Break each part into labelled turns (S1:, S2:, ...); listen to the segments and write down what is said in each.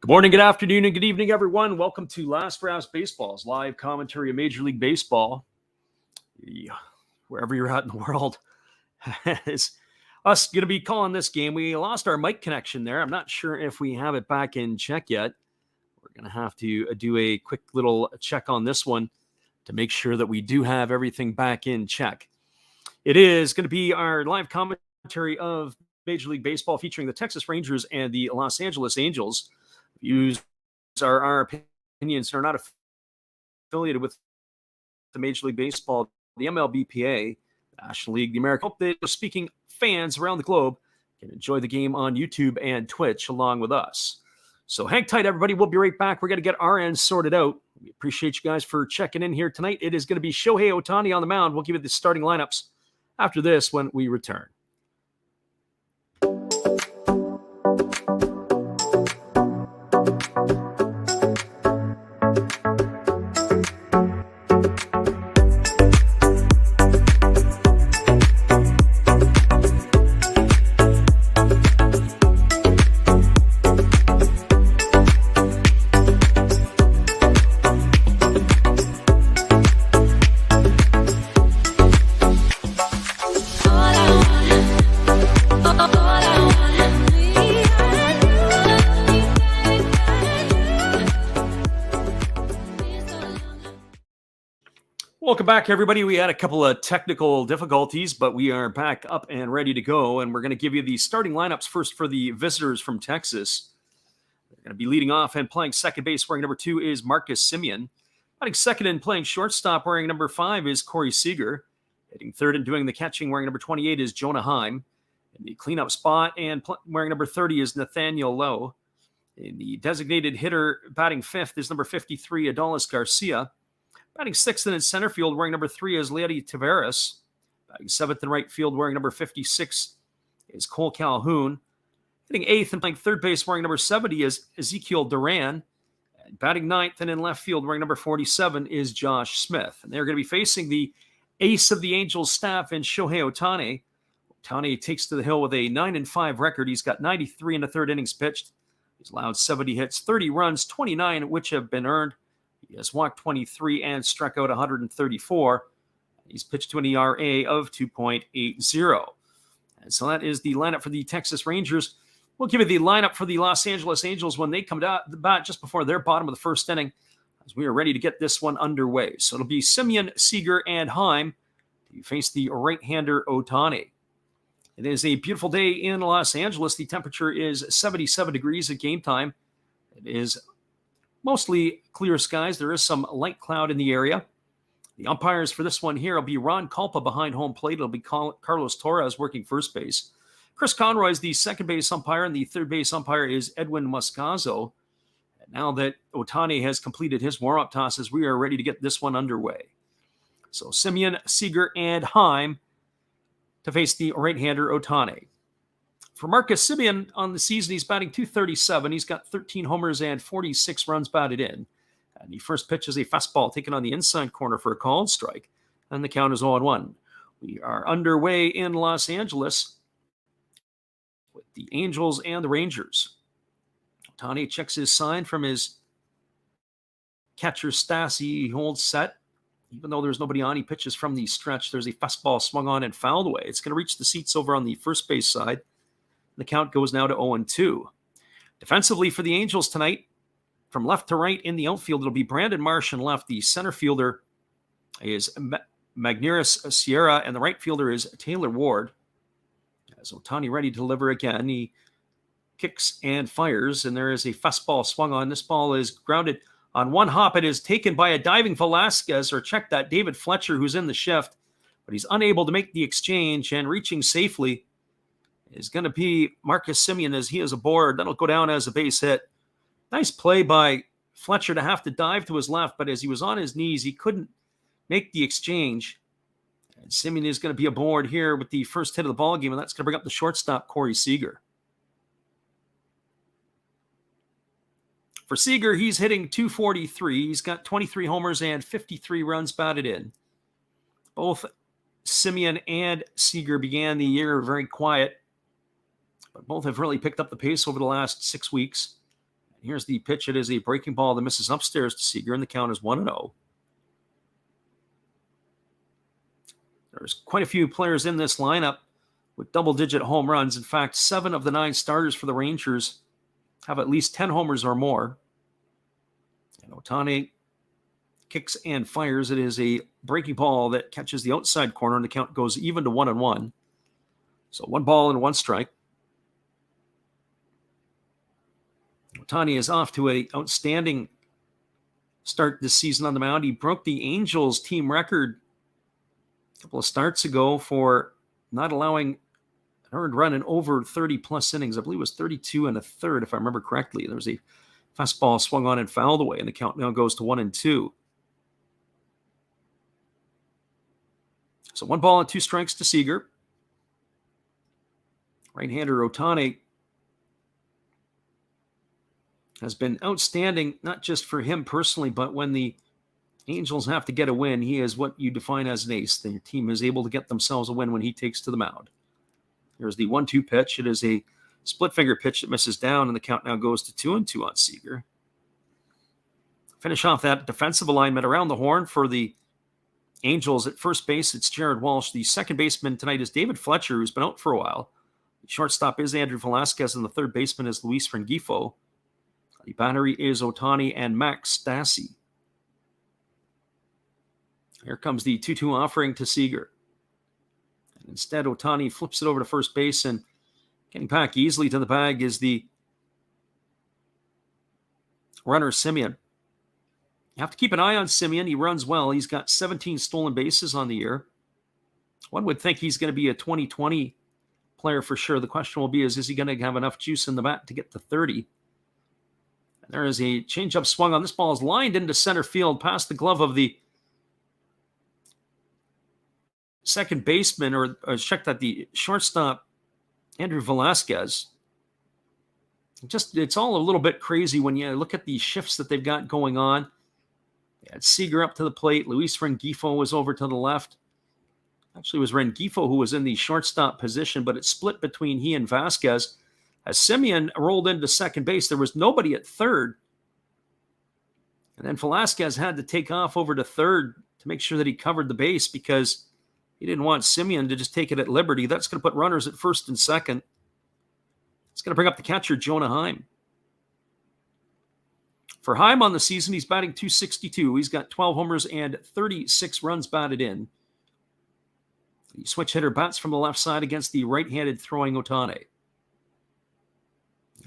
S1: Good morning, good afternoon, and good evening, everyone. Welcome to Last Brass Baseball's live commentary of Major League Baseball. Wherever you're at in the world, it's us going to be calling this game. We lost our mic connection there. I'm not sure if we have it back in check yet. We're going to have to do a quick little check on this one to make sure that we do have everything back in check. It is going to be our live commentary of Major League Baseball featuring the Texas Rangers and the Los Angeles Angels. Views are our opinions and are not affiliated with the Major League Baseball, the MLB, National League, the American. Hope that speaking fans around the globe can enjoy the game on YouTube and Twitch along with us. So hang tight, everybody. We'll be right back. We're going to get our end sorted out. We appreciate you guys for checking in here tonight. It is going to be Shohei Ohtani on the mound. We'll give you the starting lineups after this when we return. Welcome back, everybody. We had a couple of technical difficulties, but we are back up and ready to go, and we're going to give you the starting lineups first for the visitors from Texas. They're going to be leading off and playing second base wearing number 2 is Marcus Semien. Batting second and playing shortstop wearing number 5 is Corey Seager. Hitting third and doing the catching wearing number 28 is Jonah Heim. In the cleanup spot and wearing number 30 is Nathaniel Lowe. In the designated hitter batting fifth is number 53, Adolis Garcia. Batting sixth and in center field wearing number 3 is Leody Taveras. Batting seventh in right field wearing number 56 is Cole Calhoun. Hitting eighth and playing third base wearing number 70 is Ezekiel Duran. And batting ninth and in left field wearing number 47 is Josh Smith. And they're going to be facing the ace of the Angels staff in Shohei Ohtani. Ohtani takes to the hill with a 9-5 record. He's got 93 in the third innings pitched. He's allowed 70 hits, 30 runs, 29 which have been earned. He has walked 23 and struck out 134. He's pitched to an ERA of 2.80. And so that is the lineup for the Texas Rangers. We'll give you the lineup for the Los Angeles Angels when they come to the bat just before their bottom of the first inning, as we are ready to get this one underway. So it'll be Semien, Seager, and Heim to face the right-hander Ohtani. It is a beautiful day in Los Angeles. The temperature is 77 degrees at game time. It is mostly clear skies. There is some light cloud in the area. The umpires for this one here will be Ron Kulpa behind home plate. It'll be Carlos Torres working first base. Chris Conroy is the second base umpire, and the third base umpire is Edwin Moscazo. And now that Ohtani has completed his warm-up tosses, we are ready to get this one underway. So Semien, Seager, and Heim to face the right-hander Ohtani. For Marcus Semien on the season, he's batting .237. He's got 13 homers and 46 runs batted in. And he first pitches a fastball taken on the inside corner for a called strike. And the count is 0-1. We are underway in Los Angeles with the Angels and the Rangers. Ohtani checks his sign from his catcher Stassi. He holds set. Even though there's nobody on, he pitches from the stretch. There's a fastball swung on and fouled away. It's going to reach the seats over on the first base side. The count goes now to 0-2. Defensively for the Angels tonight, from left to right in the outfield, it'll be Brandon Marsh in left. The center fielder is Magneuris Sierra, and the right fielder is Taylor Ward. As Ohtani ready to deliver again, he kicks and fires, and there is a fastball swung on. This ball is grounded on one hop. It is taken by a diving Velasquez, or check that, David Fletcher, who's in the shift, but he's unable to make the exchange, and reaching safely is going to be Marcus Semien as he is aboard. That'll go down as a base hit. Nice play by Fletcher to have to dive to his left, but as he was on his knees, he couldn't make the exchange. And Semien is going to be aboard here with the first hit of the ball game, and that's going to bring up the shortstop, Corey Seager. For Seager, he's hitting .243. He's got 23 homers and 53 runs batted in. Both Semien and Seager began the year very quiet, but both have really picked up the pace over the last 6 weeks. Here's the pitch. It is a breaking ball that misses upstairs to Seager, and the count is 1-0. There's quite a few players in this lineup with double-digit home runs. In fact, 7 of the 9 starters for the Rangers have at least 10 homers or more. And Ohtani kicks and fires. It is a breaking ball that catches the outside corner, and the count goes even to 1-1. So 1 ball and 1 strike. Ohtani is off to an outstanding start this season on the mound. He broke the Angels team record a couple of starts ago for not allowing an earned run in over 30-plus innings. I believe it was 32 1/3, if I remember correctly. There was a fastball swung on and fouled away, and the count now goes to 1-2. So 1 ball and 2 strikes to Seager. Right-hander Ohtani has been outstanding, not just for him personally, but when the Angels have to get a win, he is what you define as an ace. The team is able to get themselves a win when he takes to the mound. Here's the 1-2 pitch. It is a split finger pitch that misses down, and the count now goes to 2-2 on Seager. Finish off that defensive alignment around the horn for the Angels. At first base, it's Jared Walsh. The second baseman tonight is David Fletcher, who's been out for a while. The shortstop is Andrew Velasquez, and the third baseman is Luis Rengifo. The battery is Ohtani and Max Stassi. Here comes the 2-2 offering to Seager. And instead, Ohtani flips it over to first base, and getting back easily to the bag is the runner, Semien. You have to keep an eye on Semien. He runs well. He's got 17 stolen bases on the year. One would think he's going to be a 2020 player for sure. The question will be is he going to have enough juice in the bat to get to 30? And there is a changeup swung on. This ball is lined into center field past the glove of the second baseman, or check that the shortstop, Andrew Velasquez. It's all a little bit crazy when you look at the shifts that they've got going on. They had Seager up to the plate. Luis Rengifo was over to the left. Actually, it was Rengifo who was in the shortstop position, but it split between he and Vasquez. As Semien rolled into second base, there was nobody at third. And then Velasquez had to take off over to third to make sure that he covered the base because he didn't want Semien to just take it at liberty. That's going to put runners at first and second. It's going to bring up the catcher, Jonah Heim. For Heim on the season, he's batting .262. He's got 12 homers and 36 runs batted in. The switch hitter bats from the left side against the right-handed throwing Ohtani.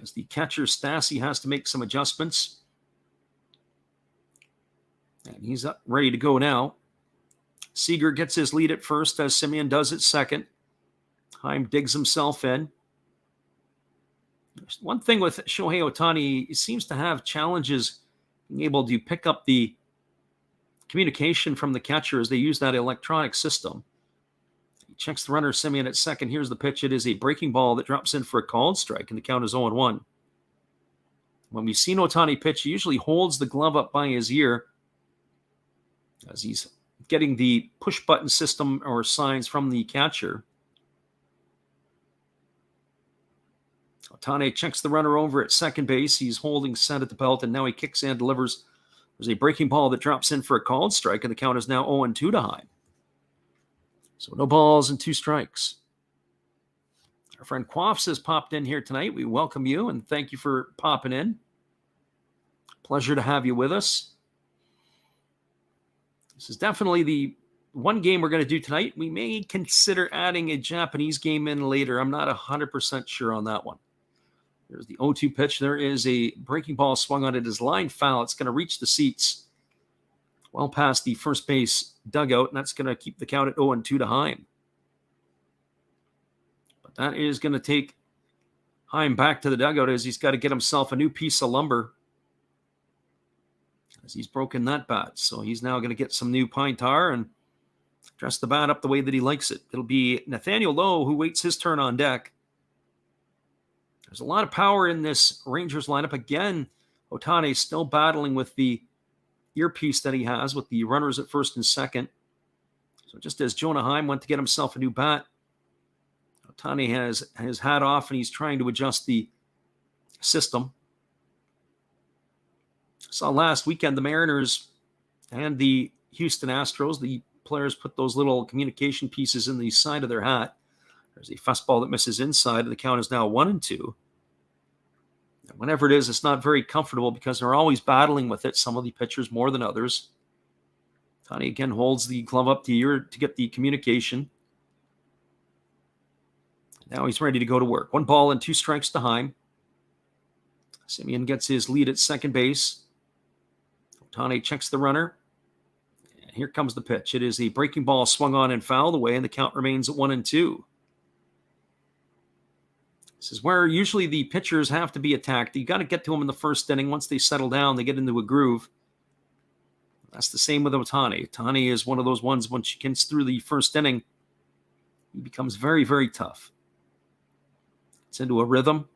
S1: As the catcher, Stassi, has to make some adjustments. And he's up ready to go now. Seager gets his lead at first as Semien does at second. Heim digs himself in. One thing with Shohei Ohtani, he seems to have challenges being able to pick up the communication from the catcher as they use that electronic system. He checks the runner, Semien, at second. Here's the pitch. It is a breaking ball that drops in for a called strike, and the count is 0-1. When we've seen Ohtani pitch, he usually holds the glove up by his ear as he's getting the push button system or signs from the catcher. Ohtani checks the runner over at second base. He's holding set at the belt, and now he kicks and delivers. There's a breaking ball that drops in for a called strike, and the count is now 0-2 to Heim. So no balls and 2 strikes. Our friend Quaffs has popped in here tonight. We welcome you, and thank you for popping in. Pleasure to have you with us. This is definitely the one game we're going to do tonight. We may consider adding a Japanese game in later. I'm not 100% sure on that one. There's the 0-2 pitch. There is a breaking ball swung on it as line foul. It's going to reach the seats well past the first base dugout, and that's going to keep the count at 0-2 to Heim. But that is going to take Heim back to the dugout as he's got to get himself a new piece of lumber as he's broken that bat. So he's now going to get some new pine tar and dress the bat up the way that he likes it. It'll be Nathaniel Lowe who waits his turn on deck. There's a lot of power in this Rangers lineup. Again, Ohtani still battling with the earpiece that he has with the runners at first and second. So just as Jonah Heim went to get himself a new bat, Ohtani has his hat off and he's trying to adjust the system. Saw last weekend the Mariners and the Houston Astros, the players put those little communication pieces in the side of their hat. There's a fastball that misses inside, and the count is now 1-2. Whenever it is, it's not very comfortable because they're always battling with it, some of the pitchers more than others. Ohtani again holds the glove up to ear to get the communication. Now he's ready to go to work. 1 ball and 2 strikes to Heim. Semien gets his lead at second base. Ohtani checks the runner. And here comes the pitch. It is a breaking ball swung on and fouled away, and the count remains at 1-2. This is where usually the pitchers have to be attacked. You got to get to them in the first inning. Once they settle down, they get into a groove. That's the same with Ohtani. Ohtani is one of those ones, once he gets through the first inning, he becomes very, very tough. It's into a rhythm,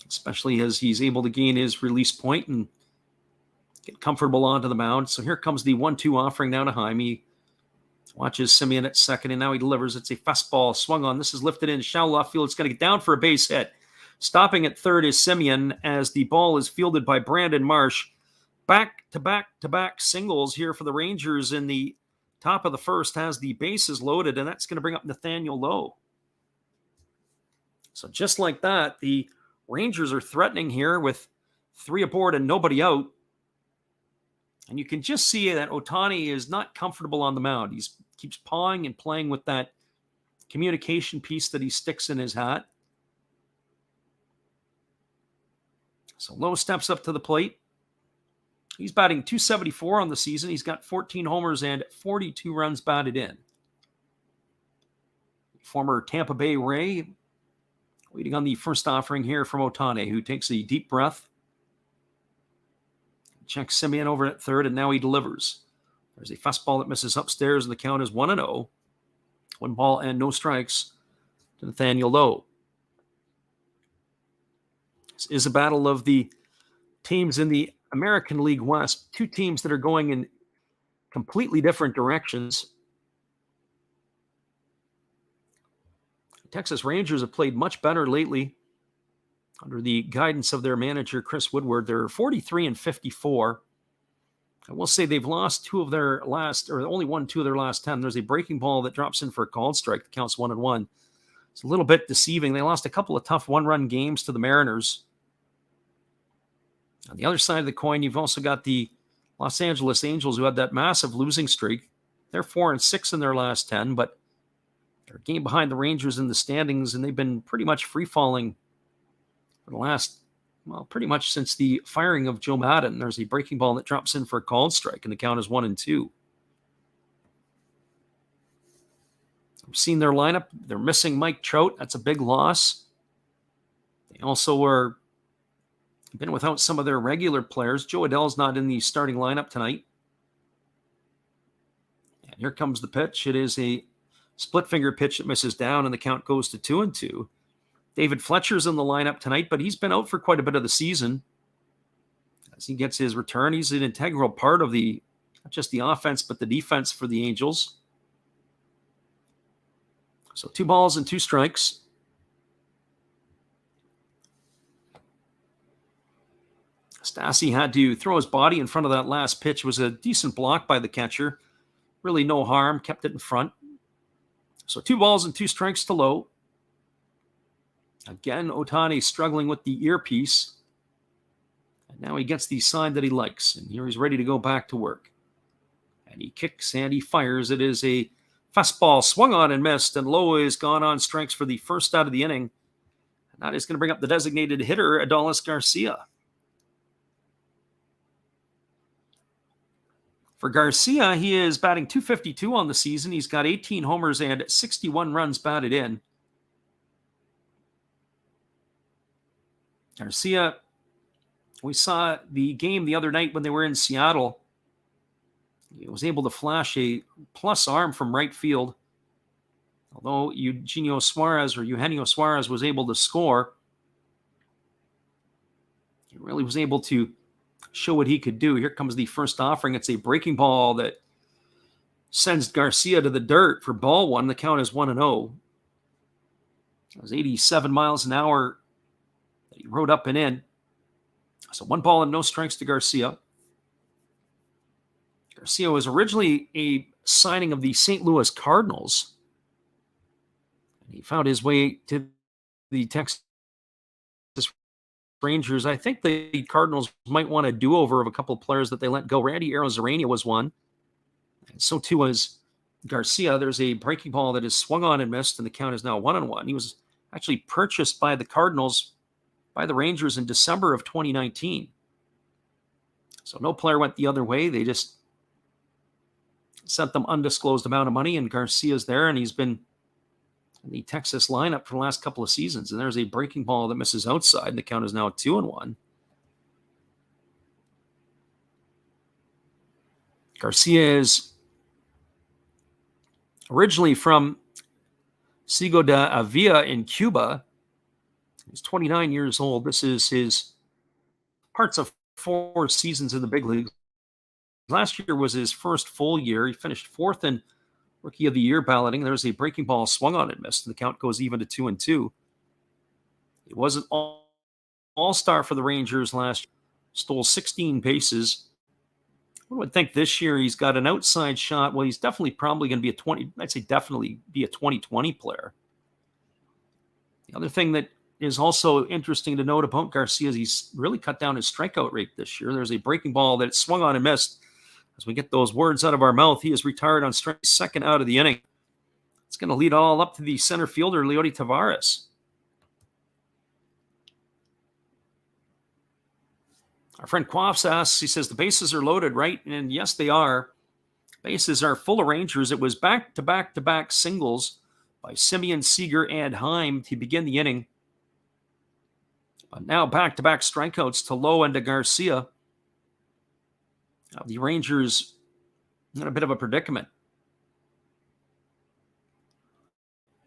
S1: especially as he's able to gain his release point and get comfortable onto the mound. So here comes the 1-2 offering now to Heim. He watches Semien at second, and now he delivers. It's a fastball swung on. This is lifted in shallow left field. It's going to get down for a base hit. Stopping at third is Semien as the ball is fielded by Brandon Marsh. Back-to-back singles here for the Rangers in the top of the first has the bases loaded, and that's going to bring up Nathaniel Lowe. So just like that, the Rangers are threatening here with 3 aboard and nobody out. And you can just see that Ohtani is not comfortable on the mound. He keeps pawing and playing with that communication piece that he sticks in his hat. So Lowe steps up to the plate. He's batting .274 on the season. He's got 14 homers and 42 runs batted in. Former Tampa Bay Ray waiting on the first offering here from Ohtani, who takes a deep breath. Checks Semien over at third, and now he delivers. There's a fastball that misses upstairs, and the count is 1-0. 1 ball and no strikes to Nathaniel Lowe. This is a battle of the teams in the American League West. 2 teams that are going in completely different directions. The Texas Rangers have played much better lately under the guidance of their manager, Chris Woodward. They're 43-54. I will say they've lost 2 of their last, or only won 2 of their last 10. There's a breaking ball that drops in for a called strike that counts 1-1. It's a little bit deceiving. They lost a couple of tough 1-run games to the Mariners. On the other side of the coin, you've also got the Los Angeles Angels, who had that massive losing streak. They're 4-6 in their last 10, but they're a game behind the Rangers in the standings, and they've been pretty much free-falling for the last, well, pretty much since the firing of Joe Maddon. There's a breaking ball that drops in for a called strike, and the count is 1-2. We've seen their lineup. They're missing Mike Trout. That's a big loss. They also were been without some of their regular players. Joe Adell's not in the starting lineup tonight. And here comes the pitch. It is a split finger pitch that misses down, and the count goes to 2-2. David Fletcher's in the lineup tonight, but he's been out for quite a bit of the season. As he gets his return, he's an integral part of the, not just the offense, but the defense for the Angels. So 2 balls and 2 strikes. Stassi had to throw his body in front of that last pitch. It was a decent block by the catcher. Really no harm, kept it in front. So 2 balls and 2 strikes to Lowe. Again, Ohtani struggling with the earpiece. And now he gets the sign that he likes. And here he's ready to go back to work. And he kicks and he fires. It is a fastball swung on and missed. And Lowe is gone on strikes for the first out of the inning. And that is going to bring up the designated hitter, Adolis Garcia. For Garcia, he is batting .252 on the season. He's got 18 homers and 61 runs batted in. Garcia, we saw the game the other night when they were in Seattle. He was able to flash a plus arm from right field. Although Eugenio Suarez was able to score, he really was able to show what he could do. Here comes the first offering. It's a breaking ball that sends Garcia to the dirt for ball 1. The count is 1-0. It was 87 miles an hour that he rode up and in. So 1 ball and no strikes to Garcia. Garcia was originally a signing of the St. Louis Cardinals. He found his way to the Texas Rangers. I think the Cardinals might want a do-over of a couple of players that they let go. Randy Arozarena was one. And so too was Garcia. There's a breaking ball that is swung on and missed, and the count is now 1-1. He was actually purchased by the Cardinals, by the Rangers in December of 2019. So no player went the other way. They just sent them undisclosed amount of money, and Garcia's there, and he's been in the Texas lineup for the last couple of seasons. And there's a breaking ball that misses outside, and the count is now 2-1. Garcia is originally from Ciego de Avila in Cuba. He's 29 years old. This is his parts of 4 seasons in the big leagues. Last year was his first full year. He finished 4th in Rookie of the Year balloting. There's a breaking ball swung on and missed, and the count goes even to 2-2. He was an all-star for the Rangers last year. Stole 16 bases. I would think this year he's got an outside shot. Well, he's definitely probably going to be definitely be a 2020 player. The other thing that is also interesting to note about Garcia is he's really cut down his strikeout rate this year. There's a breaking ball that swung on and missed. As we get those words out of our mouth, he is retired on strike, 2nd out of the inning. It's going to lead all up to the center fielder, Leody Taveras. Our friend Quaffs asks, he says, the bases are loaded, right? And yes, they are. Bases are full of Rangers. It was back-to-back-to-back singles by Simeon, Seager, and Heim to begin the inning. But now back-to-back strikeouts to Lowe and to Garcia. Now the Rangers in a bit of a predicament.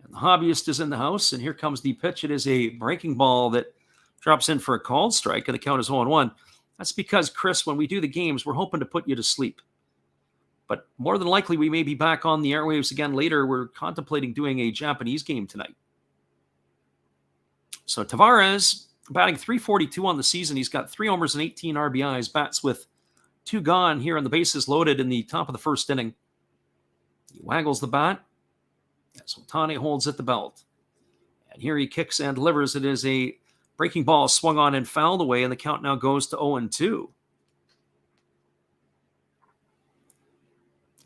S1: And the hobbyist is in the house, and here comes the pitch. It is a breaking ball that drops in for a called strike, and the count is 0-1. That's because, Chris, when we do the games, we're hoping to put you to sleep. But more than likely, we may be back on the airwaves again later. We're contemplating doing a Japanese game tonight. So Taveras, batting .342 on the season. He's got 3 homers and 18 RBIs. Bats with 2 gone here, and the bases loaded in the top of the 1st inning. He waggles the bat. As Ohtani holds at the belt. And here he kicks and delivers. It is a breaking ball swung on and fouled away, and the count now goes to 0-2.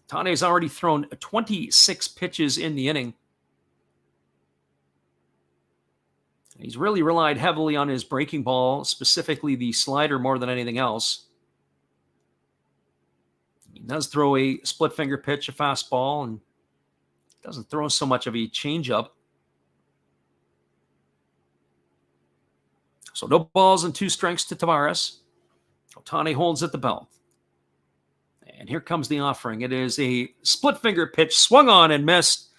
S1: Ohtani's already thrown 26 pitches in the inning. He's really relied heavily on his breaking ball, specifically the slider more than anything else. He does throw a split finger pitch, a fastball, and doesn't throw so much of a changeup. So no balls and 2 strikes to Taveras. Ohtani holds at the belt. And here comes the offering. It is a split finger pitch, swung on and missed.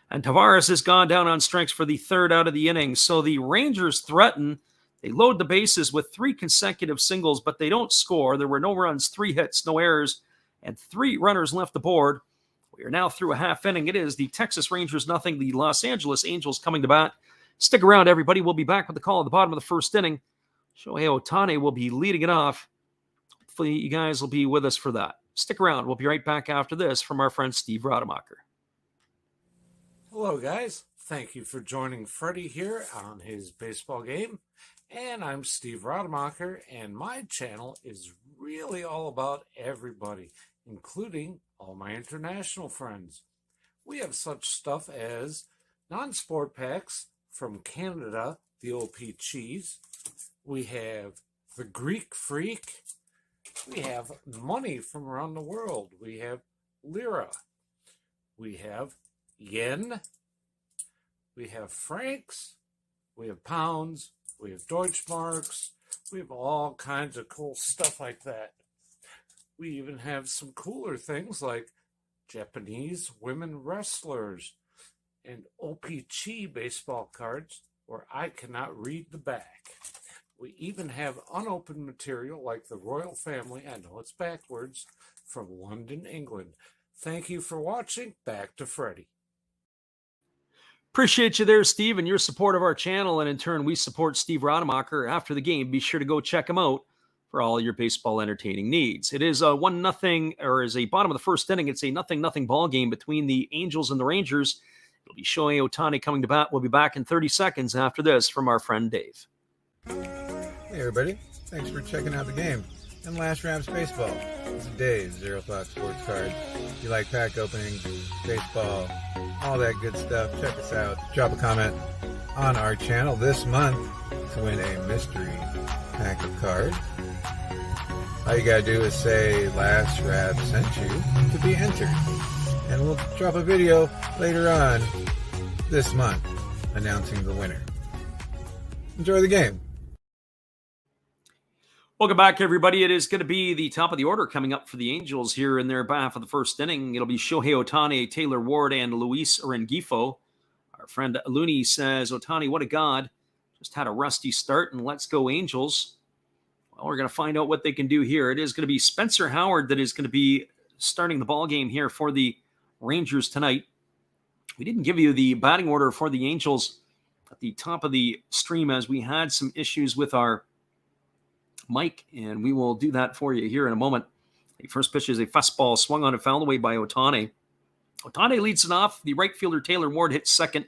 S1: And Taveras has gone down on strikes for the 3rd out of the inning. So the Rangers threaten. They load the bases with 3 consecutive singles, but they don't score. There were no runs, 3 hits, no errors, and 3 runners left the board. We are now through a half inning. It is the Texas Rangers nothing, the Los Angeles Angels coming to bat. Stick around, everybody. We'll be back with the call at the bottom of the 1st inning. Shohei Ohtani will be leading it off. Hopefully you guys will be with us for that. Stick around. We'll be right back after this from our friend Steve Rademacher.
S2: Hello, guys. Thank you for joining Freddie here on his baseball game. And I'm Steve Rademacher, and my channel is really all about everybody, including all my international friends. We have such stuff as non-sport packs from Canada, the OP Cheese. We have the Greek Freak. We have money from around the world. We have Lira. We have Yen. We have francs. We have pounds. We have Deutschmarks. We have all kinds of cool stuff like that. We even have some cooler things like Japanese women wrestlers and OPC baseball cards where I cannot read the back. We even have unopened material like the royal family, I know it's backwards, from London, England. Thank you for watching. Back to Freddie.
S1: Appreciate you there, Steve, and your support of our channel. And in turn, we support Steve Rademacher after the game. Be sure to go check him out for all your baseball entertaining needs. It is a 1-0, or is a bottom of the first inning. It's a 0-0 ball game between the Angels and the Rangers. It'll be Shohei Ohtani coming to bat. We'll be back in 30 seconds after this from our friend Dave.
S3: Hey everybody, thanks for checking out the game and Last Raps Baseball. This is Dave, Zero Thought Sports Cards. If you like pack openings, baseball, all that good stuff, check us out. Drop a comment on our channel this month to win a mystery pack of cards. All you gotta do is say Last Rap sent you to be entered. And we'll drop a video later on this month announcing the winner. Enjoy the game.
S1: Welcome back, everybody. It is going to be the top of the order coming up for the Angels here in their half of the first inning. It'll be Shohei Ohtani, Taylor Ward, and Luis Rengifo. Our friend Looney says, Ohtani, what a god. Just had a rusty start, and let's go Angels. Well, we're going to find out what they can do here. It is going to be Spencer Howard that is going to be starting the ball game here for the Rangers tonight. We didn't give you the batting order for the Angels at the top of the stream as we had some issues with our mic, and we will do that for you here in a moment. The first pitch is a fastball swung on and fouled away by Ohtani. Ohtani leads it off. The right fielder Taylor Ward hits second.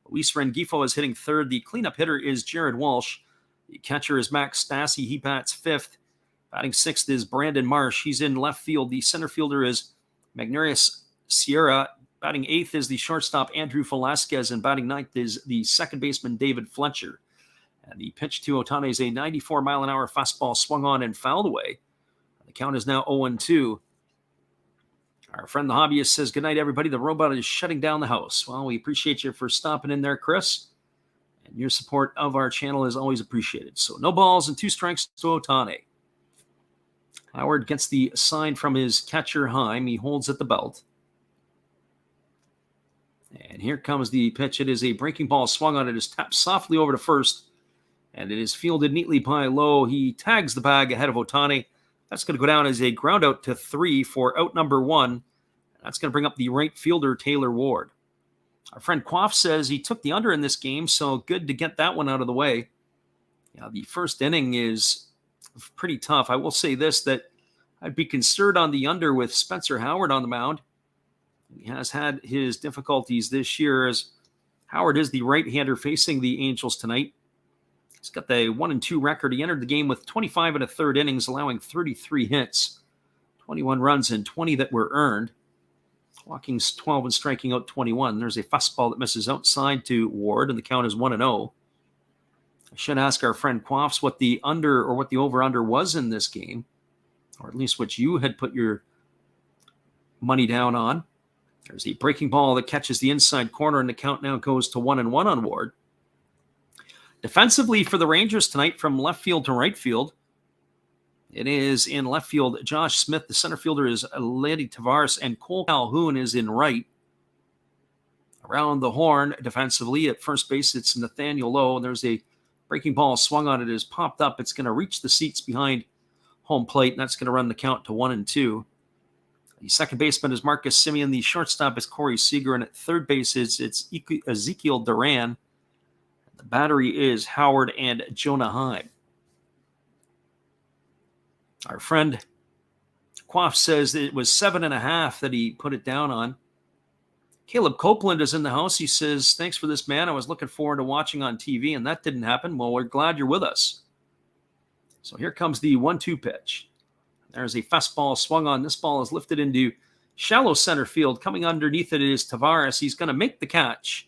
S1: Luis Rengifo is hitting third. The cleanup hitter is Jared Walsh. The catcher is Max Stassi. He bats fifth. Batting sixth is Brandon Marsh. He's in left field. The center fielder is Magnarius Sierra. Batting eighth is the shortstop Andrew Velasquez, and batting ninth is the second baseman David Fletcher. And the pitch to Ohtani is a 94-mile-an-hour fastball swung on and fouled away. The count is now 0-2. Our friend the hobbyist says, good night, everybody. The robot is shutting down the house. Well, we appreciate you for stopping in there, Chris. And your support of our channel is always appreciated. So no balls and 2 strikes to Ohtani. Howard gets the sign from his catcher, Heim. He holds at the belt. And here comes the pitch. It is a breaking ball swung on. It is tapped softly over to first. And it is fielded neatly by Lowe. He tags the bag ahead of Ohtani. That's going to go down as a ground out to 3 for out number 1. That's going to bring up the right fielder, Taylor Ward. Our friend Quaff says he took the under in this game, so good to get that one out of the way. Yeah, the first inning is pretty tough. I will say this, that I'd be concerned on the under with Spencer Howard on the mound. He has had his difficulties this year, as Howard is the right-hander facing the Angels tonight. He's got the 1-2 record. He entered the game with 25 1/3 innings, allowing 33 hits, 21 runs, and 20 that were earned. Walking 12 and striking out 21. There's a fastball that misses outside to Ward, and the count is 1-0. I should ask our friend Quaffs what the under or what the over-under was in this game, or at least what you had put your money down on. There's the breaking ball that catches the inside corner, and the count now goes to 1-1 on Ward. Defensively for the Rangers tonight, from left field to right field, it is in left field Josh Smith. The center fielder is Lady Tavares, and Cole Calhoun is in right. Around the horn defensively at first base, it's Nathaniel Lowe. There's a breaking ball swung on. It is popped up. It's going to reach the seats behind home plate, and that's going to run the count to 1-2. The second baseman is Marcus Semien. The shortstop is Corey Seager, and at third base it's Ezekiel Duran. The battery is Howard and Jonah Heim. Our friend Quaff says that it was 7.5 that he put it down on. Caleb Copeland is in the house. He says, thanks for this, man. I was looking forward to watching on TV, and that didn't happen. Well, we're glad you're with us. So here comes the 1-2 pitch. There's a fastball swung on. This ball is lifted into shallow center field. Coming underneath it is Tavares. He's going to make the catch.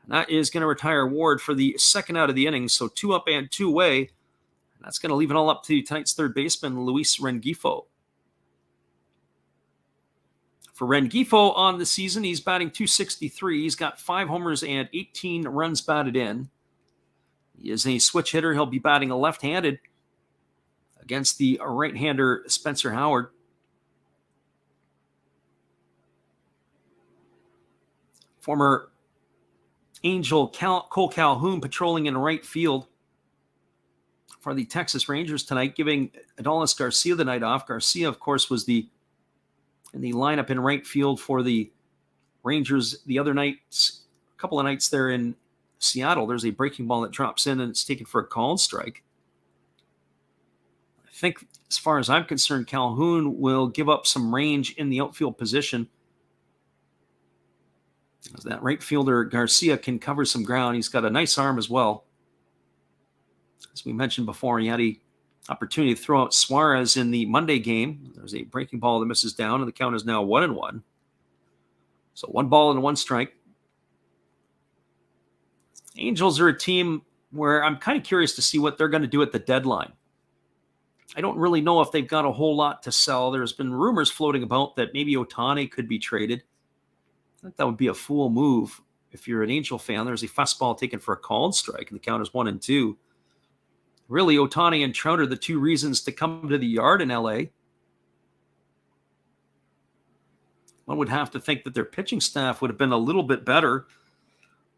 S1: And that is going to retire Ward for the second out of the inning. So 2 up and 2 away. And that's going to leave it all up to tonight's third baseman, Luis Rengifo. For Rengifo on the season, he's batting .263. He's got 5 homers and 18 runs batted in. He is a switch hitter. He'll be batting left-handed against the right-hander Spencer Howard. Former Angel Cole Calhoun patrolling in right field for the Texas Rangers tonight, giving Adolis Garcia the night off. Garcia, of course, was in the lineup in right field for the Rangers the other nights, a couple of nights there in Seattle. There's a breaking ball that drops in, and it's taken for a called strike. think, as far as I'm concerned, Calhoun will give up some range in the outfield position. As that right fielder, Garcia, can cover some ground. He's got a nice arm as well. As we mentioned before, he had an opportunity to throw out Suarez in the Monday game. There's a breaking ball that misses down, and the count is now 1-1. So 1 ball and 1 strike. Angels are a team where I'm kind of curious to see what they're going to do at the deadline. I don't really know if they've got a whole lot to sell. There's been rumors floating about that maybe Ohtani could be traded. I think that would be a fool move if you're an Angel fan. There's a fastball taken for a called strike, and the count is 1-2. Really, Ohtani and Trout are the 2 reasons to come to the yard in LA. One would have to think that their pitching staff would have been a little bit better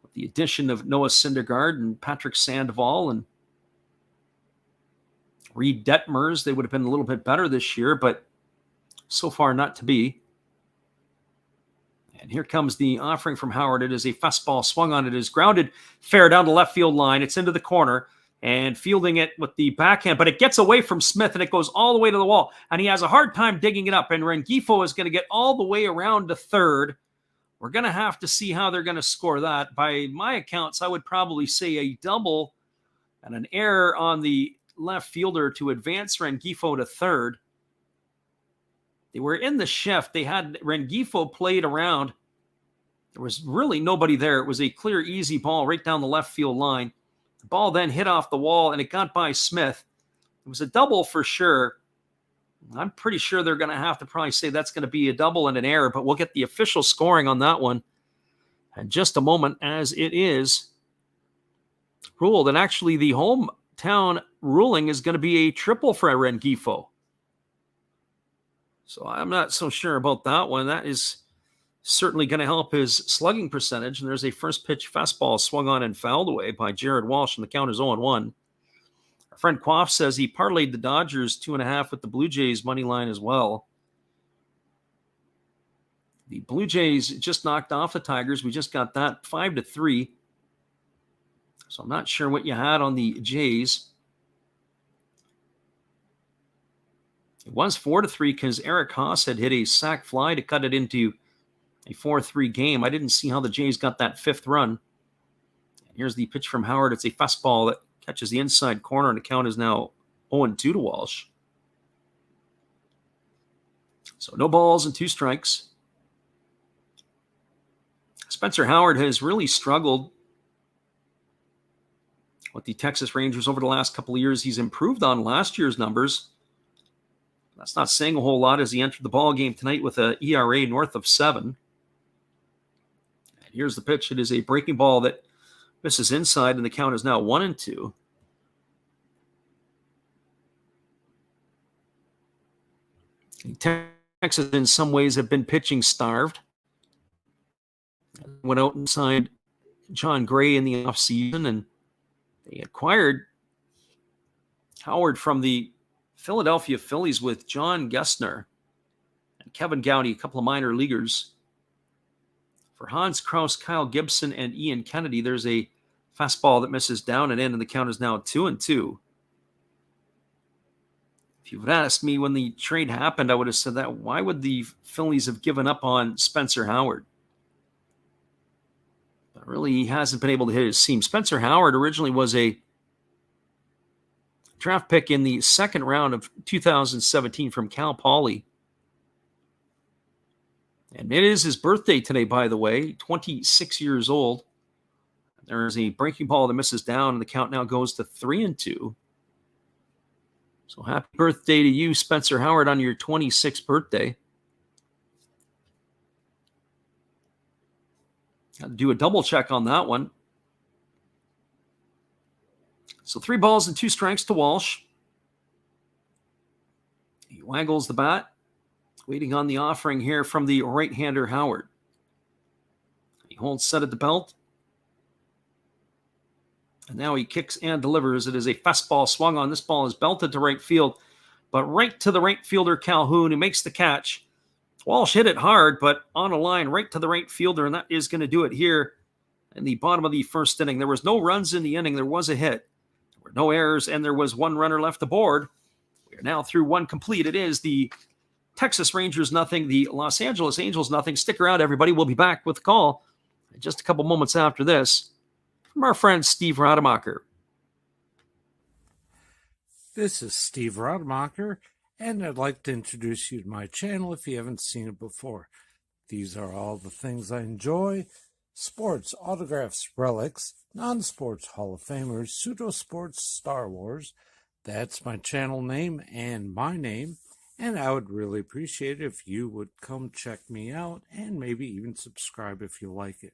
S1: with the addition of Noah Syndergaard and Patrick Sandoval and Reed Detmers. They would have been a little bit better this year, but so far not to be. And here comes the offering from Howard. It is a fastball swung on. It is grounded fair down the left field line. It's into the corner and fielding it with the backhand, but it gets away from Smith and it goes all the way to the wall. And he has a hard time digging it up. And Rengifo is going to get all the way around to third. We're going to have to see how they're going to score that. By my accounts, I would probably say a double and an error on the left fielder to advance Rengifo to third. They were in the shift. They had Rengifo played around. There was really nobody there. It was a clear, easy ball right down the left field line. The ball then hit off the wall, and it got by Smith. It was a double for sure. I'm pretty sure they're going to have to probably say that's going to be a double and an error, but we'll get the official scoring on that one in just a moment, as it is ruled. And actually, the hometown ruling is going to be a triple for Rengifo. So I'm not so sure about that one. That is certainly going to help his slugging percentage. And there's a first pitch fastball swung on and fouled away by Jared Walsh, and the count is 0-1. Our friend Quaff says he parlayed the Dodgers 2.5 with the Blue Jays money line as well. The Blue Jays just knocked off the Tigers. We just got that 5-3. So I'm not sure what you had on the Jays. It was 4-3 because Eric Haas had hit a sac fly to cut it into a 4-3 game. I didn't see how the Jays got that 5th run. Here's the pitch from Howard. It's a fastball that catches the inside corner, and the count is now 0-2 to Walsh. So no balls and 2 strikes. Spencer Howard has really struggled with the Texas Rangers over the last couple of years. He's improved on last year's numbers. That's not saying a whole lot as he entered the ball game tonight with an ERA north of 7. And here's the pitch. It is a breaking ball that misses inside, and the count is now 1-2. Texas, in some ways, have been pitching starved. Went out and signed John Gray in the offseason, and they acquired Howard from the Philadelphia Phillies with John Gessner and Kevin Gowdy, a couple of minor leaguers. For Hans Krause, Kyle Gibson, and Ian Kennedy, there's a fastball that misses down and in, and the count is now 2-2. If you would asked me when the trade happened, I would have said that. Why would the Phillies have given up on Spencer Howard? But really, he hasn't been able to hit his seam. Spencer Howard originally was a draft pick in the 2nd round of 2017 from Cal Poly. And it is his birthday today, by the way, 26 years old. There is a breaking ball that misses down, and the count now goes to 3-2. So happy birthday to you, Spencer Howard, on your 26th birthday. Got to do a double check on that one. So 3 balls and 2 strikes to Walsh. He waggles the bat, waiting on the offering here from the right-hander Howard. He holds set at the belt. And now he kicks and delivers. It is a fastball swung on. This ball is belted to right field, but right to the right fielder Calhoun, who makes the catch. Walsh hit it hard, but on a line right to the right fielder, and that is going to do it here in the bottom of the 1st inning. There was no runs in the inning. There was a hit. There were no errors, and there was 1 runner left aboard. We are now through one complete. It is the Texas Rangers nothing, the Los Angeles Angels nothing. Stick around, everybody. We'll be back with the call just a couple moments after this from our friend Steve Rademacher.
S2: This is Steve Rademacher, and I'd like to introduce you to my channel if you haven't seen it before. These are all the things I enjoy: sports, autographs, relics, non-sports Hall of Famers, pseudo-sports, Star Wars. That's my channel name and my name, and I would really appreciate it if you would come check me out and maybe even subscribe if you like it.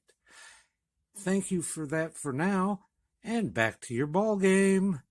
S2: Thank you for that for now, and back to your ball game.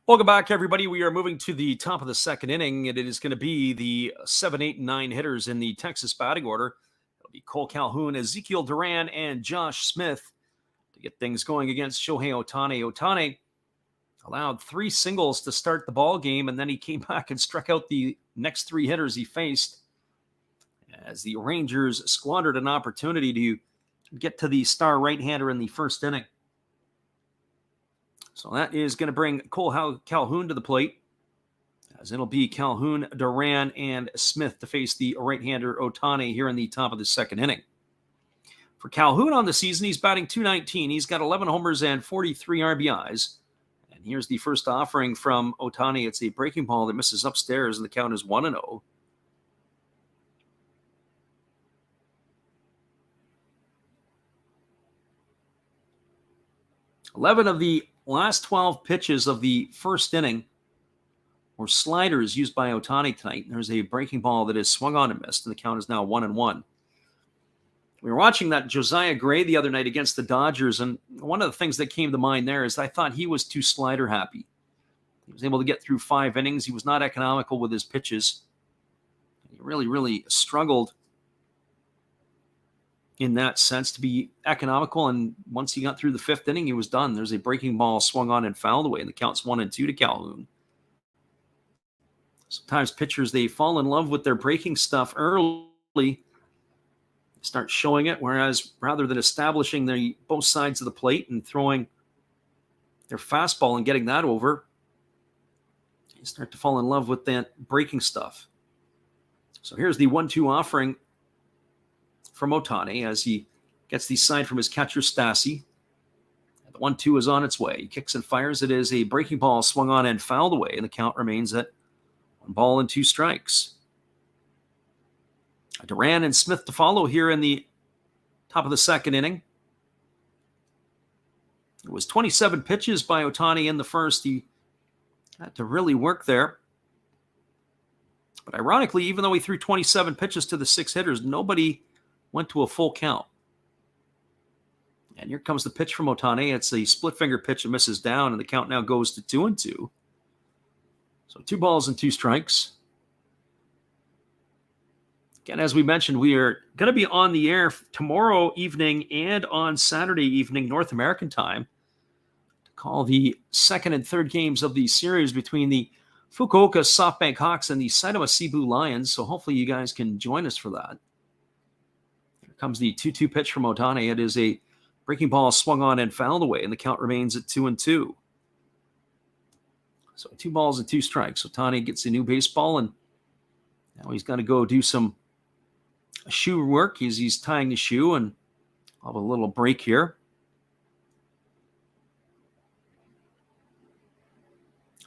S1: Welcome back, everybody. We are moving to the top of the second inning, and it is going to be the 7, 8, and 9 hitters in the Texas batting order. It'll be Cole Calhoun, Ezekiel Duran, and Josh Smith to get things going against Shohei Ohtani. Ohtani allowed 3 singles to start the ball game, and then he came back and struck out the next 3 hitters he faced as the Rangers squandered an opportunity to get to the star right-hander in the first inning. So that is going to bring Cole Calhoun to the plate, as it'll be Calhoun, Duran, and Smith to face the right-hander Ohtani here in the top of the second inning. For Calhoun on the season, he's batting .219. He's got 11 homers and 43 RBIs. And here's the first offering from Ohtani. It's a breaking ball that misses upstairs, and the count is 1-0. Eleven of the last 12 pitches of the first inning were sliders used by Ohtani tonight. There's a breaking ball that is swung on and missed, and the count is now 1-1. We were watching that Josiah Gray the other night against the Dodgers, and one of the things that came to mind there is I thought he was too slider happy. He was able to get through 5 innings. He was not economical with his pitches. He really struggled in that sense to be economical, and once he got through the 5th inning, he was done. There's a breaking ball swung on and fouled away, and the count's 1-2 to Calhoun. Sometimes pitchers, they fall in love with their breaking stuff early, start showing it, whereas rather than establishing both sides of the plate and throwing their fastball and getting that over, you start to fall in love with that breaking stuff. So here's the 1-2 offering from Ohtani as he gets the sign from his catcher, Stassi. The 1-2 is on its way. He kicks and fires. It is a breaking ball swung on and fouled away, and the count remains at 1-2 strikes. Duran and Smith to follow here in the top of the second inning. It was 27 pitches by Ohtani in the first. He had to really work there. But ironically, even though he threw 27 pitches to the 6 hitters, nobody went to a full count. And here comes the pitch from Ohtani. It's a split finger pitch that misses down, and the count now goes to 2-2. So 2-2 strikes. Again, as we mentioned, we are going to be on the air tomorrow evening and on Saturday evening, North American time, to call the second and third games of the series between the Fukuoka SoftBank Hawks and the Saitama Cebu Lions. So hopefully you guys can join us for that. Here comes the 2-2 pitch from Ohtani. It is a breaking ball swung on and fouled away, and the count remains at 2-2. So 2-2 strikes. Ohtani gets a new baseball, and now he's got to go do some shoe work. He's tying the shoe, and I'll have a little break here.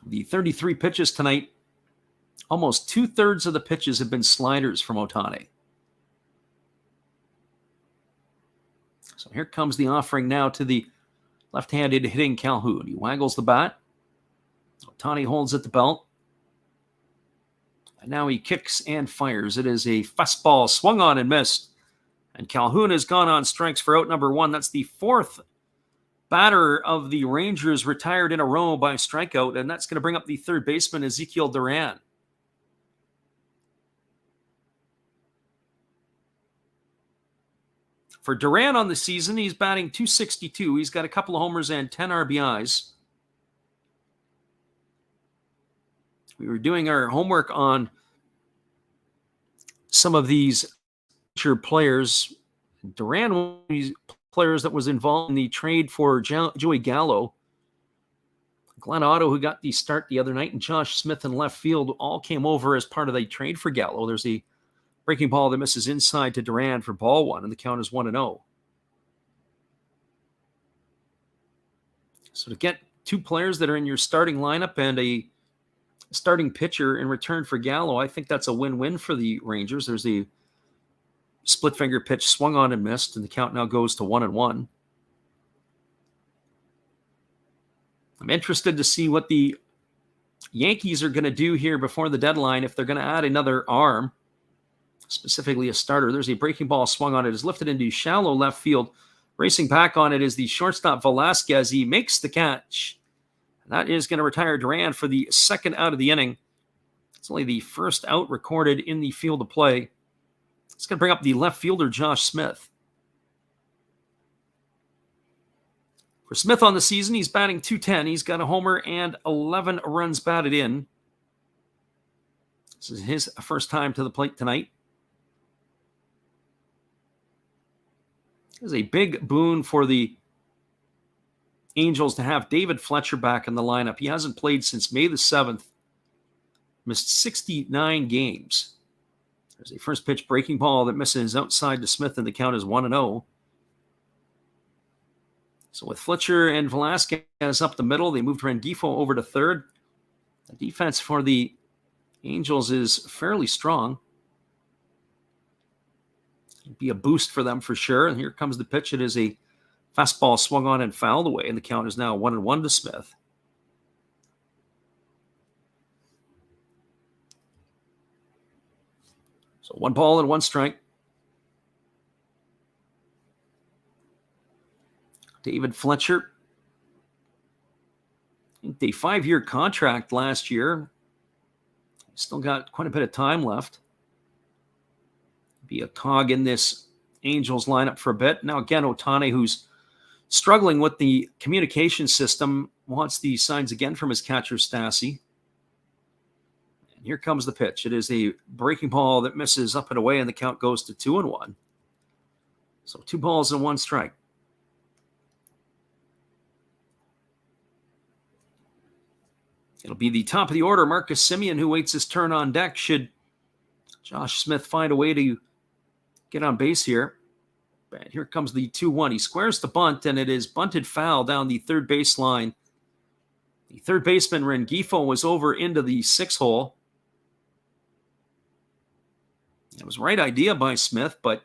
S1: The 33 pitches tonight, almost 2/3 of the pitches have been sliders from Ohtani. So here comes the offering now to the left-handed hitting Calhoun. He waggles the bat. Ohtani holds at the belt. And now he kicks and fires. It is a fastball swung on and missed. And Calhoun has gone on strikes for out number 1. That's the 4th batter of the Rangers retired in a row by strikeout, and that's going to bring up the third baseman, Ezekiel Duran. For Duran on the season, he's batting .262. He's got a couple of homers and 10 RBIs. We were doing our homework on some of these players. Duran was one of these players that was involved in the trade for Joey Gallo. Glenn Otto, who got the start the other night, and Josh Smith in left field all came over as part of the trade for Gallo. There's a breaking ball that misses inside to Duran for ball 1, and the count is 1-0. So to get 2 players that are in your starting lineup and a starting pitcher in return for Gallo, I think that's a win-win for the Rangers. There's the split finger pitch swung on and missed, and the count now goes to 1-1. I'm interested to see what the Yankees are going to do here before the deadline, if they're going to add another arm, specifically a starter. There's a breaking ball swung on it. Is lifted into shallow left field. Racing back on it is the shortstop Velasquez. He makes the catch. And that is going to retire Duran for the 2nd out of the inning. It's only the 1st out recorded in the field of play. It's going to bring up the left fielder, Josh Smith. For Smith on the season, he's batting .210. He's got a homer and 11 runs batted in. This is his first time to the plate tonight. It is a big boon for the Angels to have David Fletcher back in the lineup. He hasn't played since May the 7th. Missed 69 games. There's a first pitch breaking ball that misses outside to Smith, and the count is 1-0. So with Fletcher and Velasquez up the middle, they moved Rengifo over to third. The defense for the Angels is fairly strong. It'd be a boost for them for sure. And here comes the pitch. It is a fastball swung on and fouled away, and the count is now 1-1 to Smith. So 1 ball and 1 strike. David Fletcher, a 5-year contract last year. Still got quite a bit of time left. Be a cog in this Angels lineup for a bit. Now again, Ohtani, who's struggling with the communication system, wants the signs again from his catcher, Stassi. And here comes the pitch. It is a breaking ball that misses up and away, and the count goes to 2-1. So 2 balls and 1 strike. It'll be the top of the order, Marcus Semien, who waits his turn on deck should Josh Smith find a way to get on base here. And here comes the 2-1. He squares the bunt, and it is bunted foul down the third base line. The third baseman, Rengifo, was over into the 6 hole. It was the right idea by Smith, but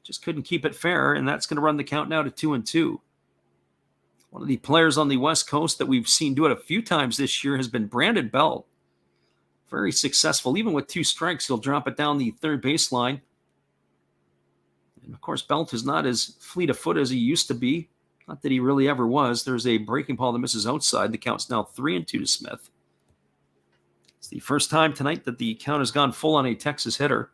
S1: just couldn't keep it fair, and that's going to run the count now to 2-2. One of the players on the West Coast that we've seen do it a few times this year has been Brandon Belt. Very successful. Even with 2 strikes, he'll drop it down the third baseline. And of course, Belt is not as fleet of foot as he used to be. Not that he really ever was. There's a breaking ball that misses outside. The count's now 3-2 to Smith. It's the first time tonight that the count has gone full on a Texas hitter.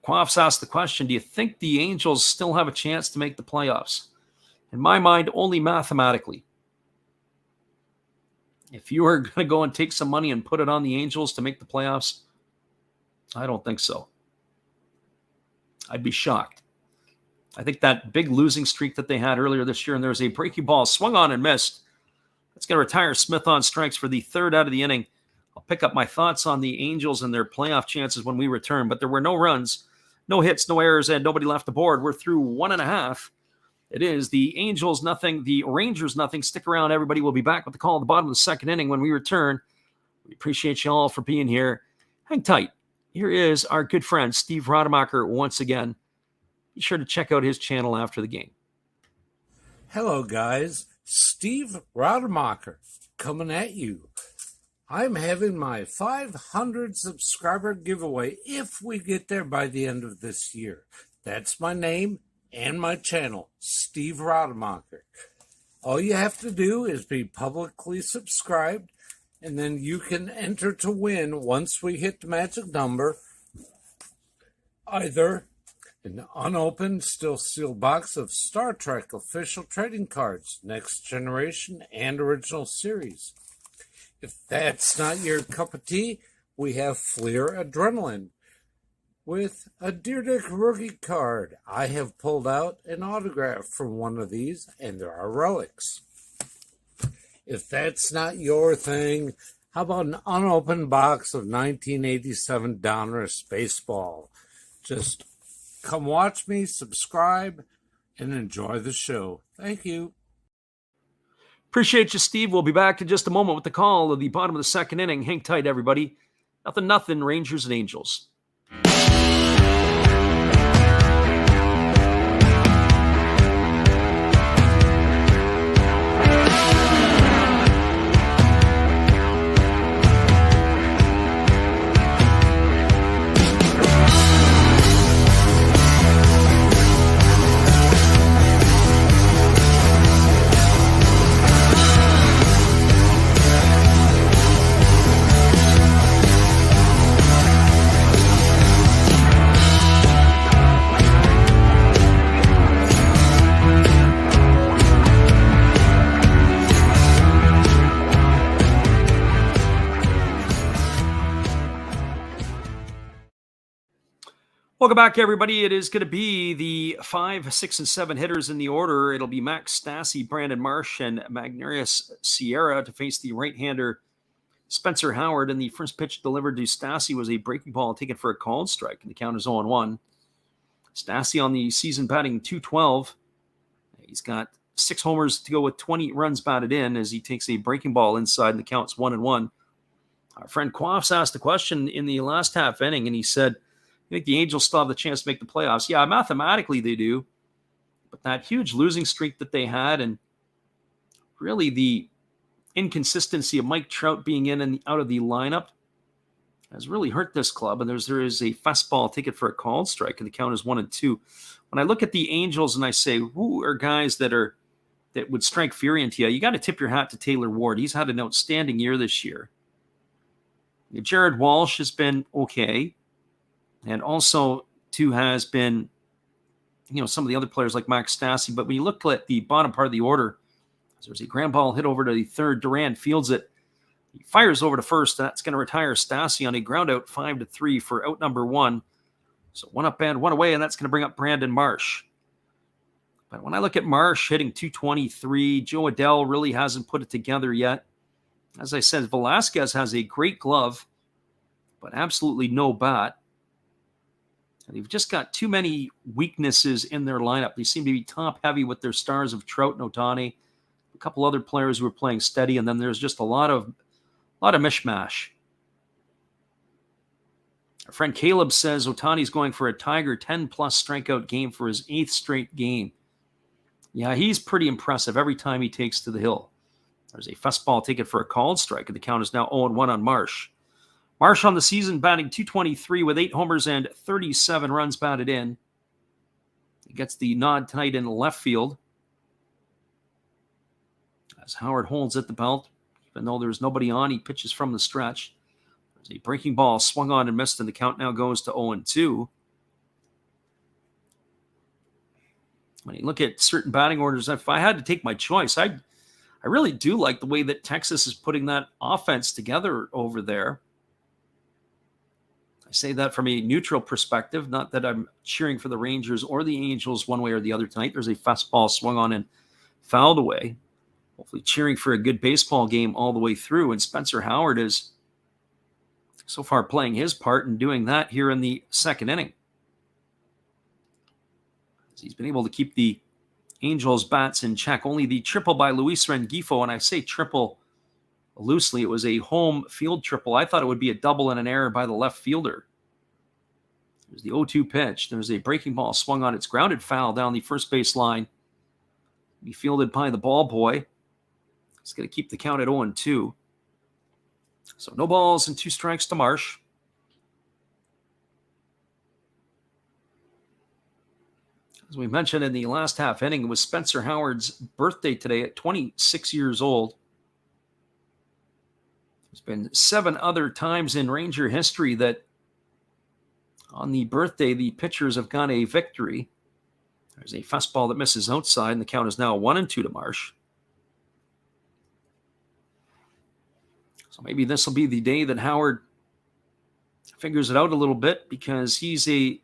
S1: Quaffs asked the question, do you think the Angels still have a chance to make the playoffs? In my mind, only mathematically. If you are going to go and take some money and put it on the Angels to make the playoffs, I don't think so. I'd be shocked. I think that big losing streak that they had earlier this year, and there was a breaking ball swung on and missed. That's going to retire Smith on strikes for the 3rd out of the inning. I'll pick up my thoughts on the Angels and their playoff chances when we return, but there were no runs, no hits, no errors, and nobody left the board. We're through 1.5. It is the Angels nothing, the Rangers nothing. Stick around, everybody. We'll be back with the call at the bottom of the 2nd inning when we return. We appreciate you all for being here. Hang tight. Here is our good friend, Steve Rademacher, once again. Be sure to check out his channel after the game.
S2: Hello, guys. Steve Rademacher coming at you. I'm having my 500 subscriber giveaway if we get there by the end of this year. That's my name and my channel, Steve Rademacher. All you have to do is be publicly subscribed, and then you can enter to win once we hit the magic number. Either an unopened, still sealed box of Star Trek official trading cards, Next Generation and Original Series. If that's not your cup of tea, we have Fleer Adrenaline with a Deerdick rookie card. I have pulled out an autograph from one of these, and there are relics. If that's not your thing, how about an unopened box of 1987 Donruss Baseball? Just come watch me, subscribe, and enjoy the show. Thank you.
S1: Appreciate you, Steve. We'll be back in just a moment with the call of the bottom of the second inning. Hang tight, everybody. 0-0, Rangers and Angels. Welcome back, everybody. It is going to be the 5, 6, and 7 hitters in the order. It'll be Max Stassi, Brandon Marsh, and Magnarius Sierra to face the right-hander Spencer Howard. And the first pitch delivered to Stassi was a breaking ball taken for a called strike, and the count is 0-1. Stassi on the season batting .212. He's got 6 homers to go with 20 runs batted in as he takes a breaking ball inside, and the count's 1-1. Our friend Quaffs asked the question in the last half inning, and he said, I think the Angels still have the chance to make the playoffs. Yeah, mathematically they do. But that huge losing streak that they had, and really the inconsistency of Mike Trout being in and out of the lineup has really hurt this club. And there is a fastball ticket for a called strike, and the count is 1-2. When I look at the Angels and I say, who are guys that would strike fear into you got to tip your hat to Taylor Ward. He's had an outstanding year this year. Jared Walsh has been okay. And also, too, has been, some of the other players like Max Stassi. But when you look at the bottom part of the order, there's a ground ball hit over to the third. Duran fields it. He fires over to first. That's going to retire Stassi on a ground out 5-3 for out number 1. So 1 up and 1 away, and that's going to bring up Brandon Marsh. But when I look at Marsh hitting .223, Joe Adell really hasn't put it together yet. As I said, Velasquez has a great glove, but absolutely no bat. And they've just got too many weaknesses in their lineup. They seem to be top-heavy with their stars of Trout and Ohtani, a couple other players who are playing steady, and then there's just a lot of mishmash. Our friend Caleb says Ohtani's going for a Tiger 10-plus strikeout game for his 8th straight game. Yeah, he's pretty impressive every time he takes to the hill. There's a fastball ticket for a called strike, and the count is now 0-1 on Marsh. Marsh on the season batting .223 with 8 homers and 37 runs batted in. He gets the nod tonight in left field as Howard holds at the belt. Even though there's nobody on, he pitches from the stretch. There's a breaking ball swung on and missed, and the count now goes to 0-2. When you look at certain batting orders, if I had to take my choice, I really do like the way that Texas is putting that offense together over there. I say that from a neutral perspective, not that I'm cheering for the Rangers or the Angels one way or the other tonight. There's a fastball swung on and fouled away. Hopefully cheering for a good baseball game all the way through. And Spencer Howard is so far playing his part and doing that here in the second inning. He's been able to keep the Angels bats in check. Only the triple by Luis Rengifo, and I say triple loosely, it was a home field triple. I thought it would be a double and an error by the left fielder. There's the 0-2 pitch. There's a breaking ball swung on. It's grounded foul down the first base line. Be fielded by the ball boy. He's going to keep the count at 0-2. So no balls and 2 strikes to Marsh. As we mentioned in the last half inning, it was Spencer Howard's birthday today at 26 years old. There's been 7 other times in Ranger history that on the birthday, the pitchers have got a victory. There's a fastball that misses outside, and the count is now 1-2 to Marsh. So maybe this will be the day that Howard figures it out a little bit, because he's a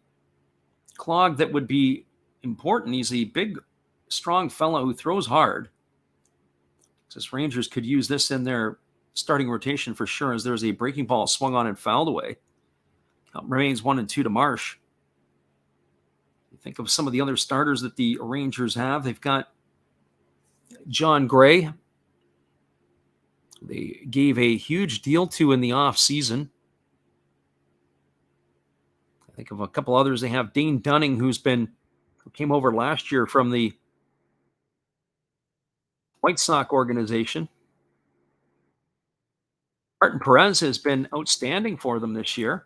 S1: clog that would be important. He's a big, strong fellow who throws hard. Texas Rangers could use this in their starting rotation for sure, as there's a breaking ball swung on and fouled away. Count remains 1-2 to Marsh. You think of some of the other starters that the Rangers have. They've got John Gray. They gave a huge deal to in the offseason. I think of a couple others. They have Dane Dunning, who came over last year from the White Sox organization. Martin Perez has been outstanding for them this year.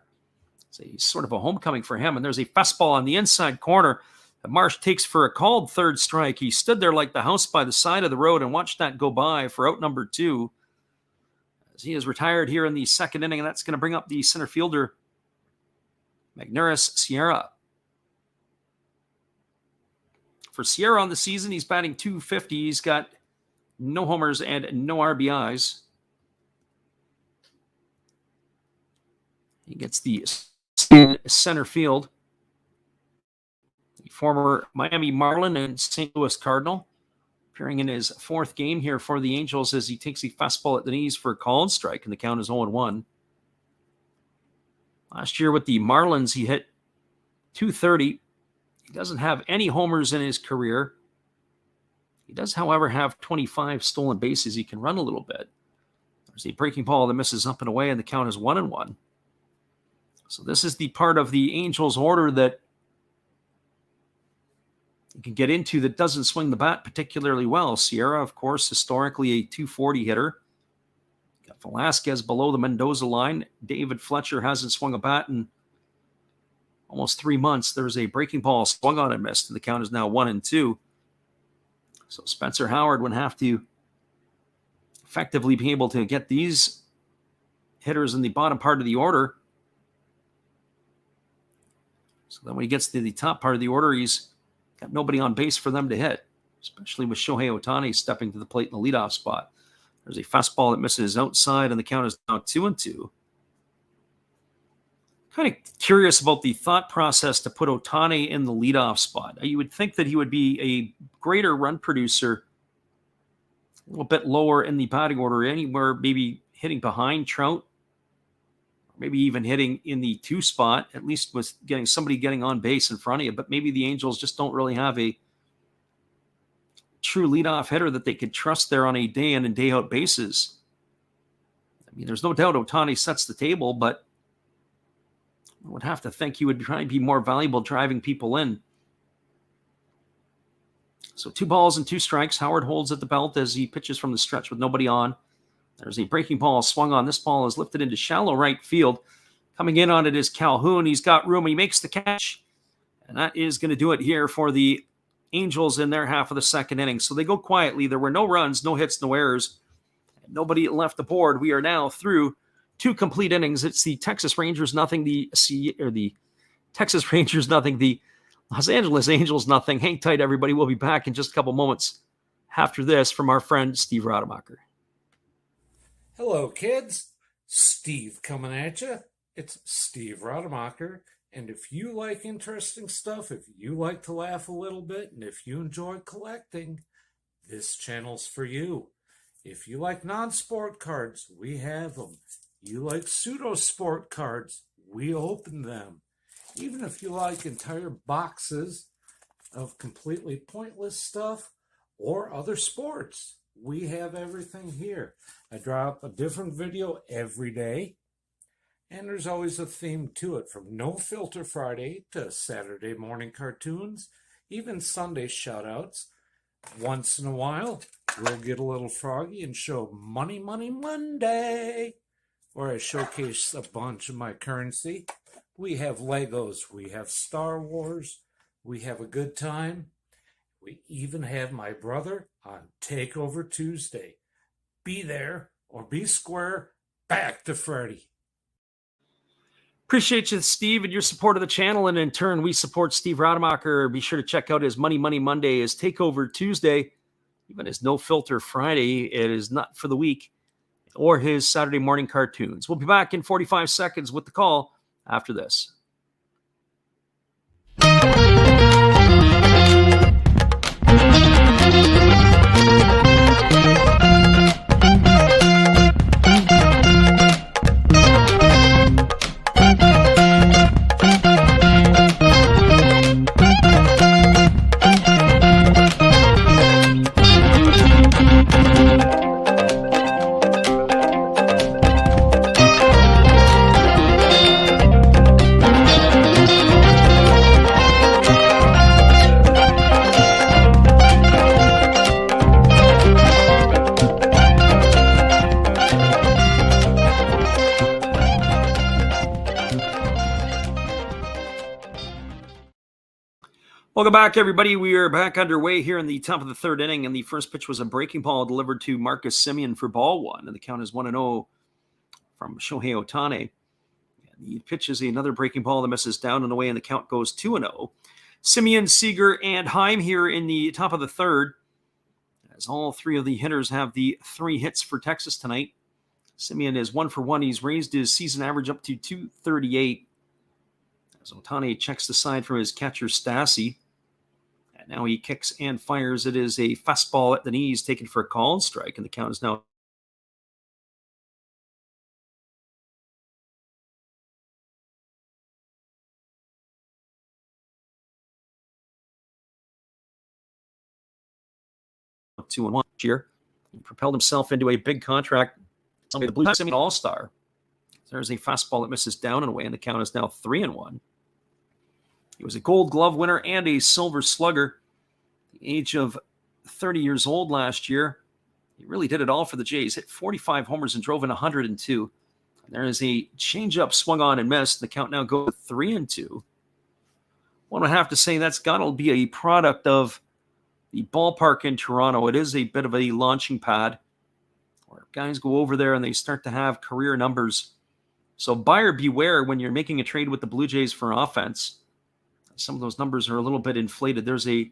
S1: It's sort of a homecoming for him. And there's a fastball on the inside corner that Marsh takes for a called third strike. He stood there like the house by the side of the road and watched that go by for out number 2. As he is retired here in the second inning, and that's going to bring up the center fielder, Magneuris Sierra. For Sierra on the season, he's batting .250. He's got no homers and no RBIs. He gets the center field. The former Miami Marlin and St. Louis Cardinal, appearing in his 4th game here for the Angels, as he takes a fastball at the knees for a called strike, and the count is 0-1. Last year with the Marlins, he hit .230. He doesn't have any homers in his career. He does, however, have 25 stolen bases. He can run a little bit. There's a breaking ball that misses up and away, and the count is 1-1. So this is the part of the Angels' order that you can get into that doesn't swing the bat particularly well. Sierra, of course, historically a .240 hitter. Got Velasquez below the Mendoza line. David Fletcher hasn't swung a bat in almost 3 months. There's a breaking ball swung on and missed, and the count is now 1-2. So Spencer Howard would have to effectively be able to get these hitters in the bottom part of the order. So then when he gets to the top part of the order, he's got nobody on base for them to hit, especially with Shohei Ohtani stepping to the plate in the leadoff spot. There's a fastball that misses outside, and the count is now 2-2. Kind of curious about the thought process to put Ohtani in the leadoff spot. You would think that he would be a greater run producer, a little bit lower in the batting order, anywhere maybe hitting behind Trout, maybe even hitting in the 2 spot, at least with somebody getting on base in front of you. But maybe the Angels just don't really have a true leadoff hitter that they could trust there on a day in and day out basis. I mean, there's no doubt Ohtani sets the table, but I would have to think he would try and be more valuable driving people in. So 2 balls and 2 strikes. Howard holds at the belt as he pitches from the stretch with nobody on. There's a breaking ball swung on. This ball is lifted into shallow right field. Coming in on it is Calhoun. He's got room. He makes the catch. And that is going to do it here for the Angels in their half of the second inning. So they go quietly. There were no runs, no hits, no errors. Nobody left the board. We are now through 2 complete innings. It's the Texas Rangers nothing, the Texas Rangers nothing, the Los Angeles Angels nothing. Hang tight, everybody. We'll be back in just a couple moments after this from our friend Steve Rademacher.
S2: Hello, kids. Steve coming at you. It's Steve Rademacher. And if you like interesting stuff, if you like to laugh a little bit, and if you enjoy collecting, this channel's for you. If you like non-sport cards, we have them. You like pseudo-sport cards, we open them. Even if you like entire boxes of completely pointless stuff or other sports, we have everything here. I drop a different video every day, and there's always a theme to it, from No Filter Friday to Saturday morning cartoons, even Sunday shoutouts. Once in a while, we'll get a little froggy and show Money Money Monday, where I showcase a bunch of my currency. We have Legos, we have Star Wars, we have a good time. We even have my brother on Takeover Tuesday. Be there or be square. Back to Freddy.
S1: Appreciate you, Steve, and your support of the channel. And in turn, we support Steve Rademacher. Be sure to check out his Money Money Monday, his Takeover Tuesday, even his No Filter Friday. It is not for the week, or his Saturday morning cartoons. We'll be back in 45 seconds with the call after this. Welcome back, everybody. We are back underway here in the top of the third inning, and the first pitch was a breaking ball delivered to Marcus Semien for ball one, and the count is 1-0 from Shohei Ohtani. And the pitch is another breaking ball that misses down and away, and the count goes 2-0. Semien, Seager, and Heim here in the top of the third, as all three of the hitters have the 3 hits for Texas tonight. Semien is 1 for 1. He's raised his season average up to 238. As Ohtani checks the side from his catcher, Stassi. Now he kicks and fires. It is a fastball at the knees taken for a called strike, and the count is now up 2-1 here. He propelled himself into a big contract. The Blue Jays All-Star. There's a fastball that misses down and away, and the count is now 3-1. He was a Gold Glove winner and a Silver Slugger. At the age of 30 years old last year, he really did it all for the Jays. Hit 45 homers and drove in 102. And there is a changeup swung on and missed. The count now goes 3-2. One would have to say that's got to be a product of the ballpark in Toronto. It is a bit of a launching pad where guys go over there and they start to have career numbers. So buyer beware when you're making a trade with the Blue Jays for offense. Some of those numbers are a little bit inflated. There's a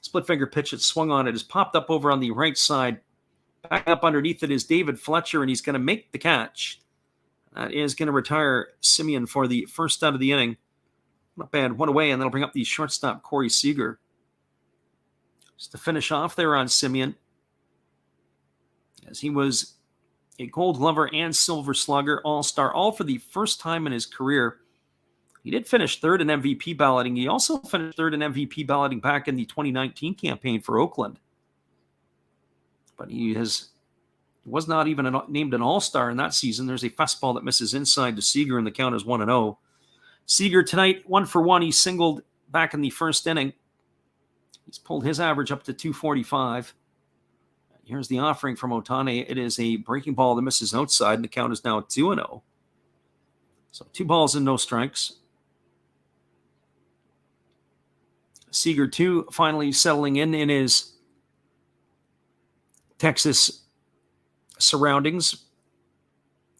S1: split finger pitch that swung on. It has popped up over on the right side. Back up underneath it is David Fletcher, and he's going to make the catch. That is going to retire Semien for the first out of the inning. Not bad. One away, and that'll bring up the shortstop, Corey Seager. Just to finish off there on Semien, as he was a Gold Glover and Silver Slugger All-Star, all for the first time in his career. He did finish third in MVP balloting. He also finished third in MVP balloting back in the 2019 campaign for Oakland. But he was not even named an All-Star in that season. There's a fastball that misses inside to Seager, and the count is 1-0. Seager tonight, 1 for 1. He singled back in the first inning. He's pulled his average up to 245. Here's the offering from Ohtani. It is a breaking ball that misses outside, and the count is now 2-0. So 2 balls and no strikes. Seager, too, finally settling in his Texas surroundings.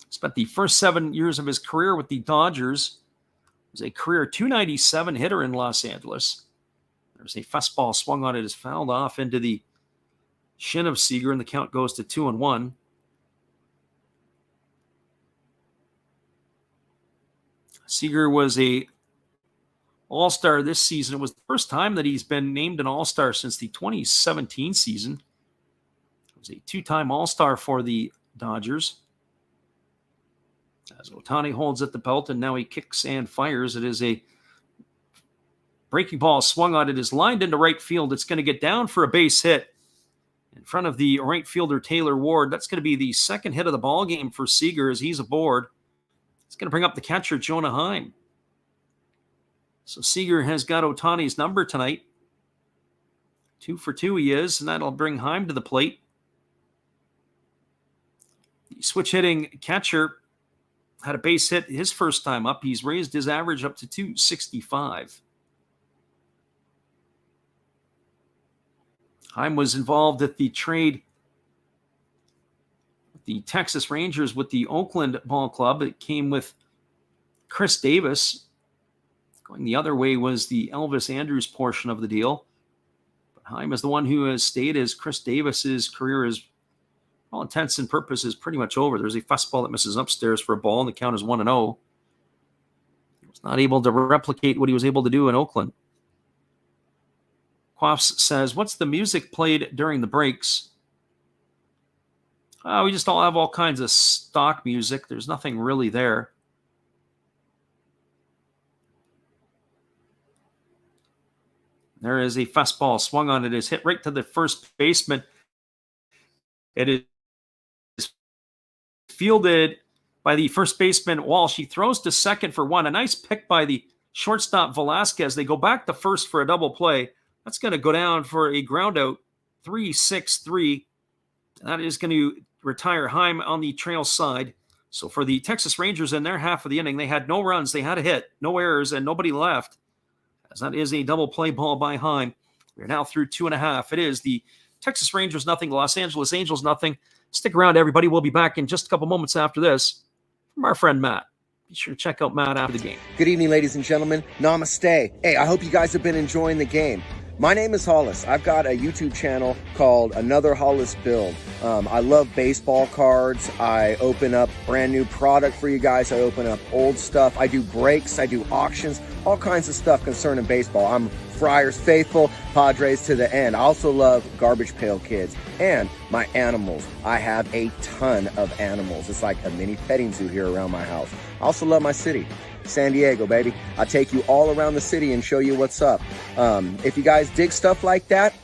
S1: Spent the first 7 years of his career with the Dodgers. Was a career 297 hitter in Los Angeles. There's a fastball swung on it, is fouled off into the shin of Seager, and the count goes to 2-1. Seager was a All-Star this season. It was the first time that he's been named an All-Star since the 2017 season. He was a 2-time All-Star for the Dodgers. As Ohtani holds at the belt, and now he kicks and fires. It is a breaking ball swung on. It is lined into right field. It's going to get down for a base hit in front of the right fielder, Taylor Ward. That's going to be the second hit of the ball game for Seager as he's aboard. It's going to bring up the catcher, Jonah Heim. So Seager has got Ohtani's number tonight. 2 for 2 he is, and that'll bring Heim to the plate. The switch hitting catcher had a base hit his first time up. He's raised his average up to 265. Heim was involved at the trade with the Texas Rangers with the Oakland Ball Club. It came with Chris Davis. Going the other way was the Elvis Andrus portion of the deal. But Heim is the one who has stayed, as Chris Davis's career is, all intents and purposes, pretty much over. There's a fastball that misses upstairs for a ball, and the count is 1-0. He was not able to replicate what he was able to do in Oakland. Quaffs says, what's the music played during the breaks? We just all have all kinds of stock music. There's nothing really there. There is a fastball swung on. It is hit right to the first baseman. It is fielded by the first baseman, Walsh. He throws to second for one. A nice pick by the shortstop, Velasquez. They go back to first for a double play. That's going to go down for a ground out, 3-6-3. That is going to retire Heim on the trail side. So for the Texas Rangers in their half of the inning, they had no runs, they had a hit, no errors, and nobody left. As that is a double play ball by Heim. We're now through 2.5. It is the Texas Rangers nothing, Los Angeles Angels nothing. Stick around, everybody. We'll be back in just a couple moments after this from our friend Matt. Be sure to check out Matt after the game.
S4: Good evening, ladies and gentlemen. Namaste. Hey, I hope you guys have been enjoying the game. My name is Hollis. I've got a YouTube channel called Another Hollis Build. I love baseball cards. I open up brand new product for you guys. I open up old stuff. I do breaks. I do auctions. All kinds of stuff concerning baseball. I'm Friars faithful, Padres to the end. I also love Garbage Pail Kids and my animals. I have a ton of animals. It's like a mini petting zoo here around my house. I also love my city. San Diego, baby. I'll take you all around the city and show you what's up. If you guys dig stuff like that,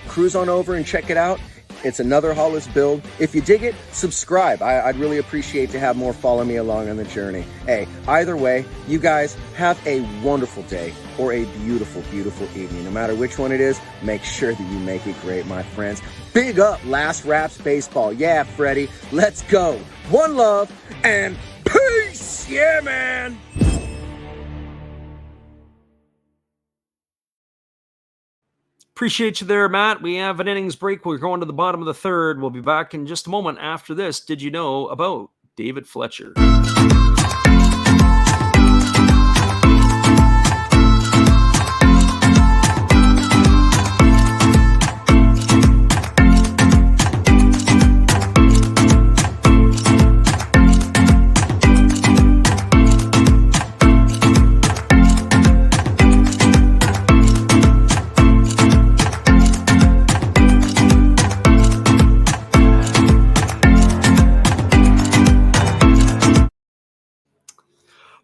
S4: cruise on over and check it out. It's Another Hollis Build. If you dig it, subscribe. I'd really appreciate to have more follow me along on the journey. Hey, either way, you guys have a wonderful day or a beautiful, beautiful evening. No matter which one it is, make sure that you make it great, my friends. Big up Last Raps Baseball. Yeah, Freddie, let's go. One love and peace. Yeah, man.
S1: Appreciate you there, Matt. We have an innings break. We're going to the bottom of the third. We'll be back in just a moment after this. Did you know about David Fletcher?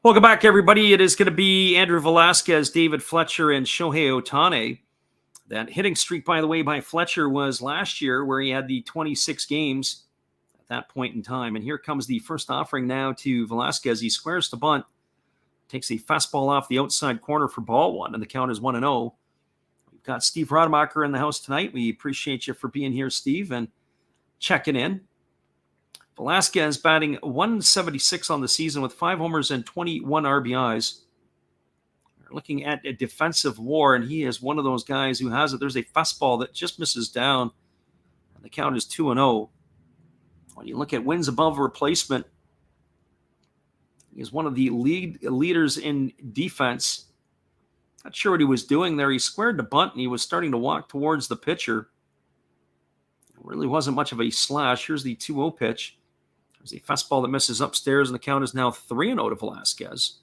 S1: Welcome back, everybody. It is going to be Andrew Velasquez, David Fletcher, and Shohei Ohtani. That hitting streak, by the way, by Fletcher was last year, where he had the 26 games at that point in time. And here comes the first offering now to Velasquez. He squares to bunt, takes a fastball off the outside corner for ball one, and the count is 1-0. We've got Steve Rademacher in the house tonight. We appreciate you for being here, Steve, and checking in. Velasquez batting 176 on the season with 5 homers and 21 RBIs. We're looking at a defensive WAR, and he is one of those guys who has it. There's a fastball that just misses down, and the count is 2-0. When you look at wins above replacement, he is one of the leaders in defense. Not sure what he was doing there. He squared the bunt, and he was starting to walk towards the pitcher. It really wasn't much of a slash. Here's the 2-0 pitch. There's a fastball that misses upstairs, and the count is now 3-0 to Velasquez.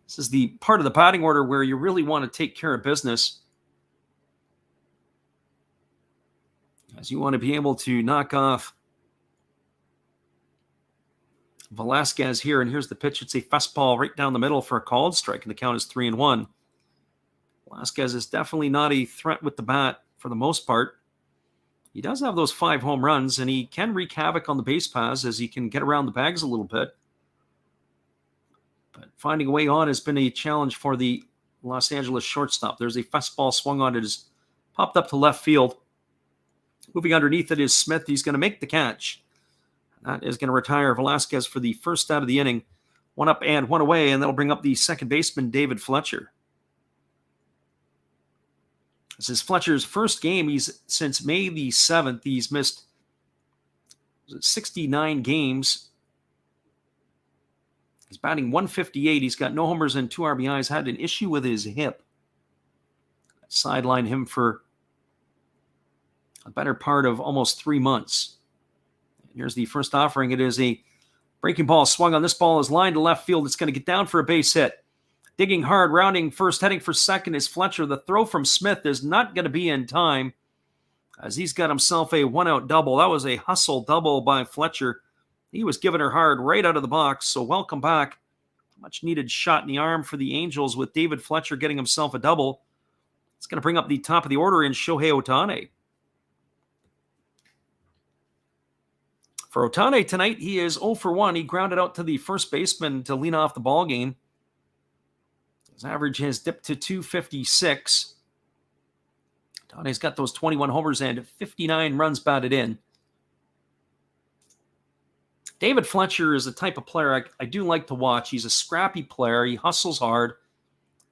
S1: This is the part of the batting order where you really want to take care of business, as you want to be able to knock off Velasquez here. And here's the pitch. It's a fastball right down the middle for a called strike, and the count is 3-1. Velasquez is definitely not a threat with the bat for the most part. He does have those 5 home runs, and he can wreak havoc on the base paths as he can get around the bags a little bit. But finding a way on has been a challenge for the Los Angeles shortstop. There's a fastball swung on. It is Popped up to left field. Moving underneath it is Smith. He's going to make the catch. That is going to retire Velasquez for the first out of the inning. One up and one away, and that'll bring up the second baseman, David Fletcher. This is Fletcher's first game. He's since May the 7th. He's missed 69 games. He's batting .158. He's got no homers and 2 RBIs. Had an issue with his hip. Sidelined him for a better part of almost 3 months. Here's the first offering. It is a breaking ball swung on. This ball is lined to left field. It's going to get down for a base hit. Digging hard, rounding first, heading for second is Fletcher. The throw from Smith is not going to be in time as he's got himself a one-out double. That was a hustle double by Fletcher. He was giving her hard right out of the box, so welcome back. Much needed shot in the arm for the Angels with David Fletcher getting himself a double. It's going to bring up the top of the order in Shohei Ohtani. For Ohtani tonight, he is 0 for 1. He grounded out to the first baseman to lead off the ball game. His average has dipped to 256. Ohtani's got those 21 homers and 59 runs batted in. David Fletcher is a type of player I do like to watch. He's a scrappy player. He hustles hard.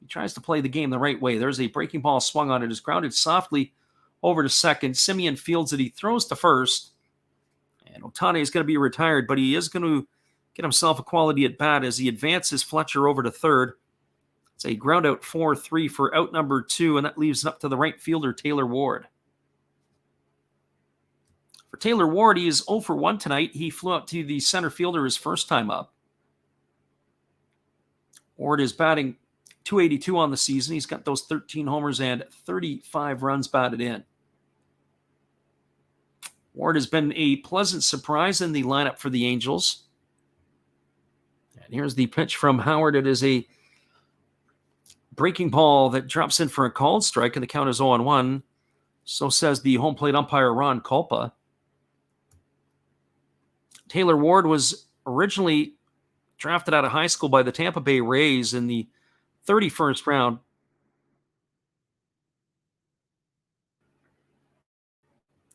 S1: He tries to play the game the right way. There's a breaking ball swung on it. It's grounded softly over to second. Simeon fields it. He throws to first. And Ohtani is going to be retired, but he is going to get himself a quality at bat as he advances Fletcher over to third. It's a ground out 4-3 for out number 2, and that leaves it up to the right fielder, Taylor Ward. For Taylor Ward, he is 0 for 1 tonight. He flew out to the center fielder his first time up. Ward is batting .282 on the season. He's got those 13 homers and 35 runs batted in. Ward has been a pleasant surprise in the lineup for the Angels. And here's the pitch from Howard. It is a breaking ball that drops in for a called strike, and the count is 0-1. So says the home plate umpire, Ron Kulpa. Taylor Ward was originally drafted out of high school by the Tampa Bay Rays in the 31st round.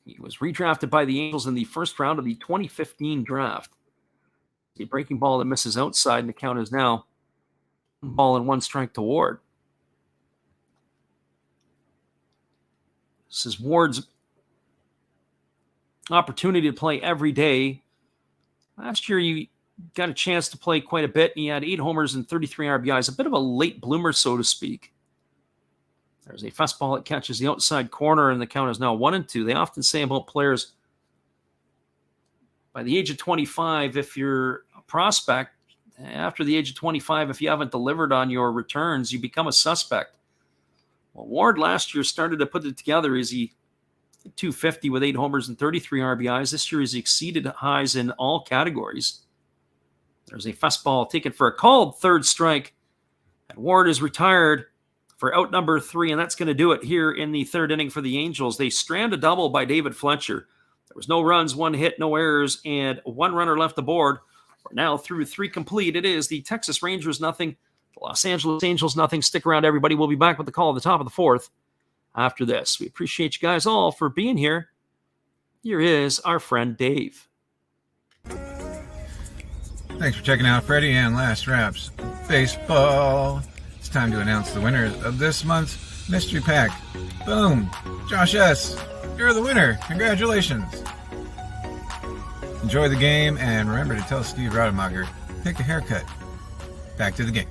S1: He was redrafted by the Angels in the first round of the 2015 draft. A breaking ball that misses outside, and the count is now 1-1 strike to Ward. This is Ward's opportunity to play every day. Last year, he got a chance to play quite a bit, and he had 8 homers and 33 RBIs, a bit of a late bloomer, so to speak. There's a fastball that catches the outside corner, and the count is now 1-2. They often say about players, by the age of 25, if you're a prospect, after the age of 25, if you haven't delivered on your returns, you become a suspect. Well, Ward last year started to put it together as he hit .250 with 8 homers and 33 RBIs. This year he's exceeded highs in all categories. There's a fastball taken for a called third strike. And Ward is retired for out number 3, and that's going to do it here in the third inning for the Angels. They strand a double by David Fletcher. There was no runs, 1 hit, no errors, and 1 runner left aboard. We're now through 3 complete. It is the Texas Rangers nothing, the Los Angeles Angels nothing. Stick around, everybody. We'll be back with the call at the top of the 4th after this. We appreciate you guys all for being here. Here is our friend Dave.
S3: Thanks for checking out Freddie and Last Raps Baseball. It's time to announce the winners of this month's mystery pack. Boom! Josh S., you're the winner. Congratulations. Enjoy the game, and remember to tell Steve Rademacher, pick a haircut. Back to the game.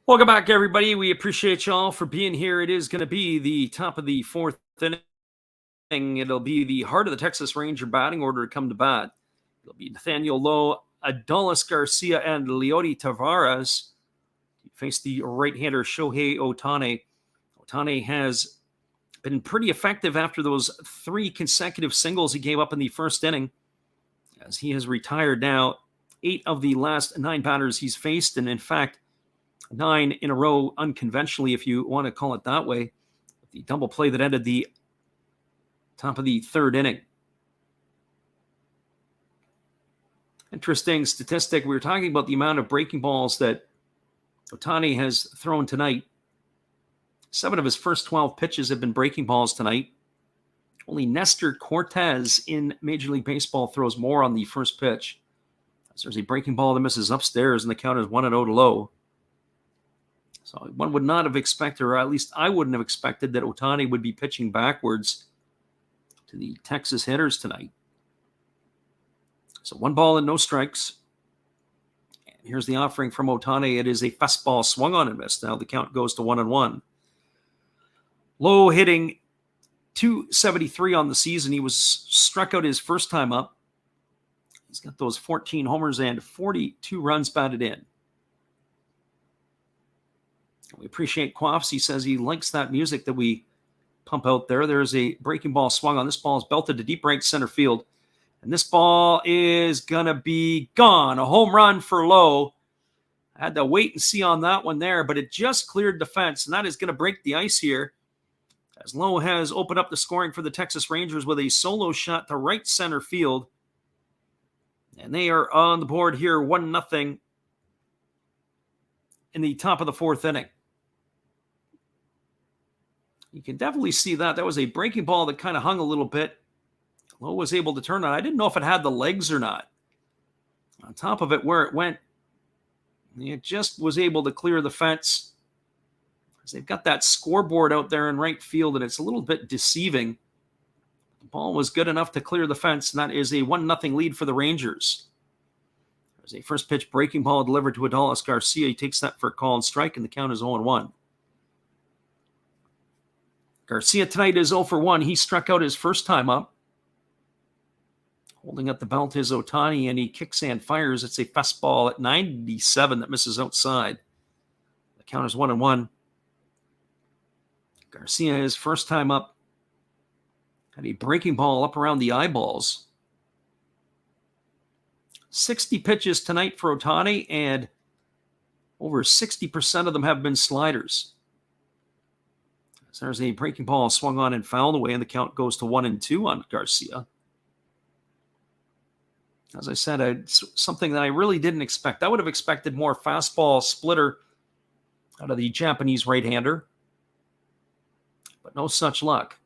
S1: Welcome back, everybody. We appreciate y'all for being here. It is going to be the top of the fourth inning. It'll be the heart of the Texas Ranger batting order to come to bat. It'll be Nathaniel Lowe, Adolis Garcia, and Leody Tavares. He faced the right-hander Shohei Ohtani. Ohtani has been pretty effective after those 3 consecutive singles he gave up in the first inning, as he has retired now 8 of the last 9 batters he's faced, and in fact, 9 in a row unconventionally, if you want to call it that way. The double play that ended the top of the third inning. Interesting statistic. We were talking about the amount of breaking balls that Ohtani has thrown tonight. 7 of his first 12 pitches have been breaking balls tonight. Only Nestor Cortez in Major League Baseball throws more on the first pitch. As there's a breaking ball that misses upstairs, and the count is 1-0 to Lowe. So one would not have expected, or at least I wouldn't have expected, that Ohtani would be pitching backwards to the Texas hitters tonight. So 1 ball and no strikes. And here's the offering from Ohtani. It is a fastball swung on and missed. Now the count goes to 1-1. Lowe hitting .273 on the season. He was struck out his first time up. He's got those 14 homers and 42 runs batted in. We appreciate Quaffs. He says he likes that music that we pump out there. There's a breaking ball swung on. This ball is belted to deep right center field. And this ball is going to be gone. A home run for Lowe. I had to wait and see on that one there, but it just cleared the fence, and that is going to break the ice here, as Lowe has opened up the scoring for the Texas Rangers with a solo shot to right center field. And they are on the board here, 1-0 in the top of the fourth inning. You can definitely see that. That was a breaking ball that kind of hung a little bit. Lowe was able to turn on. I didn't know if it had the legs or not. On top of it, where it went, it just was able to clear the fence. They've got that scoreboard out there in right field, and it's a little bit deceiving. The ball was good enough to clear the fence, and that is a 1-0 lead for the Rangers. There's a first pitch breaking ball delivered to Adolis Garcia. He takes that for a call and strike, and the count is 0-1. Garcia tonight is 0 for 1. He struck out his first time up. Holding up the belt is Ohtani, and he kicks and fires. It's a fastball at 97 that misses outside. The count is 1-1. Garcia, his first time up, had a breaking ball up around the eyeballs. 60 pitches tonight for Ohtani, and over 60% of them have been sliders. So there's a breaking ball swung on and fouled away, and the count goes to 1-2 on Garcia. As I said, it's something that I really didn't expect. I would have expected more fastball splitter out of the Japanese right-hander, but no such luck.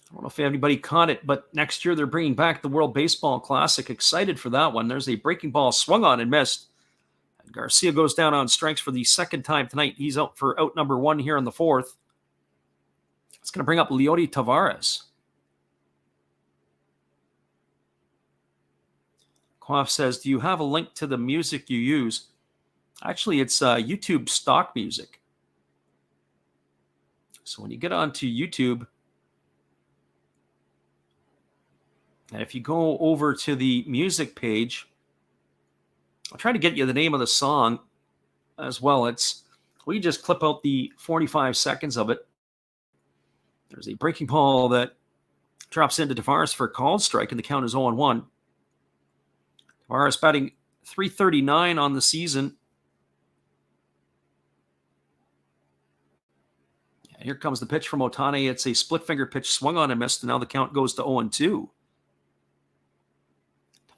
S1: I don't know if anybody caught it, but next year they're bringing back the World Baseball Classic. Excited for that one. There's a breaking ball swung on and missed. And Garcia goes down on strikes for the second time tonight. He's out for out number 1 here in the fourth. It's going to bring up Leody Tavares. Quaff says, do you have a link to the music you use? Actually, it's YouTube stock music. So when you get onto YouTube, and if you go over to the music page, I'll try to get you the name of the song as well. We just clip out the 45 seconds of it. There's a breaking ball that drops into Tavares for a called strike, and the count is 0-1. Tavares batting .339 on the season. And here comes the pitch from Ohtani. It's a split finger pitch swung on and missed, and now the count goes to 0-2.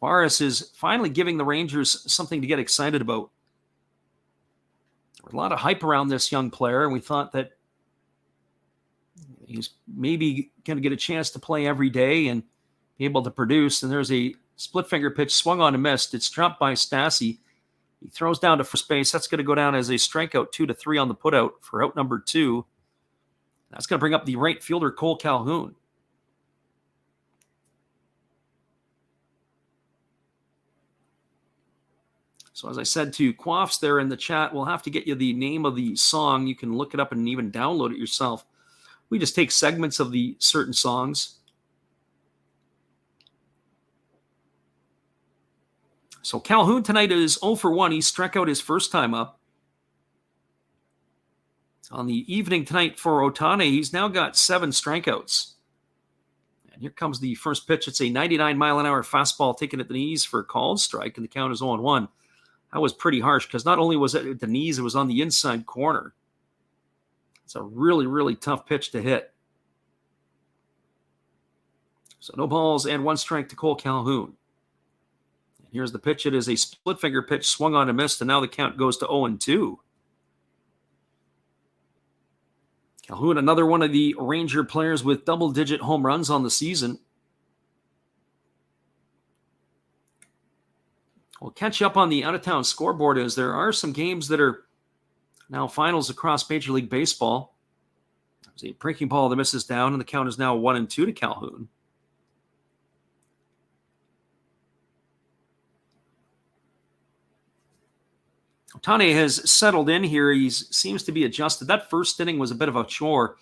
S1: Tavares is finally giving the Rangers something to get excited about. There was a lot of hype around this young player, and we thought that he's maybe going to get a chance to play every day and be able to produce. And there's a split finger pitch swung on and missed. It's dropped by Stassi. He throws down to first base. That's going to go down as a strikeout, 2-3 on the putout for out number 2. That's going to bring up the right fielder, Cole Calhoun. So as I said to Quaffs there in the chat, we'll have to get you the name of the song. You can look it up and even download it yourself. We just take segments of the certain songs. So Calhoun tonight is 0 for 1. He struck out his first time up. On the evening tonight for Otani, he's now got 7 strikeouts. And here comes the first pitch. It's a 99-mile-an-hour fastball taken at the knees for a called strike, and the count is 0-1. That was pretty harsh because not only was it at the knees, it was on the inside corner. It's a really, really tough pitch to hit. So no balls and 1 strike to Cole Calhoun. And here's the pitch. It is a split finger pitch, swung on and missed, and now the count goes to 0-2. Calhoun, another one of the Ranger players with double-digit home runs on the season. We'll catch you up on the out-of-town scoreboard as there are some games that are now finals across Major League Baseball. There's a breaking ball that misses down, and the count is now 1-2 to Calhoun. Otani has settled in here. He seems to be adjusted. That first inning was a bit of a chore.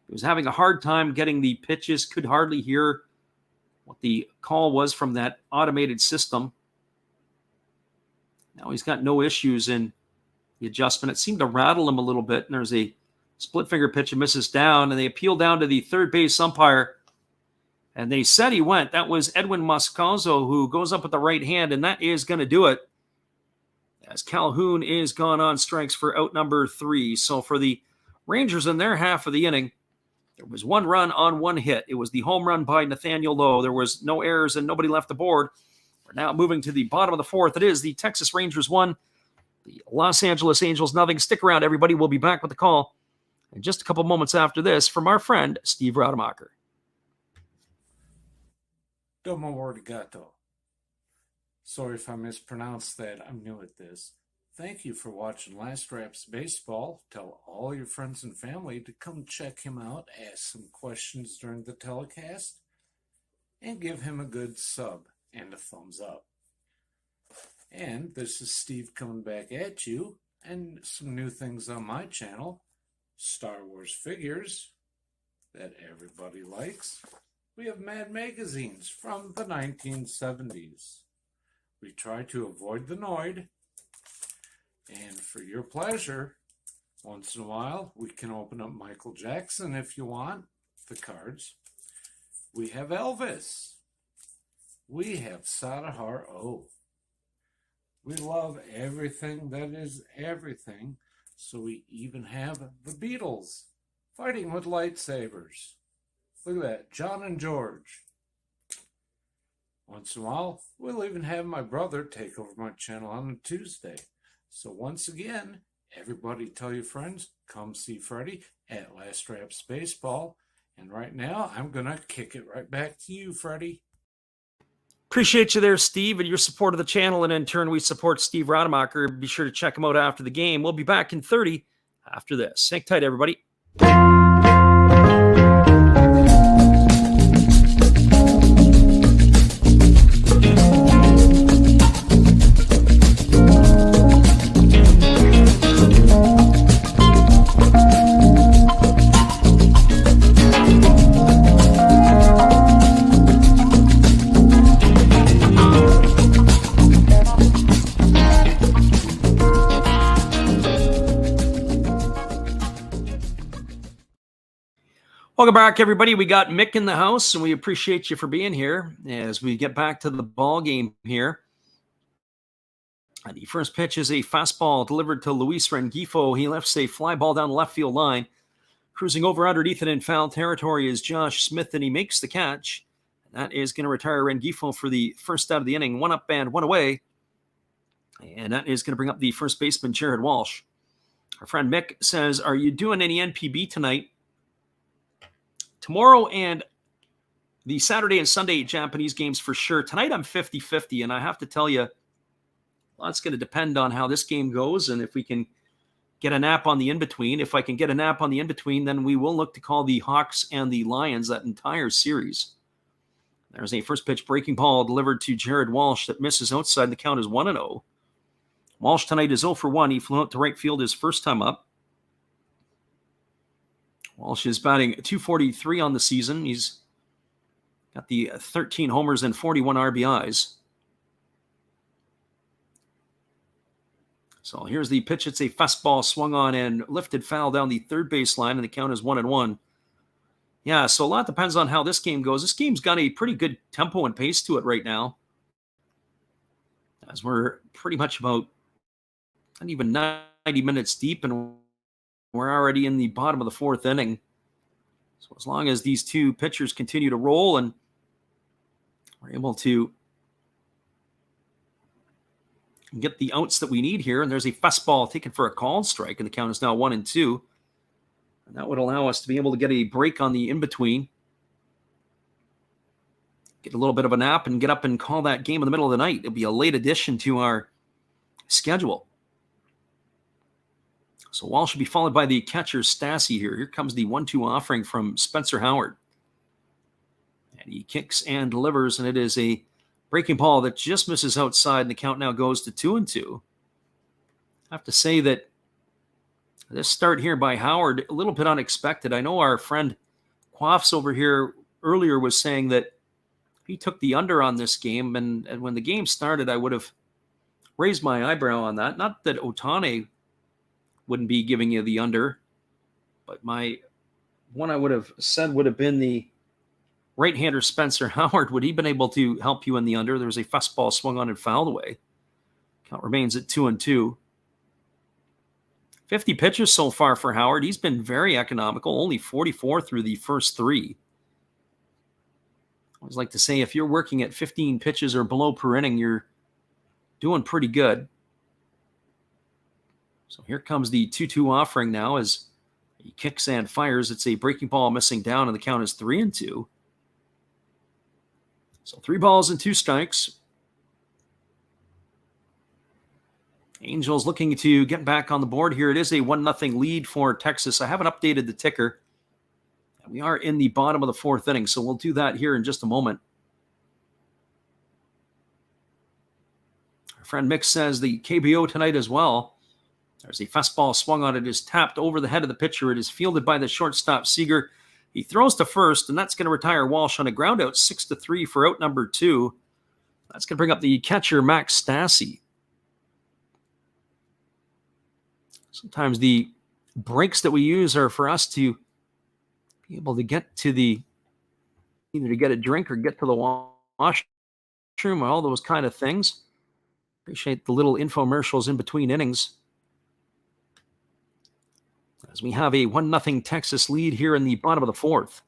S1: He was having a hard time getting the pitches, could hardly hear what the call was from that automated system. Now he's got no issues in the adjustment. It seemed to rattle him a little bit, and there's a split finger pitch and misses down, and they appeal down to the third base umpire, and they said he went. That was Edwin Moscoso, who goes up with the right hand, and that is going to do it, as Calhoun is gone on strikes for out number 3. So for the Rangers in their half of the inning, there was 1 run on 1 hit. It was the home run by Nathaniel Lowe. There was no errors and nobody left the board. We're now moving to the bottom of the 4th. It is the Texas Rangers 1, the Los Angeles Angels nothing. Stick around, everybody. We'll be back with the call in just a couple moments after this from our friend Steve Rademacher.
S2: Domo arigato. Sorry if I mispronounced that. I'm new at this. Thank you for watching Last Raps Baseball. Tell all your friends and family to come check him out, ask some questions during the telecast, and give him a good sub and a thumbs up. And this is Steve coming back at you, and some new things on my channel. Star Wars figures that everybody likes. We have Mad magazines from the 1970s. We try to avoid the Noid. And for your pleasure, once in a while, we can open up Michael Jackson if you want, the cards. We have Elvis. We have Sadahar O. We love everything that is everything, so we even have the Beatles fighting with lightsabers. Look at that, John and George. Once in a while, we'll even have my brother take over my channel on a Tuesday. So once again, everybody tell your friends, come see Freddie at Last Raps Baseball. And right now, I'm going to kick it right back to you, Freddie.
S1: Appreciate you there, Steve, and your support of the channel. And in turn, we support Steve Rademacher. Be sure to check him out after the game. We'll be back in 30 after this. Hang tight, everybody. Welcome back, everybody. We got Mick in the house, and we appreciate you for being here as we get back to the ball game here. And the first pitch is a fastball delivered to Luis Rengifo. He lifts a fly ball down the left field line. Cruising over underneath it in foul territory is Josh Smith, and he makes the catch. And that is going to retire Rengifo for the first out of the inning. 1 up and 1 away. And that is going to bring up the first baseman, Jared Walsh. Our friend Mick says, are you doing any NPB tonight? Tomorrow and the Saturday and Sunday Japanese games for sure. Tonight I'm 50-50, and I have to tell you, well, it's going to depend on how this game goes and if we can get a nap on the in-between. If I can get a nap on the in-between, then we will look to call the Hawks and the Lions that entire series. There's a first pitch breaking ball delivered to Jared Walsh that misses outside. The count is 1-0. Walsh tonight is 0 for 1. He flew out to right field his first time up. Walsh is batting .243 on the season. He's got the 13 homers and 41 RBIs. So here's the pitch. It's a fastball swung on and lifted foul down the third base line, and the count is 1-1. Yeah, so a lot depends on how this game goes. This game's got a pretty good tempo and pace to it right now, as we're pretty much about not even 90 minutes deep, and we're already in the bottom of the fourth inning. So as long as these two pitchers continue to roll and we're able to get the outs that we need here, and there's a fastball taken for a called strike, and the count is now 1-2. And that would allow us to be able to get a break on the in-between, get a little bit of a nap, and get up and call that game in the middle of the night. It'll be a late addition to our schedule. So Walsh should be followed by the catcher, Stassi here. Here comes the 1-2 offering from Spencer Howard. And he kicks and delivers, and it is a breaking ball that just misses outside, and the count now goes to 2-2. I have to say that this start here by Howard, a little bit unexpected. I know our friend Quaffs over here earlier was saying that he took the under on this game, and when the game started, I would have raised my eyebrow on that. Not that Otane wouldn't be giving you the under, but my one I would have said would have been the right-hander Spencer Howard. Would he been able to help you in the under? There was a fastball swung on and fouled away. Count remains at 2-2. 50 pitches so far for Howard. He's been very economical, only 44 through the first three. I always like to say, if you're working at 15 pitches or below per inning, you're doing pretty good. So here comes the 2-2 offering now as he kicks and fires. It's a breaking ball missing down, and the count is 3-2. So 3 balls and 2 strikes. Angels looking to get back on the board here. It is a 1-0 lead for Texas. I haven't updated the ticker. We are in the bottom of the fourth inning, so we'll do that here in just a moment. Our friend Mick says the KBO tonight as well. There's a fastball swung on. It is tapped over the head of the pitcher. It is fielded by the shortstop, Seager. He throws to first, and that's going to retire Walsh on a ground out, 6-3 for out number 2. That's going to bring up the catcher, Max Stassi. Sometimes the breaks that we use are for us to be able to get to either to get a drink or get to the washroom, all those kind of things. Appreciate the little infomercials in between innings, as we have a 1-0 Texas lead here in the bottom of the fourth.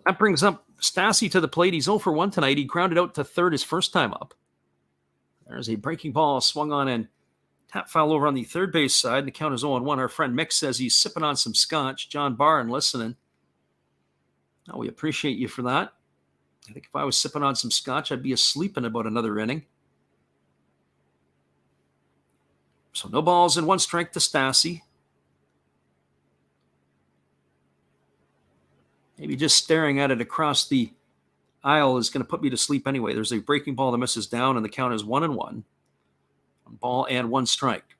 S1: That brings up Stassi to the plate. He's 0 for 1 tonight. He grounded out to third his first time up. There's a breaking ball swung on and tap foul over on the third base side. The count is 0-1. Our friend Mick says he's sipping on some scotch. John Barr and listening. Oh, we appreciate you for that. I think if I was sipping on some scotch, I'd be asleep in about another inning. So no balls and 1 strike to Stassi. Maybe just staring at it across the aisle is going to put me to sleep anyway. There's a breaking ball that misses down, and the count is 1-1. 1 ball and 1 strike.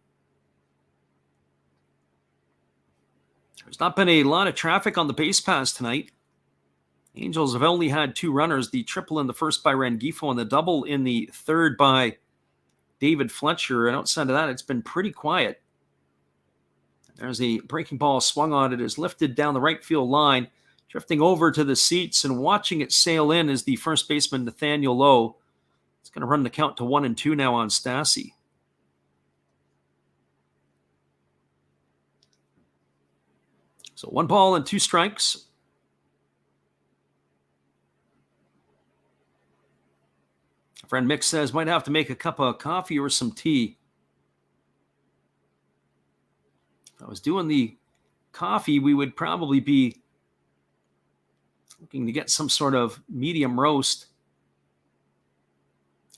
S1: There's not been a lot of traffic on the base paths tonight. Angels have only had 2 runners, the triple in the first by Rengifo and the double in the third by David Fletcher. And outside of that, it's been pretty quiet. There's a breaking ball swung on. It is lifted down the right field line, drifting over to the seats, and watching it sail in is the first baseman, Nathaniel Lowe. It's going to run the count to 1-2 now on Stassi. So 1 ball and 2 strikes. Friend Mick says might have to make a cup of coffee or some tea. If I was doing the coffee, we would probably be looking to get some sort of medium roast.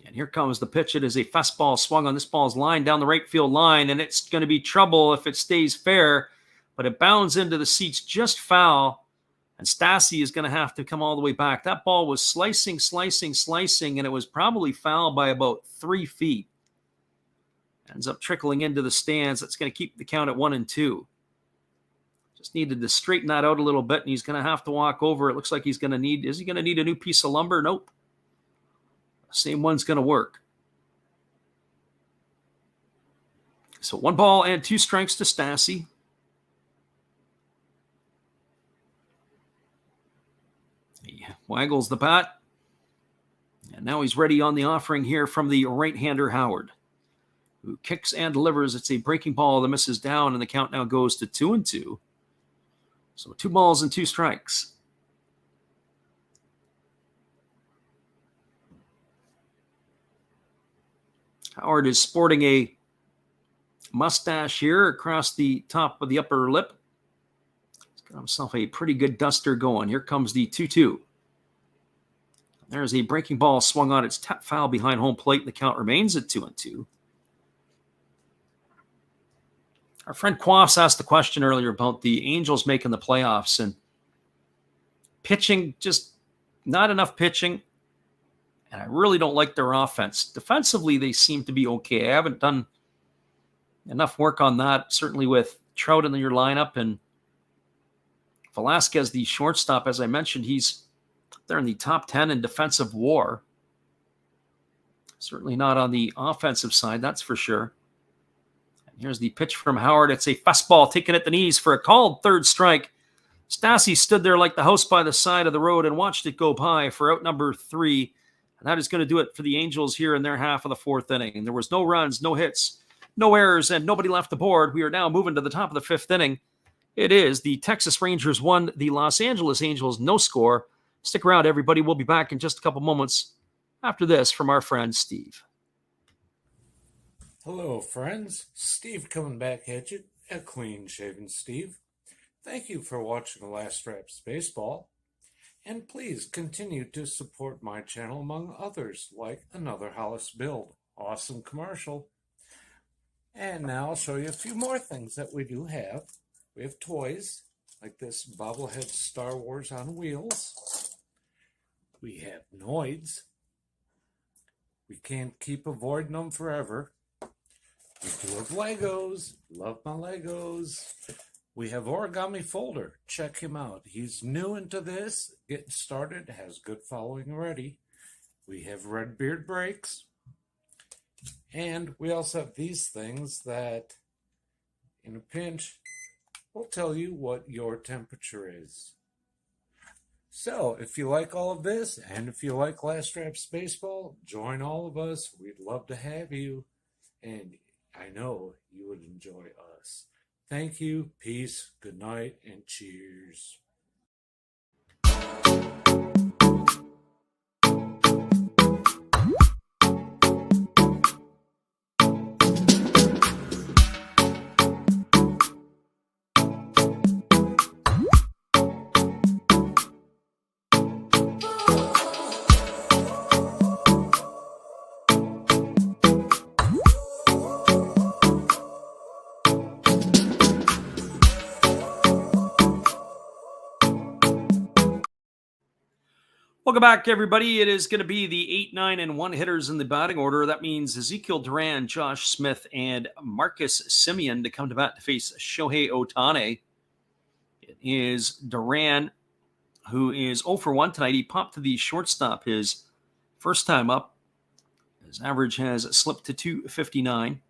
S1: And here comes the pitch. It is a fastball swung on. This ball's line down the right field line, and it's going to be trouble if it stays fair, but it bounds into the seats just foul And Stassi is going to have to come all the way back. That ball was slicing, and it was probably fouled by about 3 feet. Ends up trickling into the stands. That's going to keep the count at 1-2. Just needed to straighten that out a little bit, and he's going to have to walk over. It looks like he's going to need, is he going to need a new piece of lumber? Nope. Same one's going to work. So 1 ball and 2 strikes to Stassi. He waggles the bat. And now he's ready on the offering here from the right-hander Howard, who kicks and delivers. It's a breaking ball that misses down, and the count now goes to 2-2. So 2 balls and 2 strikes. Howard is sporting a mustache here across the top of the upper lip. He's got himself a pretty good duster going. Here comes the 2-2. There's a breaking ball swung on. It's tap foul behind home plate, and the count remains at 2-2. Our friend Quaffs asked the question earlier about the Angels making the playoffs and pitching, just not enough pitching. And I really don't like their offense. Defensively, they seem to be okay. I haven't done enough work on that, certainly with Trout in your lineup. And Velasquez, the shortstop, as I mentioned, he's up there in the top 10 in defensive WAR. Certainly not on the offensive side, that's for sure. And here's the pitch from Howard. It's a fastball taken at the knees for a called third strike. Stassi stood there like the house by the side of the road and watched it go by for out number 3. And that is going to do it for the Angels here in their half of the 4th inning. There was no runs, no hits, no errors, and nobody left the board. We are now moving to the top of the 5th inning. It is the Texas Rangers 1, the Los Angeles Angels no score. Stick around, everybody. We'll be back in just a couple moments after this from our friend Steve.
S2: Hello, friends. Steve coming back at you, a clean-shaven Steve. Thank you for watching Last Reps Baseball. And please continue to support my channel among others, like Another Hollis Build. Awesome commercial. And now I'll show you a few more things that we do have. We have toys, like this bobblehead Star Wars on wheels. We have Noids. We can't keep avoiding them forever. We do have Legos. Love my Legos. We have Origami Folder. Check him out. He's new into this, getting started, has good following already. We have Red Beard Breaks. And we also have these things that, in a pinch, will tell you what your temperature is. So, if you like all of this, and if you like Last Reps Baseball, join all of us. We'd love to have you. And I know you would enjoy us. Thank you, peace, good night, and cheers.
S1: Welcome back, everybody. It is going to be the 8, 9, and 1 hitters in the batting order. That means Ezekiel Duran, Josh Smith, and Marcus Semien to come to bat to face Shohei Ohtani. It is Duran, who is 0 for 1 tonight. He popped to the shortstop his first time up. His average has slipped to 259.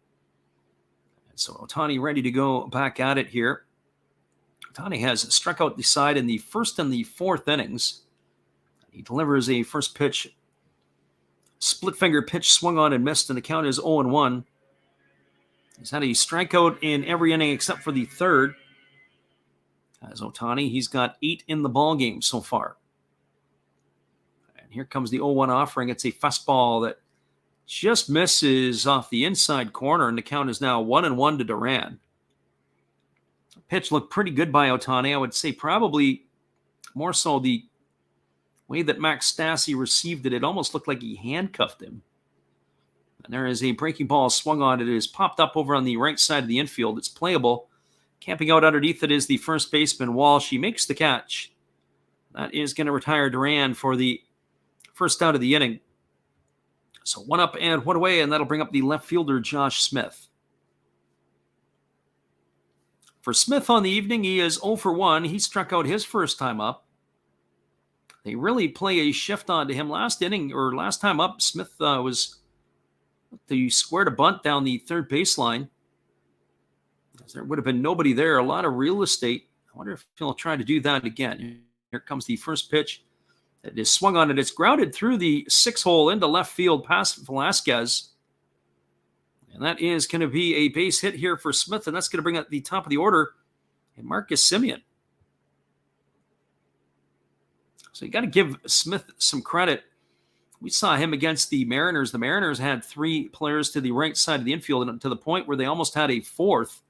S1: And so Ohtani ready to go back at it here. Ohtani has struck out the side in the 1st and the 4th innings. He delivers a first pitch, split finger pitch swung on and missed, and the count is 0-1. He's had a strikeout in every inning except for the 3rd. As Ohtani, he's got 8 in the ball game so far. And here comes the 0-1 offering. It's a fastball that just misses off the inside corner, and the count is now 1-1 to Duran. The pitch looked pretty good by Ohtani. I would say probably more so the way that Max Stassi received it, it almost looked like he handcuffed him. And there is a breaking ball swung on. It is popped up over on the right side of the infield. It's playable. Camping out underneath it is the first baseman, Walsh. He makes the catch. That is going to retire Duran for the first out of the inning. So 1 up and 1 away, and that'll bring up the left fielder, Josh Smith. For Smith on the evening, he is 0 for 1. He struck out his first time up. They really play a shift onto him. Last time up, Smith was the square to bunt down the third baseline. There would have been nobody there, a lot of real estate. I wonder if he'll try to do that again. Here comes the first pitch. It is swung on, and it's grounded through the 6-hole into left field past Velasquez. And that is going to be a base hit here for Smith, and that's going to bring up the top of the order and Marcus Semien. So you got to give Smith some credit. We saw him against the Mariners. The Mariners had 3 players to the right side of the infield, and to the point where they almost had a 4th.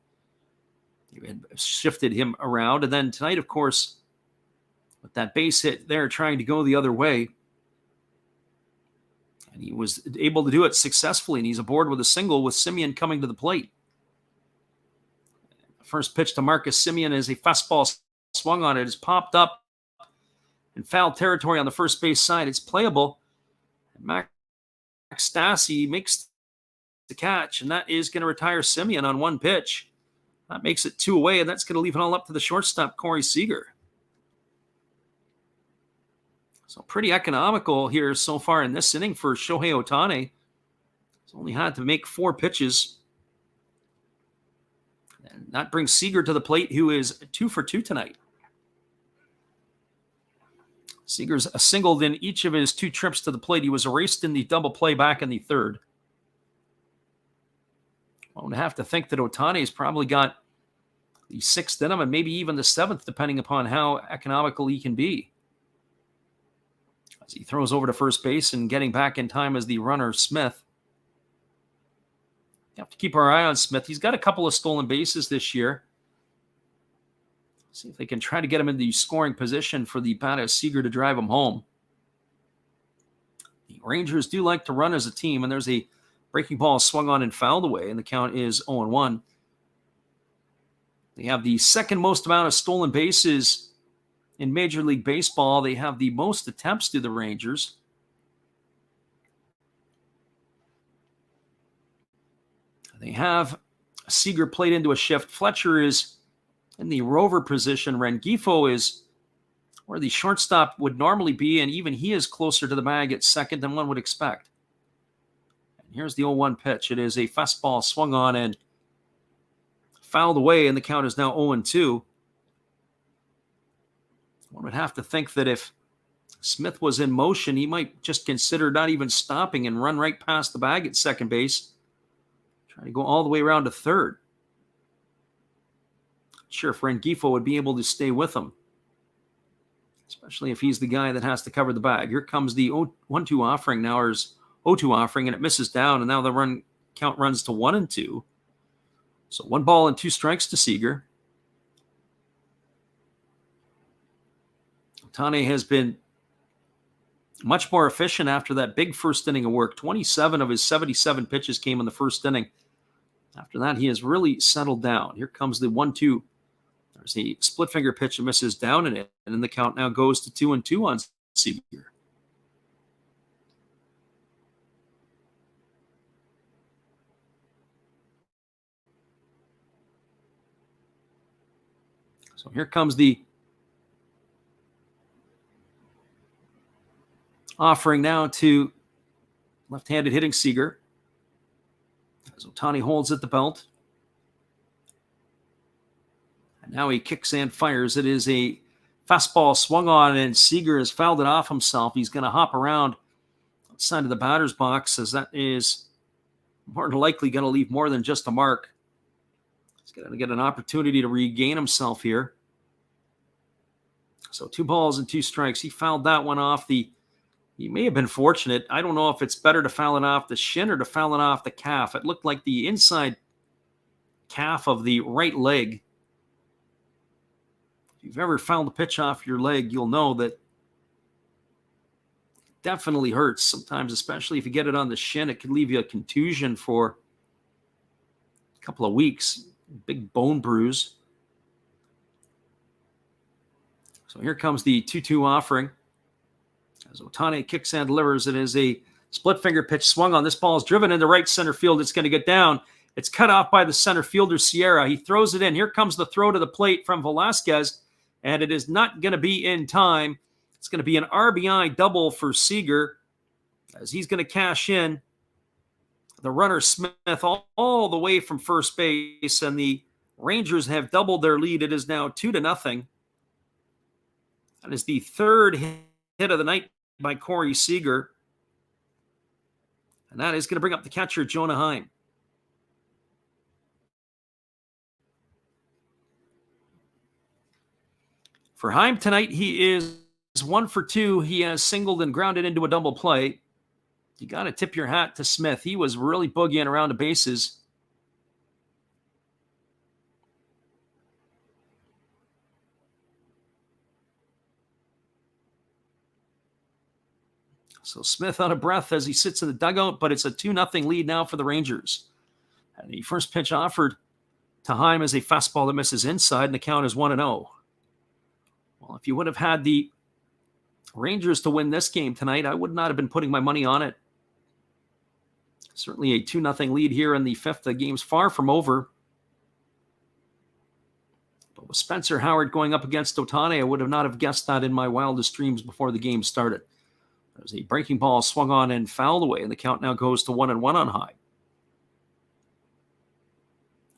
S1: They had shifted him around. And then tonight, of course, with that base hit there trying to go the other way, and he was able to do it successfully, and he's aboard with a single with Semien coming to the plate. First pitch to Marcus Semien is a fastball swung on it. It's popped up in foul territory on the first base side. It's playable. And Max Stassi makes the catch, and that is going to retire Semien on 1 pitch. That makes it 2 away, and that's going to leave it all up to the shortstop, Corey Seager. So pretty economical here so far in this inning for Shohei Ohtani. He's only had to make 4 pitches. And that brings Seager to the plate, who is 2 for 2 tonight. Seager's singled in each of his 2 trips to the plate. He was erased in the double play back in the 3rd. I would have to think that Ohtani's probably got the 6th in him, and maybe even the 7th, depending upon how economical he can be. As he throws over to first base and getting back in time as the runner, Smith. You have to keep our eye on Smith. He's got a couple of stolen bases this year. See if they can try to get him in the scoring position for the bat of Seager to drive him home. The Rangers do like to run as a team, and there's a breaking ball swung on and fouled away, and the count is 0-1. They have the 2nd most amount of stolen bases in Major League Baseball. They have the most attempts to the Rangers. They have Seager played into a shift. Fletcher is in the rover position. Rengifo is where the shortstop would normally be, and even he is closer to the bag at second than one would expect. And here's the 0-1 pitch. It is a fastball swung on and fouled away, and the count is now 0-2. One would have to think that if Smith was in motion, he might just consider not even stopping and run right past the bag at second base, trying to go all the way around to third. Not sure if Rengifo would be able to stay with him, especially if he's the guy that has to cover the bag. Here comes the 1-2 offering now, or 0-2 offering, and it misses down, and now the run count runs to 1-2. So 1 ball and 2 strikes to Seager. Ohtani has been much more efficient after that big first inning of work. 27 of his 77 pitches came in the first inning. After that, he has really settled down. Here comes the 1-2. There's a split finger pitch that misses down in it, and then the count now goes to 2-2 on Seager. So here comes the offering now to left-handed hitting Seager, as Ohtani holds at the belt. And now he kicks and fires. It is a fastball swung on, and Seager has fouled it off himself. He's going to hop around outside of the batter's box, as that is more than likely going to leave more than just a mark. He's going to get an opportunity to regain himself here. So 2 balls and 2 strikes. He fouled that one off. He may have been fortunate. I don't know if it's better to foul it off the shin or to foul it off the calf. It looked like the inside calf of the right leg. If you've ever fouled a pitch off your leg, you'll know that it definitely hurts sometimes, especially if you get it on the shin. It could leave you a contusion for a couple of weeks. Big bone bruise. So here comes the 2-2 offering. As Ohtani kicks and delivers, it is a split finger pitch swung on. This ball is driven into right center field. It's going to get down. It's cut off by the center fielder, Sierra. He throws it in. Here comes the throw to the plate from Velasquez, and it is not going to be in time. It's going to be an RBI double for Seager as he's going to cash in. The runner, Smith, all the way from first base, and the Rangers have doubled their lead. It is now 2-0. That is the third hit of the night by Corey Seager. And that is going to bring up the catcher, Jonah Heim. For Heim tonight, he is 1 for 2. He has singled and grounded into a double play. You got to tip your hat to Smith. He was really boogieing around the bases. So Smith out of breath as he sits in the dugout, but it's a 2-0 lead now for the Rangers. And the first pitch offered to Heim is a fastball that misses inside, and the count is 1-0. Well, if you would have had the Rangers to win this game tonight, I would not have been putting my money on it. Certainly a 2-0 lead here in the fifth. The game's far from over. But with Spencer Howard going up against Ohtani, I would have not have guessed that in my wildest dreams before the game started. There's a breaking ball swung on and fouled away, and the count now goes to 1-1 on Heim.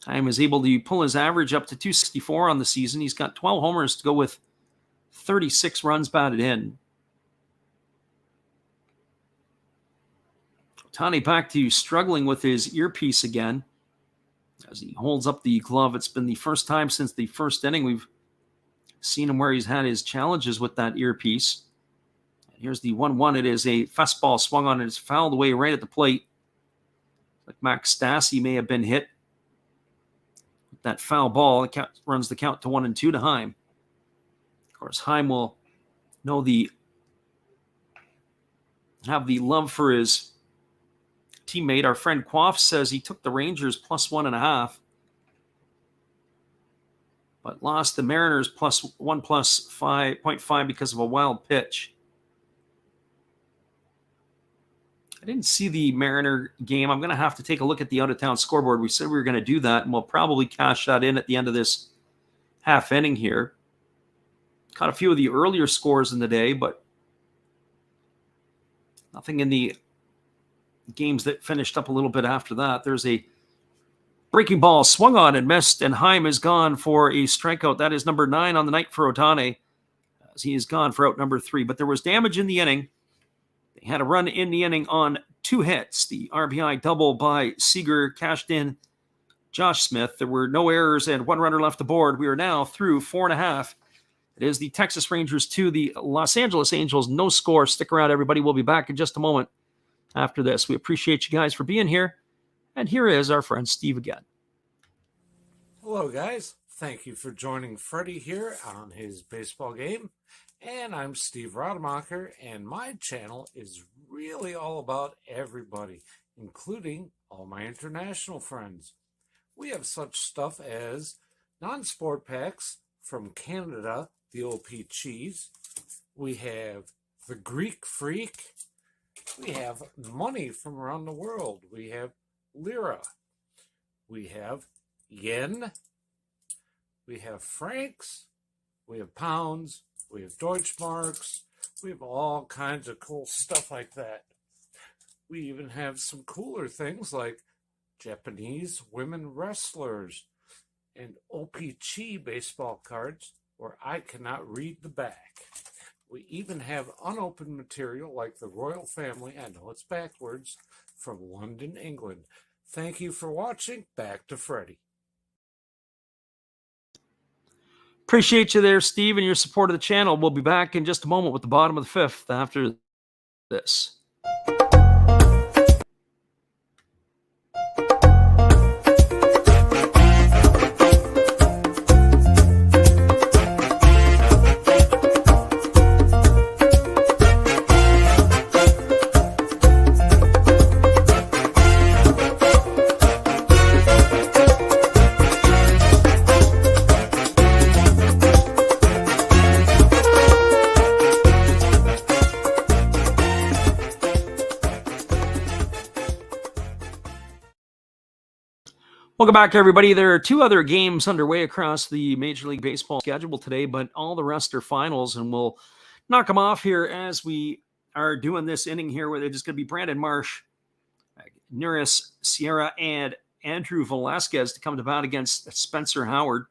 S1: Heim is able to pull his average up to 264 on the season. He's got 12 homers to go with 36 runs batted in. Ohtani back to struggling with his earpiece again as he holds up the glove. It's been the first time since the first inning we've seen him where he's had his challenges with that earpiece. And here's the 1-1. It is a fastball swung on and it's fouled away right at the plate. Like Max Stassi may have been hit with that foul ball. It runs the count to 1-2 to Heim. Of course, Heim will have the love for his teammate. Our friend Quaff says he took the Rangers plus 1.5, but lost the Mariners plus 5.5 because of a wild pitch. I didn't see the Mariner game. I'm going to have to take a look at the out-of-town scoreboard. We said we were going to do that, and we'll probably cash that in at the end of this half inning here. Caught a few of the earlier scores in the day, but nothing in the games that finished up a little bit after that. There's a breaking ball swung on and missed, and Heim is gone for a strikeout. That is number 9 on the night for Ohtani, as he is gone for out number 3. But there was damage in the inning. They had a run in the inning on 2 hits. The RBI double by Seager cashed in Josh Smith. There were no errors and 1 runner left aboard. We are now through 4.5. It is the Texas Rangers 2, the Los Angeles Angels, no score. Stick around, everybody. We'll be back in just a moment after this. We appreciate you guys for being here. And here is our friend Steve again.
S2: Hello, guys. Thank you for joining Freddie here on his baseball game. And I'm Steve Rademacher, and my channel is really all about everybody, including all my international friends. We have such stuff as non-sport packs from Canada, the OP cheese. We have the Greek Freak. We have money from around the world. We have lira. We have yen. We have francs. We have pounds. We have Deutschmarks. We have all kinds of cool stuff like that. We even have some cooler things like Japanese women wrestlers and OPC baseball cards where I cannot read the back. We even have unopened material like the royal family, I know it's backwards, from London, England. Thank you for watching. Back to Freddie.
S1: Appreciate you there, Steve, and your support of the channel. We'll be back in just a moment with the bottom of the 5th after this. Welcome back, everybody. There are 2 other games underway across the Major League Baseball schedule today, but all the rest are finals, and we'll knock them off here as we are doing this inning here, where they're just going to be Brandon Marsh, Nuris Sierra, and Andrew Velasquez to come to bat against Spencer Howard.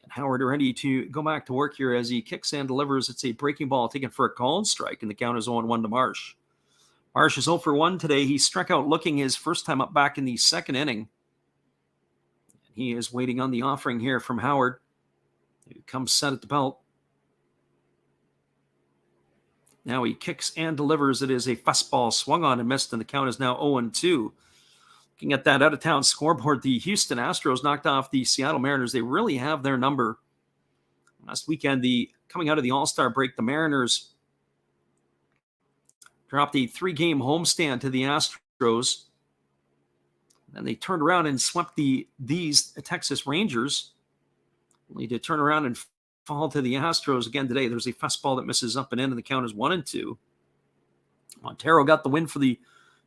S1: And Howard ready to go back to work here as he kicks and delivers. It's a breaking ball taken for a called strike, and the count is 0-1 to Marsh. Marsh is 0 for 1 today. He struck out looking his first time up back in the 2nd inning. He is waiting on the offering here from Howard. He comes set at the belt. Now he kicks and delivers. It is a fastball swung on and missed, and the count is now 0-2. Looking at that out-of-town scoreboard, the Houston Astros knocked off the Seattle Mariners. They really have their number. Last weekend, coming out of the All-Star break, the Mariners dropped a 3-game homestand to the Astros. Then they turned around and swept these Texas Rangers, only to turn around and fall to the Astros again today. There's a fastball that misses up and in, and the count is 1-2. Montero got the win for the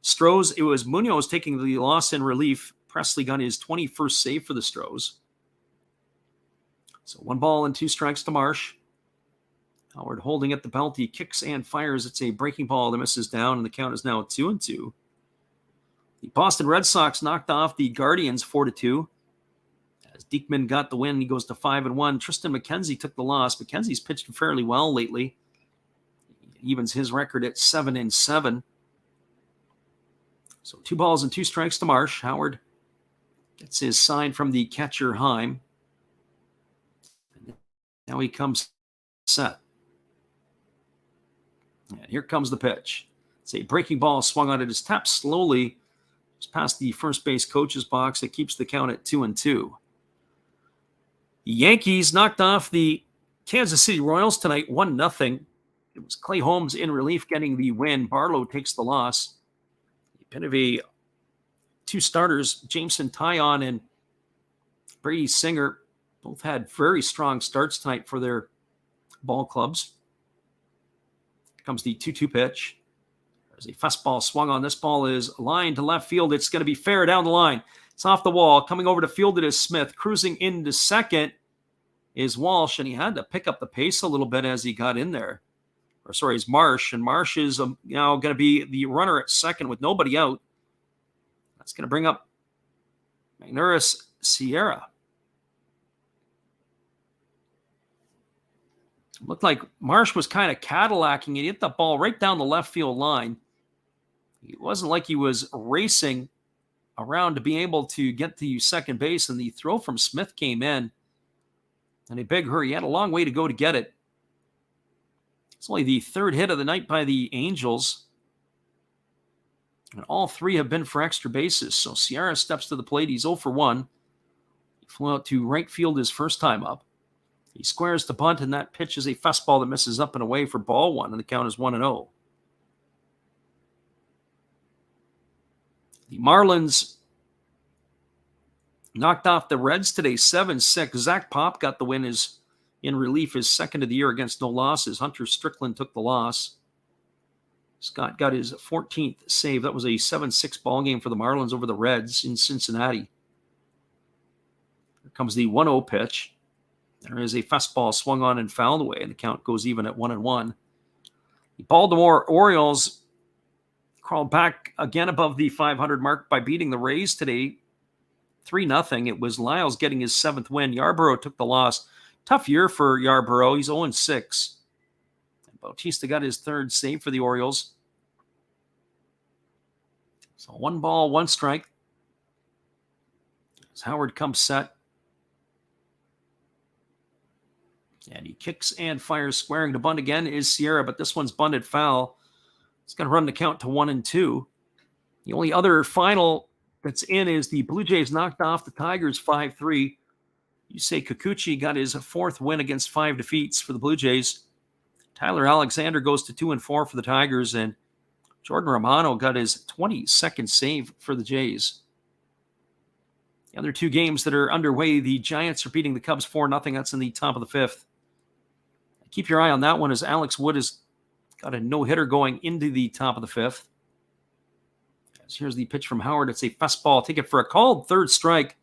S1: Stros. It was Munoz taking the loss in relief. Presley got his 21st save for the Stros. So 1 ball and 2 strikes to Marsh. Howard holding at the belt. He kicks and fires. It's a breaking ball that misses down, and the count is now 2-2. The Boston Red Sox knocked off the Guardians 4-2. As Diekman got the win, he goes to 5-1. Tristan McKenzie took the loss. McKenzie's pitched fairly well lately. He evens his record at 7-7. So 2 balls and 2 strikes to Marsh. Howard gets his sign from the catcher, Heim. Now he comes set. And here comes the pitch. It's a breaking ball swung on. It is tapped slowly just past the first base coach's box. It keeps the count at 2-2. The Yankees knocked off the Kansas City Royals tonight 1-0. It was Clay Holmes in relief getting the win. Barlow takes the loss. The 2 starters, Jameson Taillon and Brady Singer, both had very strong starts tonight for their ball clubs. Here comes the 2-2 pitch. There's a fastball swung on. This ball is lined to left field. It's going to be fair down the line. It's off the wall. Coming over to field it is Smith. Cruising into second is Walsh, and he had to pick up the pace a little bit as he got in there. It's Marsh, and Marsh is now going to be the runner at second with nobody out. That's going to bring up Nuris Sierra. Looked like Marsh was kind of Cadillacing. He hit the ball right down the left field line. It wasn't like he was racing around to be able to get to second base, and the throw from Smith came in in a big hurry. He had a long way to go to get it. It's only the 3rd hit of the night by the Angels, and all 3 have been for extra bases. So Sierra steps to the plate. He's 0 for 1. He flew out to right field his first time up. He squares the bunt, and that pitch is a fastball that misses up and away for ball 1, and the count is 1-0. The Marlins knocked off the Reds today 7-6. Zach Pop got the win in relief, his 2nd of the year against no losses. Hunter Strickland took the loss. Scott got his 14th save. That was a 7-6 ball game for the Marlins over the Reds in Cincinnati. Here comes the 1-0 pitch. There is a fastball swung on and fouled away, and the count goes even at 1-1. The Baltimore Orioles crawled back again above the 500 mark by beating the Rays today 3-0. It was Lyles getting his 7th win. Yarborough took the loss. Tough year for Yarborough. He's 0-6. Bautista got his 3rd save for the Orioles. So 1 ball, 1 strike. As Howard comes set. And he kicks and fires. Squaring to bunt again is Sierra, but this one's bunted foul. It's going to run the count to 1-2. The only other final that's in is the Blue Jays knocked off the Tigers 5-3. Yusei Kikuchi got his 4th win against 5 defeats for the Blue Jays. Tyler Alexander goes to 2-4 for the Tigers, and Jordan Romano got his 22nd save for the Jays. The other 2 games that are underway, the Giants are beating the Cubs 4-0. That's in the top of the 5th. Keep your eye on that one as Alex Wood has got a no-hitter going into the top of the 5th. Here's the pitch from Howard. It's a fastball. Take it for a called third strike.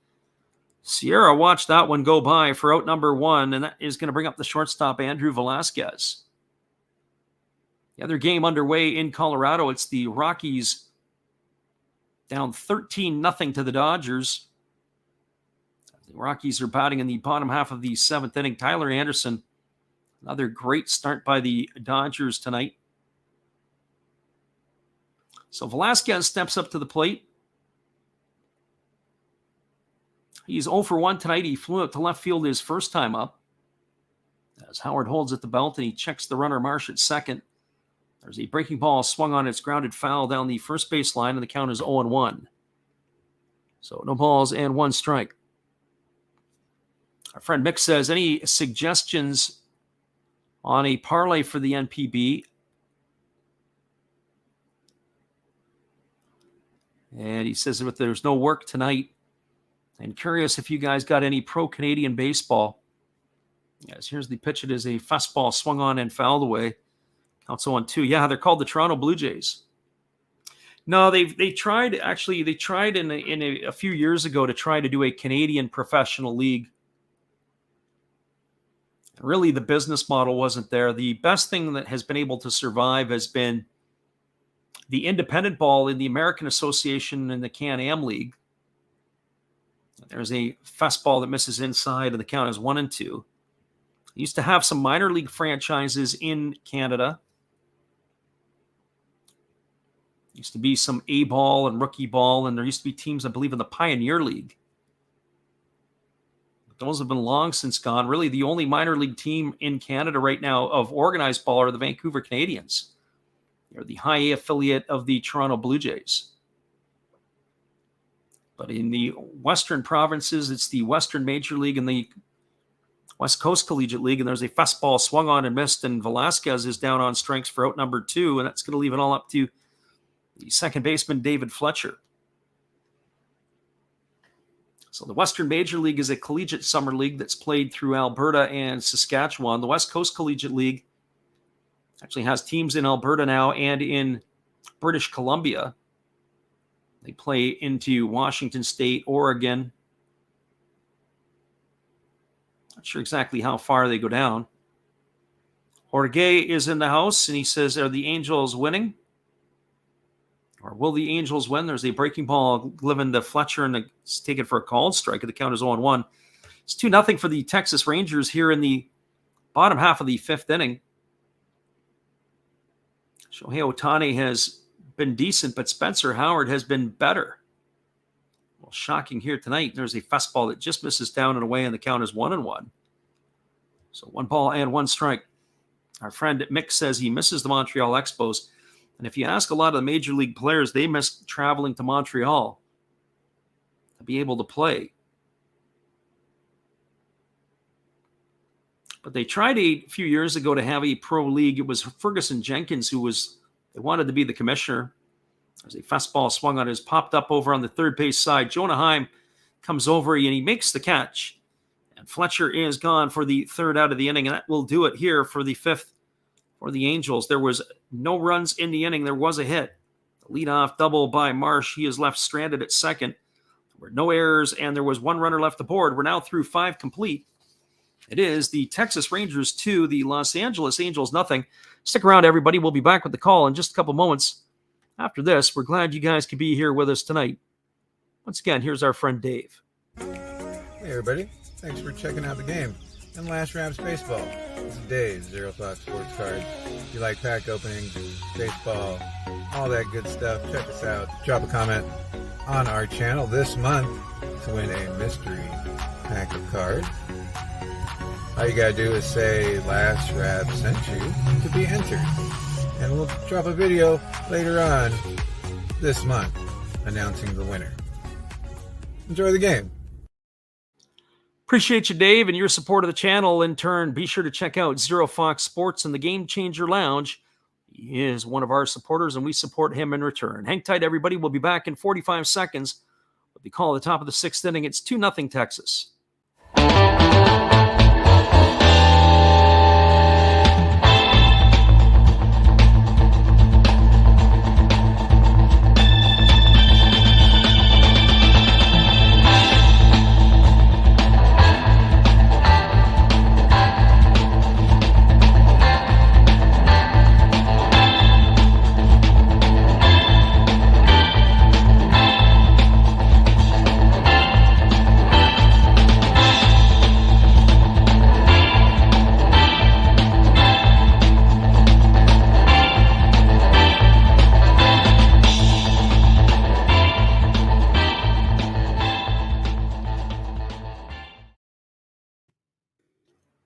S1: Sierra watched that one go by for out number 1, and that is going to bring up the shortstop, Andrew Velasquez. The other game underway in Colorado, it's the Rockies down 13-0 to the Dodgers. The Rockies are batting in the bottom half of the 7th inning. Tyler Anderson, another great start by the Dodgers tonight. So Velasquez steps up to the plate. He's 0 for 1 tonight. He flew out to left field his first time up. As Howard holds at the belt and he checks the runner Marsh at second. There's a breaking ball swung on. It's grounded foul down the first base line, and the count is 0-1. So no balls and 1 strike. Our friend Mick says, any suggestions on a parlay for the NPB? And he says that there's no work tonight. And curious if you guys got any pro-Canadian baseball. Yes, here's the pitch. It is a fastball swung on and fouled away. Counts 0-2. Yeah, they're called the Toronto Blue Jays. No, they tried a few years ago to try to do a Canadian professional league. Really, the business model wasn't there. The best thing that has been able to survive has been the independent ball in the American Association and the Can-Am League. There's a fastball that misses inside, and the count is 1-2. Used to have some minor league franchises in Canada. Used to be some A-ball and rookie ball, and there used to be teams, I believe, in the Pioneer League. But those have been long since gone. Really, the only minor league team in Canada right now of organized ball are the Vancouver Canadians. They're the high A affiliate of the Toronto Blue Jays. But in the Western provinces, it's the Western Major League and the West Coast Collegiate League, and there's a fastball swung on and missed, and Velasquez is down on strikes for out number 2, and that's going to leave it all up to the second baseman, David Fletcher. So the Western Major League is a collegiate summer league that's played through Alberta and Saskatchewan. The West Coast Collegiate League actually has teams in Alberta now and in British Columbia. They play into Washington State, Oregon. Not sure exactly how far they go down. Jorge is in the house, and he says, are the Angels winning? Or will the Angels win? There's a breaking ball given to Fletcher, and it's taken for a called strike. The count is 0-1. It's 2-0 for the Texas Rangers here in the bottom half of the 5th inning. Shohei Ohtani has been decent, but Spencer Howard has been better. Well, shocking here tonight. There's a fastball that just misses down and away, and the count is 1-1. So 1 ball and 1 strike. Our friend Mick says he misses the Montreal Expos. And if you ask a lot of the major league players, they miss traveling to Montreal to be able to play. But they tried a few years ago to have a pro league. It was Ferguson Jenkins they wanted to be the commissioner. There's a fastball swung on, is popped up over on the third base side. Jonah Heim comes over and he makes the catch. And Fletcher is gone for the 3rd out of the inning, and that will do it here for the 5th for the Angels. There was no runs in the inning. There was a hit. The leadoff double by Marsh. He is left stranded at second. There were no errors, and there was 1 runner left aboard. We're now through 5 complete. It is the Texas Rangers 2, the Los Angeles Angels nothing. Stick around, everybody. We'll be back with the call in just a couple moments. After this, we're glad you guys could be here with us tonight. Once again, here's our friend Dave.
S3: Hey, everybody. Thanks for checking out the game and Last Raps Baseball. This is Dave, Zero Thought Sports Cards. If you like pack openings, baseball, all that good stuff, check us out. Drop a comment on our channel this month to win a mystery pack of cards. All you gotta do is say Last Rap sent you to be entered. And we'll drop a video later on this month announcing the winner. Enjoy the game.
S1: Appreciate you, Dave, and your support of the channel. In turn, be sure to check out Zero Fox Sports and the Game Changer Lounge. He is one of our supporters, and we support him in return. Hang tight, everybody. We'll be back in 45 seconds. With the call at the top of the 6th inning, it's 2-0 Texas.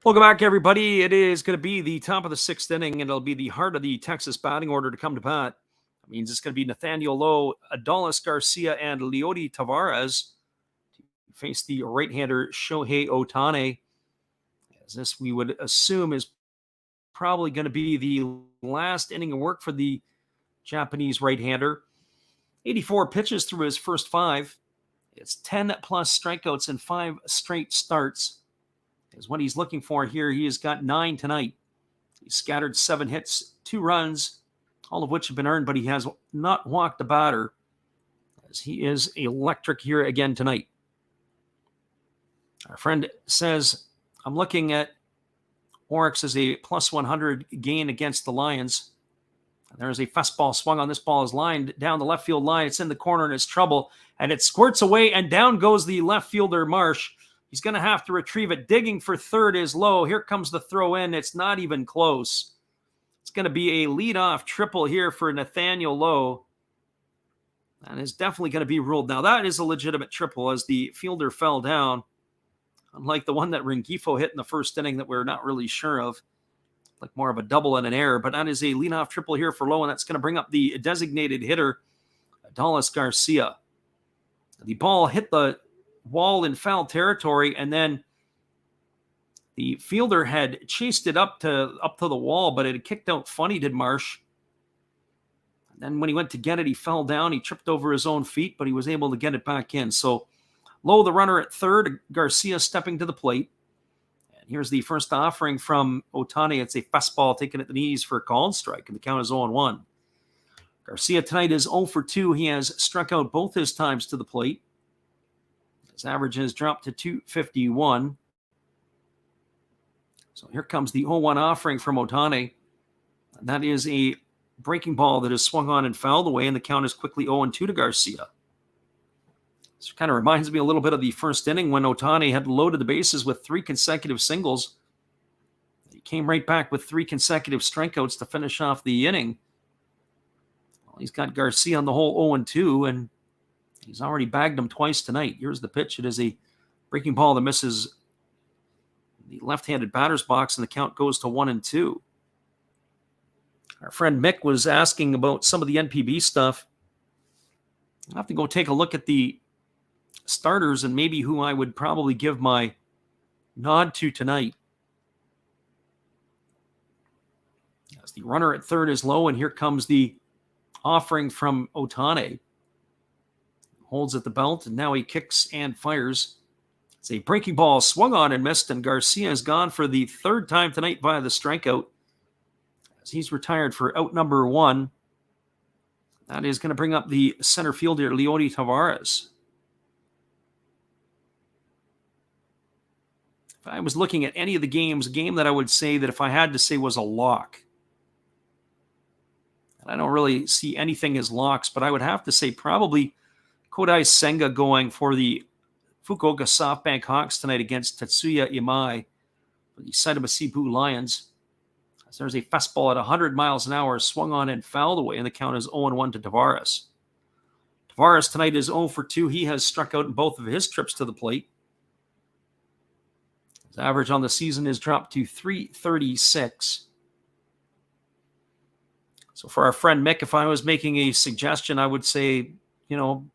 S1: Welcome back, everybody. It is going to be the top of the sixth inning, and it'll be the heart of the Texas batting order to come to bat. That means it's going to be Nathaniel Lowe, Adolis Garcia, and Leody Tavares to face the right-hander Shohei Ohtani. As this, we would assume, is probably going to be the last inning of work for the Japanese right-hander. 84 pitches through his first 5. It's 10-plus strikeouts in 5 straight starts. Is what he's looking for here. He has got 9 tonight. He scattered 7 hits, 2 runs, all of which have been earned, but he has not walked the batter, as he is electric here again tonight. Our friend says, I'm looking at Oryx as a plus 100 gain against the Lions. And there's a fastball swung on. This ball is lined down the left field line. It's in the corner and it's trouble, and it squirts away, and down goes the left fielder, Marsh. He's going to have to retrieve it. Digging for third is Lowe. Here comes the throw in. It's not even close. It's going to be a leadoff triple here for Nathaniel Lowe. That is definitely going to be ruled. Now, that is a legitimate triple as the fielder fell down, unlike the one that Rengifo hit in the first inning that we're not really sure of. Like more of a double and an error. But that is a leadoff triple here for Lowe, and that's going to bring up the designated hitter, Adolis Garcia. The ball hit the wall in foul territory, and then the fielder had chased it up to the wall, but it had kicked out funny, did Marsh. And then when he went to get it, he fell down. He tripped over his own feet, but he was able to get it back in. So Lowe, the runner at third, Garcia stepping to the plate. And here's the first offering from Ohtani. It's a fastball taken at the knees for a called strike, and the count is 0-1. Garcia tonight is 0 for 2. He has struck out both his times to the plate. His average has dropped to 251. So here comes the 0-1 offering from Ohtani. That is a breaking ball that is swung on and fouled away, and the count is quickly 0-2 to Garcia. This kind of reminds me a little bit of the first inning when Ohtani had loaded the bases with 3 consecutive singles. He came right back with 3 consecutive strikeouts to finish off the inning. Well, he's got Garcia on the whole 0-2, and he's already bagged him twice tonight. Here's the pitch. It is a breaking ball that misses the left-handed batter's box, and the count goes to 1-2. Our friend Mick was asking about some of the NPB stuff. I'll have to go take a look at the starters and maybe who I would probably give my nod to tonight. As the runner at third is Low, and here comes the offering from Ohtani. Holds at the belt, and now he kicks and fires. It's a breaking ball swung on and missed, and Garcia is gone for the 3rd time tonight via the strikeout, as he's retired for out number 1. That is going to bring up the center fielder, Leody Tavares. If I was looking at any of the games, a game that I would say that if I had to say was a lock, and I don't really see anything as locks, but I would have to say probably Kodai Senga going for the Fukuoka SoftBank Hawks tonight against Tetsuya Imai for the Saitama Sibu Lions. As there's a fastball at 100 miles an hour swung on and fouled away, and the count is 0-1 to Tavares. Tavares tonight is 0 for 2. He has struck out in both of his trips to the plate. His average on the season is dropped to 336. So for our friend Mick, if I was making a suggestion, I would say,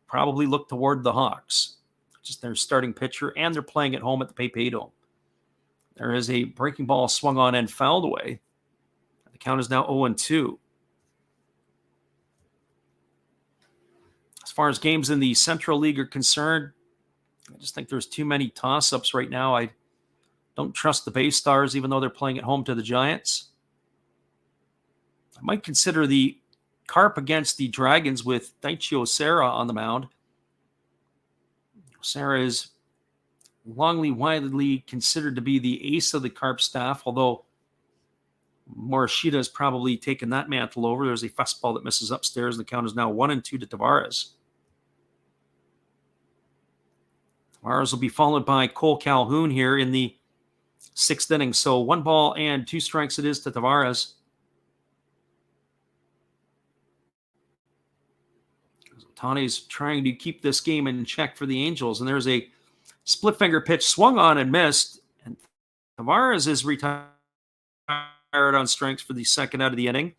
S1: probably look toward the Hawks. Just their starting pitcher, and they're playing at home at the PayPay Dome. There is a breaking ball swung on and fouled away. The count is now 0-2. As far as games in the Central League are concerned, I just think there's too many toss-ups right now. I don't trust the Bay Stars, even though they're playing at home to the Giants. I might consider the Carp against the Dragons with Daichi Osera on the mound. Osera is widely considered to be the ace of the Carp staff, although Morishita has probably taken that mantle over. There's a fastball that misses upstairs, and the count is now 1-2 to Tavares. Tavares will be followed by Cole Calhoun here in the 6th inning. So 1 ball and 2 strikes it is to Tavares. Ohtani's trying to keep this game in check for the Angels, and there's a split finger pitch swung on and missed, and Tavares is retired on strikes for the second out of the inning.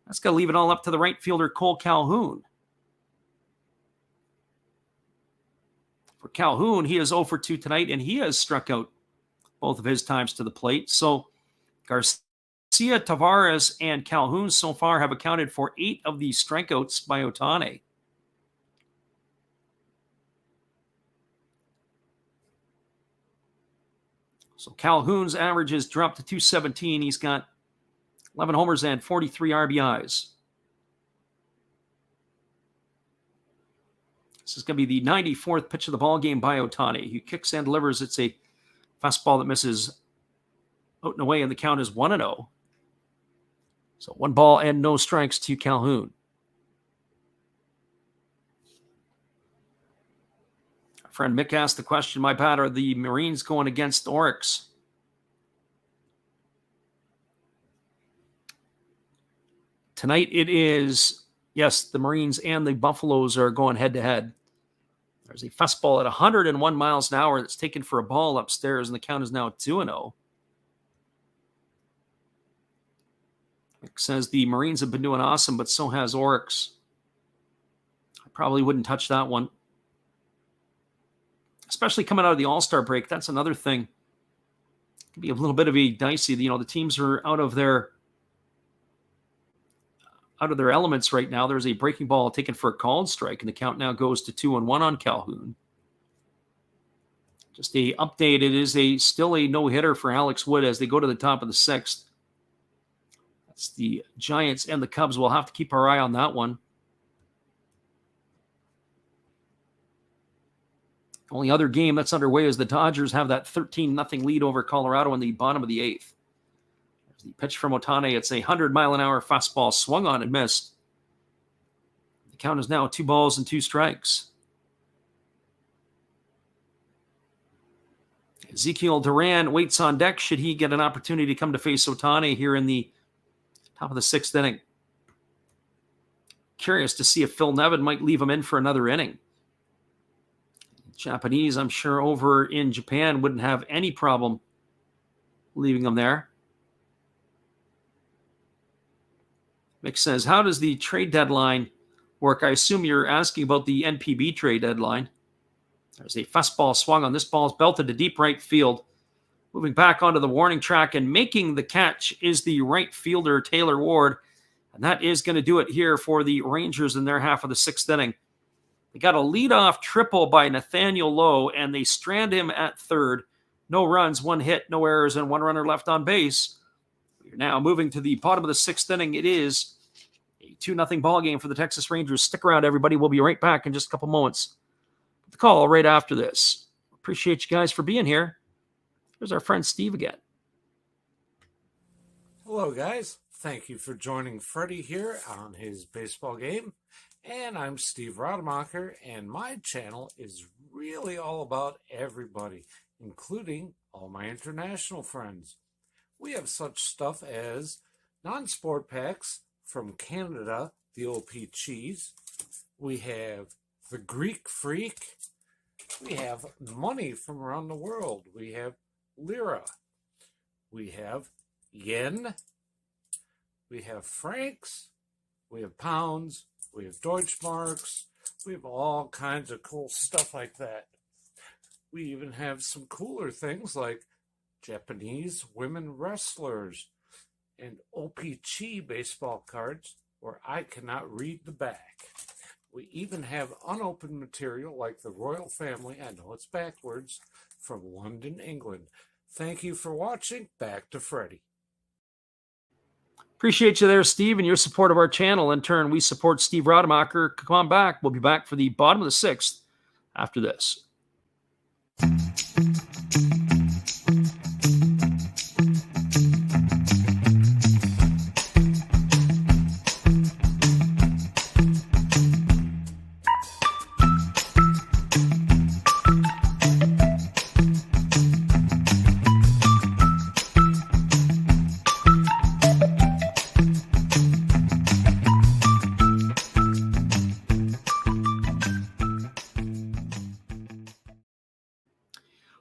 S1: That's going to leave it all up to the right fielder, Cole Calhoun. For Calhoun, he is 0 for 2 tonight, and he has struck out both of his times to the plate. So Garcia, Tavares, and Calhoun so far have accounted for 8 of the strikeouts by Ohtani. So Calhoun's average has dropped to 217. He's got 11 homers and 43 RBIs. This is going to be the 94th pitch of the ball game by Ohtani. He kicks and delivers. It's a fastball that misses out and away, and the count is 1-0. So 1 ball and no strikes to Calhoun. Our friend Mick asked the question, my bad, are the Marines going against Oryx? Tonight it is, yes, the Marines and the Buffaloes are going head-to-head. There's a fastball at 101 miles an hour that's taken for a ball upstairs, and the count is now 2-0. Mick says the Marines have been doing awesome, but so has Oryx. I probably wouldn't touch that one. Especially coming out of the All-Star break, that's another thing. It can be a little bit of a dicey. You know, the teams are out of their elements right now. There's a breaking ball taken for a called strike, and the count now goes to 2-1 on Calhoun. Just a update, it is still a no-hitter for Alex Wood as they go to the top of the 6th. That's the Giants and the Cubs. We'll have to keep our eye on that one. Only other game that's underway is the Dodgers have that 13-0 lead over Colorado in the bottom of the 8th. There's the pitch from Ohtani. It's a 100-mile-an-hour fastball swung on and missed. The count is now 2 balls and 2 strikes. Ezekiel Duran waits on deck should he get an opportunity to come to face Ohtani here in the top of the 6th inning. Curious to see if Phil Nevin might leave him in for another inning. Japanese, I'm sure, over in Japan wouldn't have any problem leaving him there. Mick says, how does the trade deadline work? I assume you're asking about the NPB trade deadline. There's a fastball swung on. This ball is belted to deep right field. Moving back onto the warning track and making the catch is the right fielder, Taylor Ward. And that is going to do it here for the Rangers in their half of the 6th inning. They got a leadoff triple by Nathaniel Lowe, and they strand him at third. No runs, 1 hit, no errors, and 1 runner left on base. We're now moving to the bottom of the 6th inning. It is a 2-0 ball game for the Texas Rangers. Stick around, everybody. We'll be right back in just a couple moments. The call right after this. Appreciate you guys for being here. Here's our friend Steve again.
S2: Hello, guys. Thank you for joining Freddie here on his baseball game. And I'm Steve Rademacher, and my channel is really all about everybody, including all my international friends. We have such stuff as non-sport packs from Canada, the OP cheese. We have the Greek Freak. We have money from around the world. We have lira. We have yen. We have francs. We have pounds. We have Deutschmarks. We have all kinds of cool stuff like that. We even have some cooler things like Japanese women wrestlers and OP-Chi baseball cards where I cannot read the back. We even have unopened material like the royal family, I know it's backwards, from London, England. Thank you for watching. Back to Freddie.
S1: Appreciate you there, Steve, and your support of our channel. In turn, we support Steve Rademacher. Come on back. We'll be back for the bottom of the 6th after this.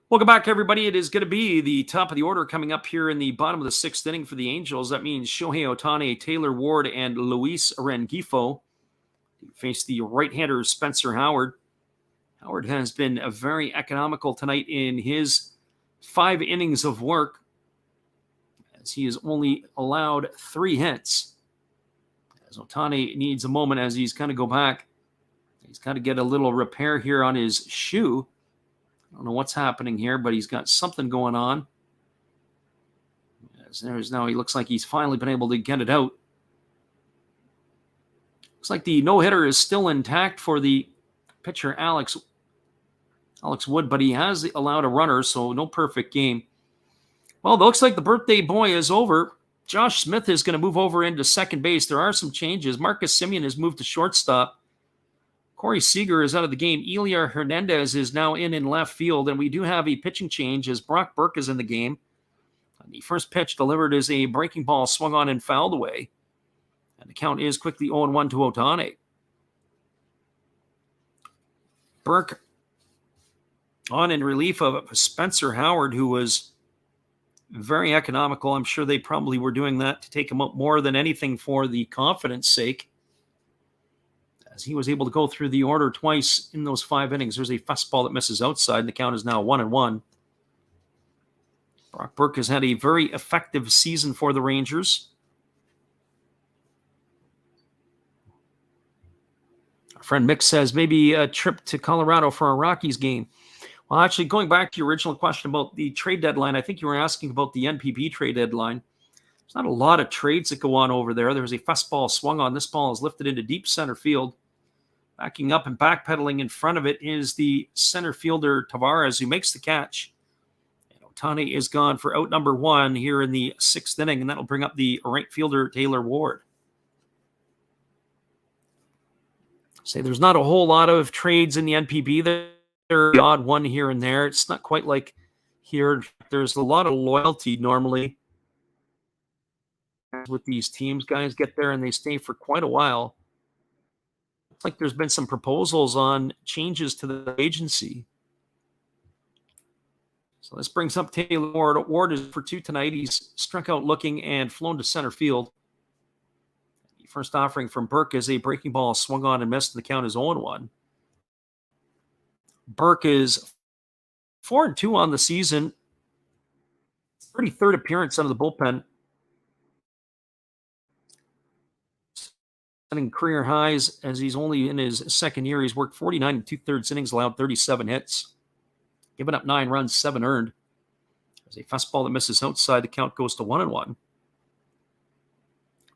S1: Welcome back, everybody. It is going to be the top of the order coming up here in the bottom of the sixth inning for the Angels. That means Shohei Ohtani, Taylor Ward, and Luis Rengifo face the right-hander Spencer Howard. Howard has been very economical tonight in his 5 innings of work, as he has only allowed 3 hits. As Ohtani needs a moment as he's going to go back. He's got to get a little repair here on his shoe. I don't know what's happening here, but he's got something going on. As there's now, he looks like he's finally been able to get it out. Looks like the no-hitter is still intact for the pitcher Alex Wood, but he has allowed a runner, so no perfect game. Well, it looks like the birthday boy is over. Josh Smith is going to move over into second base. There are some changes. Marcus Semien has moved to shortstop. Corey Seager is out of the game. Eliar Hernandez is now in left field, and we do have a pitching change as Brock Burke is in the game. The first pitch delivered is a breaking ball swung on and fouled away. And the count is quickly 0-1 to Ohtani. Burke on in relief of Spencer Howard, who was very economical. I'm sure they probably were doing that to take him up more than anything for the confidence sake, as he was able to go through the order twice in those 5 innings. There's a fastball that misses outside, and the count is now 1-1. Brock Burke has had a very effective season for the Rangers. Our friend Mick says maybe a trip to Colorado for a Rockies game. Well, actually, going back to your original question about the trade deadline, I think you were asking about the NPB trade deadline. There's not a lot of trades that go on over there. There's a fastball swung on. This ball is lifted into deep center field. Backing up and backpedaling in front of it is the center fielder Tavares, who makes the catch. And Ohtani is gone for out number 1 here in the 6th inning, and that'll bring up the right fielder Taylor Ward. Say there's not a whole lot of trades in the NPB. There's the odd one here and there. It's not quite like here. There's a lot of loyalty normally with these teams. Guys get there and they stay for quite a while. It's like there's been some proposals on changes to the agency. So this brings up Taylor Ward. Ward is for 2 tonight. He's struck out looking and flown to center field. The first offering from Burke is a breaking ball swung on and missed, and the count is 0-1. Burke is 4-2 on the season. 33rd appearance out of the bullpen. Setting career highs as he's only in his second year. He's worked 49 2/3 innings, allowed 37 hits, given up 9 runs, 7 earned. There's a fastball that misses outside. The count goes to 1-1.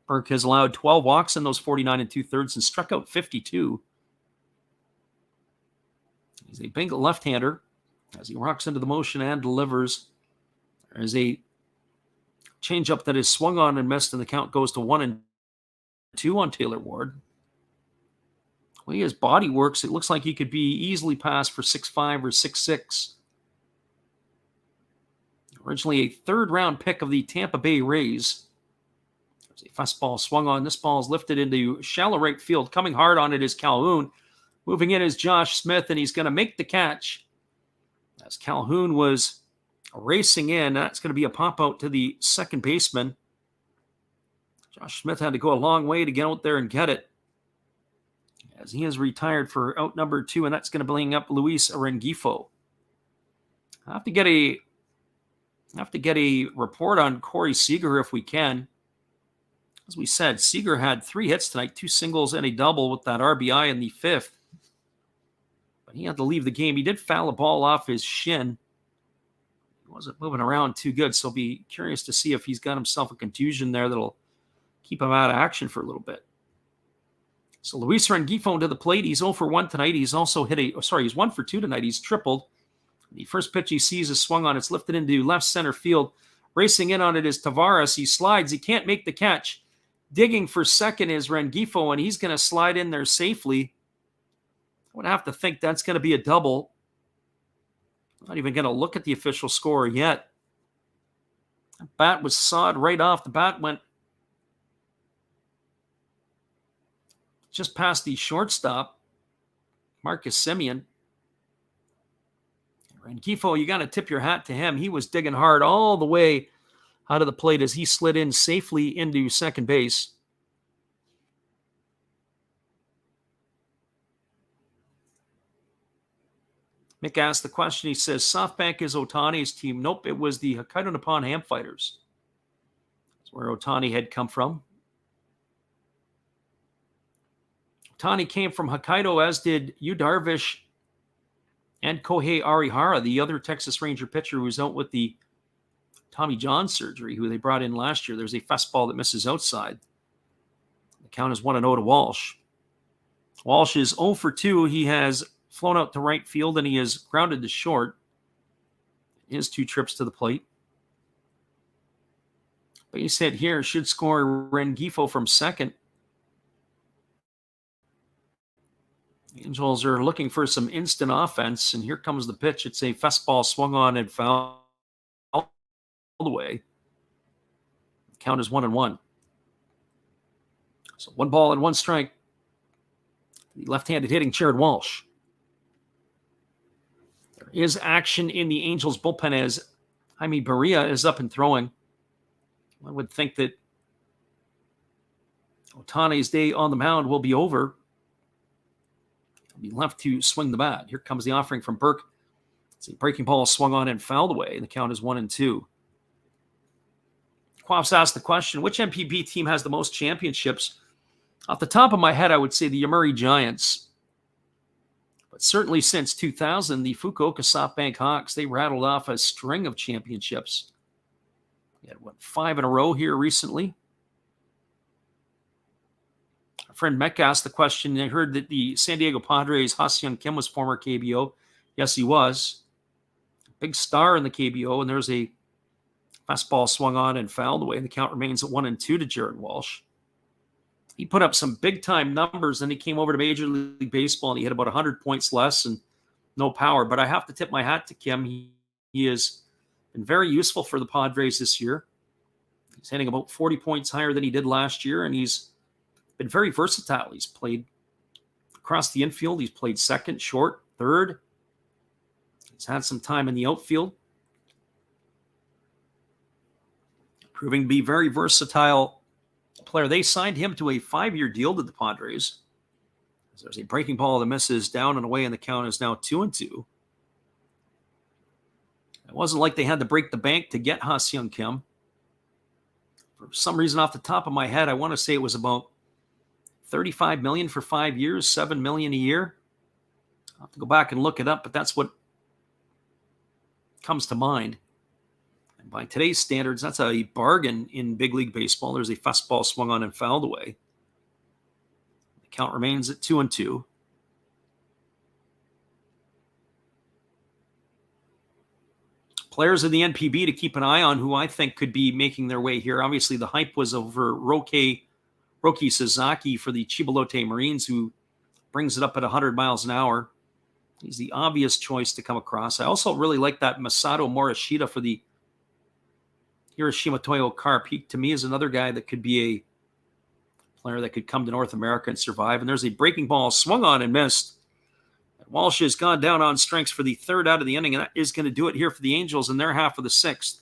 S1: Burke has allowed 12 walks in those 49 2/3 and struck out 52. He's a big left-hander as he rocks into the motion and delivers. There is a changeup that is swung on and missed, and the count goes to 1-2 on Taylor Ward. The way his body works, it looks like he could be easily passed for 6'5" or 6'6". Originally a 3rd-round pick of the Tampa Bay Rays. There's a fastball swung on. This ball is lifted into shallow right field. Coming hard on it is Calhoun. Moving in is Josh Smith, and he's going to make the catch. As Calhoun was racing in, that's going to be a pop-out to the second baseman. Josh Smith had to go a long way to get out there and get it, as he is retired for out number 2, and that's going to bring up Luis Rengifo. I have to get a report on Corey Seager if we can. As we said, Seager had 3 hits tonight, 2 singles and a double with that RBI in the 5th. But he had to leave the game. He did foul a ball off his shin. He wasn't moving around too good, so I'll be curious to see if he's got himself a contusion there that'll keep him out of action for a little bit. So Luis Rengifo to the plate. He's 0 for 1 tonight. He's also he's 1 for 2 tonight. He's tripled. The first pitch he sees is swung on. It's lifted into left center field. Racing in on it is Tavares. He slides. He can't make the catch. Digging for second is Rengifo, and he's going to slide in there safely. I would have to think that's going to be a double. I'm not even going to look at the official score yet. That bat was sawed right off. The bat went just past the shortstop, Marcus Semien. Rengifo, you got to tip your hat to him. He was digging hard all the way out of the plate as he slid in safely into second base. Mick asked the question. He says, SoftBank is Otani's team. Nope, it was the Hokkaido Nippon Ham Fighters. That's where Otani had come from. Otani came from Hokkaido, as did Yu Darvish and Kohei Arihara, the other Texas Ranger pitcher who was out with the Tommy John surgery, who they brought in last year. There's a fastball that misses outside. The count is 1-0 to Walsh. Walsh is 0 for 2. He has flown out to right field, and he is grounded to short. His 2 trips to the plate. Base hit here should score Rengifo from second. The Angels are looking for some instant offense, and here comes the pitch. It's a fastball swung on and fouled away. The count is 1-1. So 1 ball and 1 strike. The left-handed hitting Jared Walsh. There is action in the Angels bullpen as Jaime Barria is up and throwing. I would think that Otani's day on the mound will be over. He'll be left to swing the bat. Here comes the offering from Burke. It's a breaking ball swung on and fouled away. The count is 1-2. Quaffs asked the question, which MPB team has the most championships? Off the top of my head, I would say the Yomiuri Giants. But certainly since 2000, the Fukuoka SoftBank Hawks, they rattled off a string of championships. We had, 5 in a row here recently. Our friend Mech asked the question, I heard that the San Diego Padres, Ha-Seong Kim was former KBO. Yes, he was. Big star in the KBO, and there's a fastball swung on and fouled away. The count remains at 1-2 to Jared Walsh. He put up some big-time numbers, and he came over to Major League Baseball, and he hit about 100 points less and no power. But I have to tip my hat to Kim. He has been very useful for the Padres this year. He's hitting about 40 points higher than he did last year, and he's been very versatile. He's played across the infield. He's played second, short, third. He's had some time in the outfield. Proving to be very versatile player. They signed him to a 5-year deal to the Padres. There's a breaking ball that misses down and away, and the count is now 2-2. It wasn't like they had to break the bank to get Ha-Seong Kim. For some reason, off the top of my head, I want to say it was about $35 million for 5 years, $7 million a year. I'll have to go back and look it up, but that's what comes to mind. And by today's standards, that's a bargain in big league baseball. There's a fastball swung on and fouled away. The count remains at 2-2. Players in the NPB to keep an eye on who I think could be making their way here. Obviously, the hype was over Roki Sasaki for the Chibalote Marines, who brings it up at 100 miles an hour. He's the obvious choice to come across. I also really like that Masato Morishita for the Hiroshima Toyo Carp. He, to me, is another guy that could be a player that could come to North America and survive. And there's a breaking ball swung on and missed. Walsh has gone down on strengths for the 3rd out of the inning, and that is going to do it here for the Angels in their half of the 6th.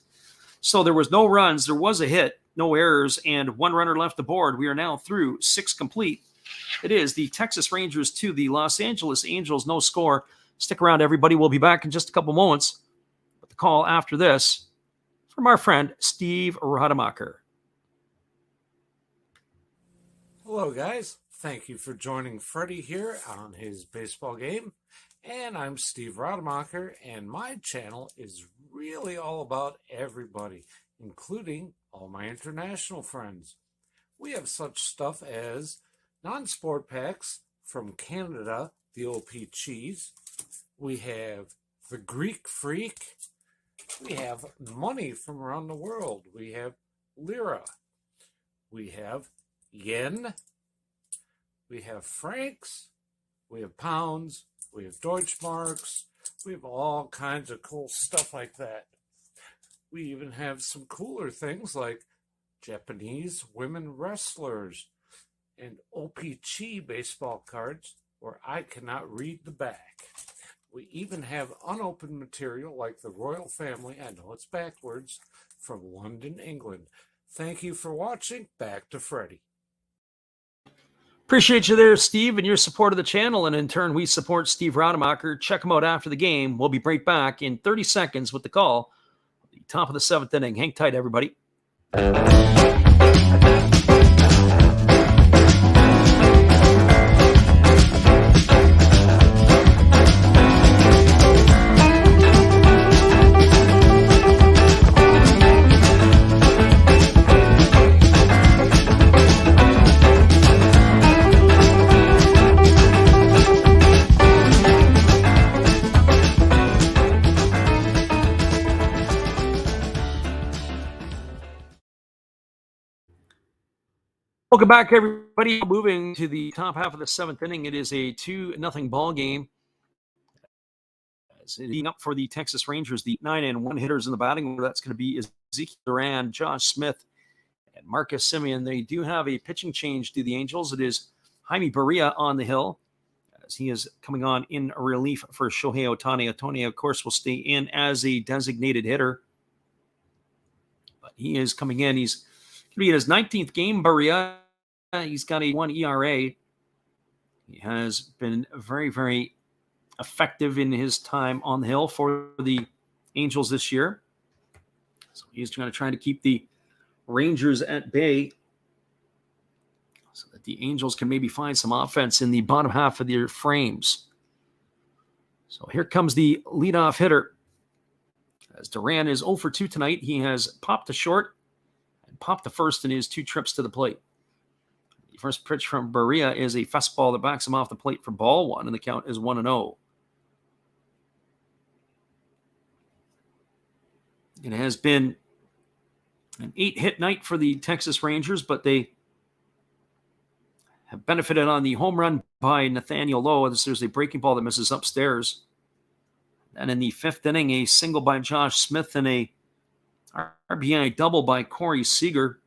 S1: So there was no runs, there was a hit, no errors, and 1 runner left aboard. We are now through 6 complete. It is the Texas Rangers 2, the Los Angeles Angels, no score. Stick around, everybody. We'll be back in just a couple moments. But the call after this from our friend Steve Rademacher.
S2: Hello, guys. Thank you for joining Freddie here on his baseball game. And I'm Steve Rademacher, and my channel is really all about everybody, including all my international friends. We have such stuff as non-sport packs from Canada, the OP Cheese. We have the Greek Freak. We have money from around the world. We have Lira. We have Yen. We have francs, we have pounds, we have Deutschmarks, we have all kinds of cool stuff like that. We even have some cooler things like Japanese women wrestlers and OPC baseball cards where I cannot read the back. We even have unopened material like the royal family, I know it's backwards, from London, England. Thank you for watching. Back to Freddie.
S1: Appreciate you there, Steve, and your support of the channel. And in turn, we support Steve Rademacher. Check him out after the game. We'll be right back in 30 seconds with the call. The top of the 7th inning. Hang tight, everybody. Welcome back, everybody. Moving to the top half of the 7th inning. It is a 2-0 ball game. Leading up for the Texas Rangers, the 9-1 hitters in the batting order. That's going to be Ezekiel Duran, Josh Smith, and Marcus Semien. They do have a pitching change to the Angels. It is Jaime Barria on the hill, as he is coming on in relief for Shohei Ohtani. Ohtani, of course, will stay in as a designated hitter. But he is coming in. He's going to be in his 19th game, Barria. He's got a 1 ERA. He has been very, very effective in his time on the hill for the Angels this year. So he's going to try to keep the Rangers at bay so that the Angels can maybe find some offense in the bottom half of their frames. So here comes the leadoff hitter. As Duran is 0 for 2 tonight, he has popped a short and popped the first in his 2 trips to the plate. The first pitch from Barria is a fastball that backs him off the plate for ball 1, and the count is 1-0. It has been an 8-hit night for the Texas Rangers, but they have benefited on the home run by Nathaniel Lowe. There's a breaking ball that misses upstairs. And in the 5th inning, a single by Josh Smith and a RBI double by Corey Seager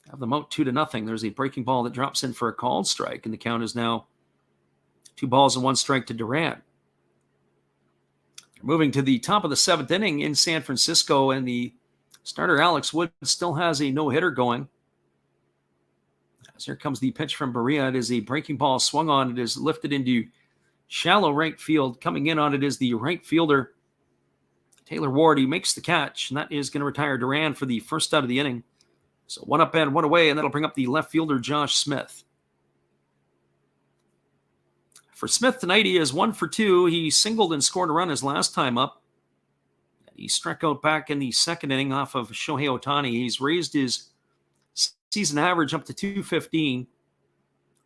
S1: have them out 2-0. There's a breaking ball that drops in for a called strike, and the count is now 2 balls and 1 strike to Duran. Moving to the top of the 7th inning in San Francisco, and the starter Alex Wood still has a no-hitter going. As here comes the pitch from Barria. It is a breaking ball swung on. It is lifted into shallow right field. Coming in on it is the right fielder, Taylor Ward. He makes the catch, and that is going to retire Duran for the first out of the inning. So 1 up and 1 away, and that'll bring up the left fielder, Josh Smith. For Smith tonight, he is 1 for 2. He singled and scored a run his last time up. He struck out back in the 2nd inning off of Shohei Ohtani. He's raised his season average up to 215.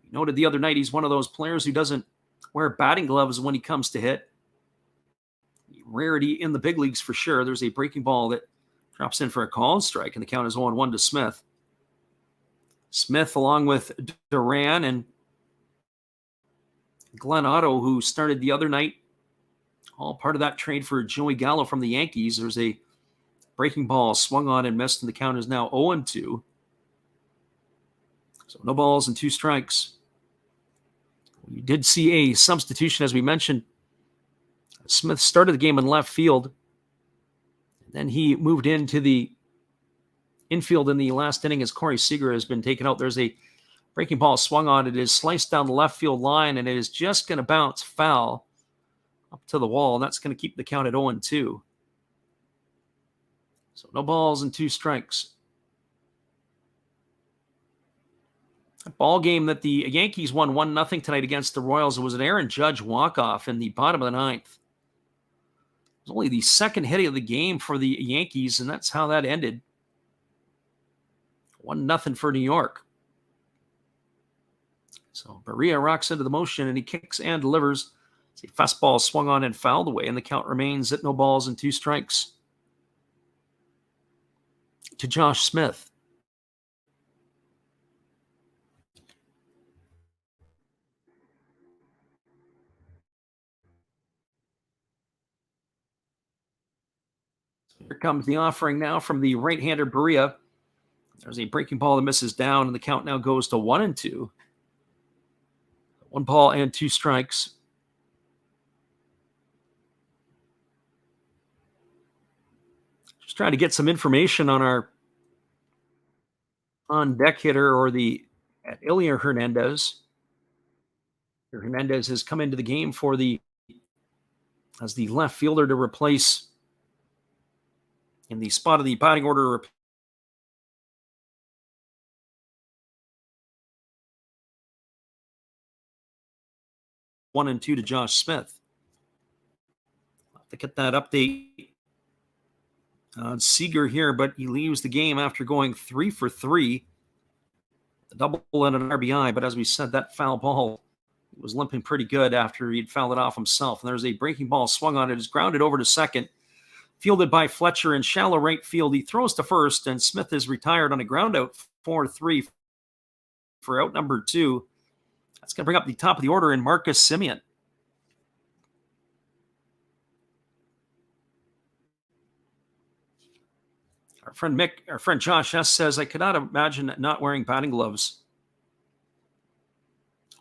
S1: We noted the other night he's one of those players who doesn't wear batting gloves when he comes to hit. Rarity in the big leagues for sure. There's a breaking ball that drops in for a called strike, and the count is 0-1 to Smith. Smith, along with Duran and Glenn Otto, who started the other night, all part of that trade for Joey Gallo from the Yankees. There's a breaking ball swung on and missed, and the count is now 0-2. So no balls and 2 strikes. We did see a substitution, as we mentioned. Smith started the game in left field. Then he moved into the infield in the last inning as Corey Seager has been taken out. There's a breaking ball swung on. It is sliced down the left field line, and it is just going to bounce foul up to the wall, and that's going to keep the count at 0-2. So no balls and 2 strikes. A ball game that the Yankees won 1-0 tonight against the Royals. It was an Aaron Judge walk-off in the bottom of the 9th. It was only the 2nd hit of the game for the Yankees, and that's how that ended. 1-0 for New York. So Barria rocks into the motion, and he kicks and delivers. It's a fastball swung on and fouled away, and the count remains at no balls and 2 strikes to Josh Smith. Here comes the offering now from the right-hander Barria. There's a breaking ball that misses down, and the count now goes to 1-2. 1 ball and 2 strikes. trying to get some information on our on-deck hitter or the Ilya Hernandez. Hernandez has come into the game as the left fielder to replace in the spot of the batting order. 1 and 2 to Josh Smith. I'll have to get that update on Seager here, but he leaves the game after going 3 for 3. A double and an RBI, but as we said, that foul ball was limping pretty good after he'd fouled it off himself. And there's a breaking ball swung on it. It's grounded over to second. Fielded by Fletcher in shallow right field. He throws to first, and Smith is retired on a ground out 4-3 for out number 2. That's going to bring up the top of the order in Marcus Semien. Our friend Josh S. says, I cannot imagine not wearing batting gloves.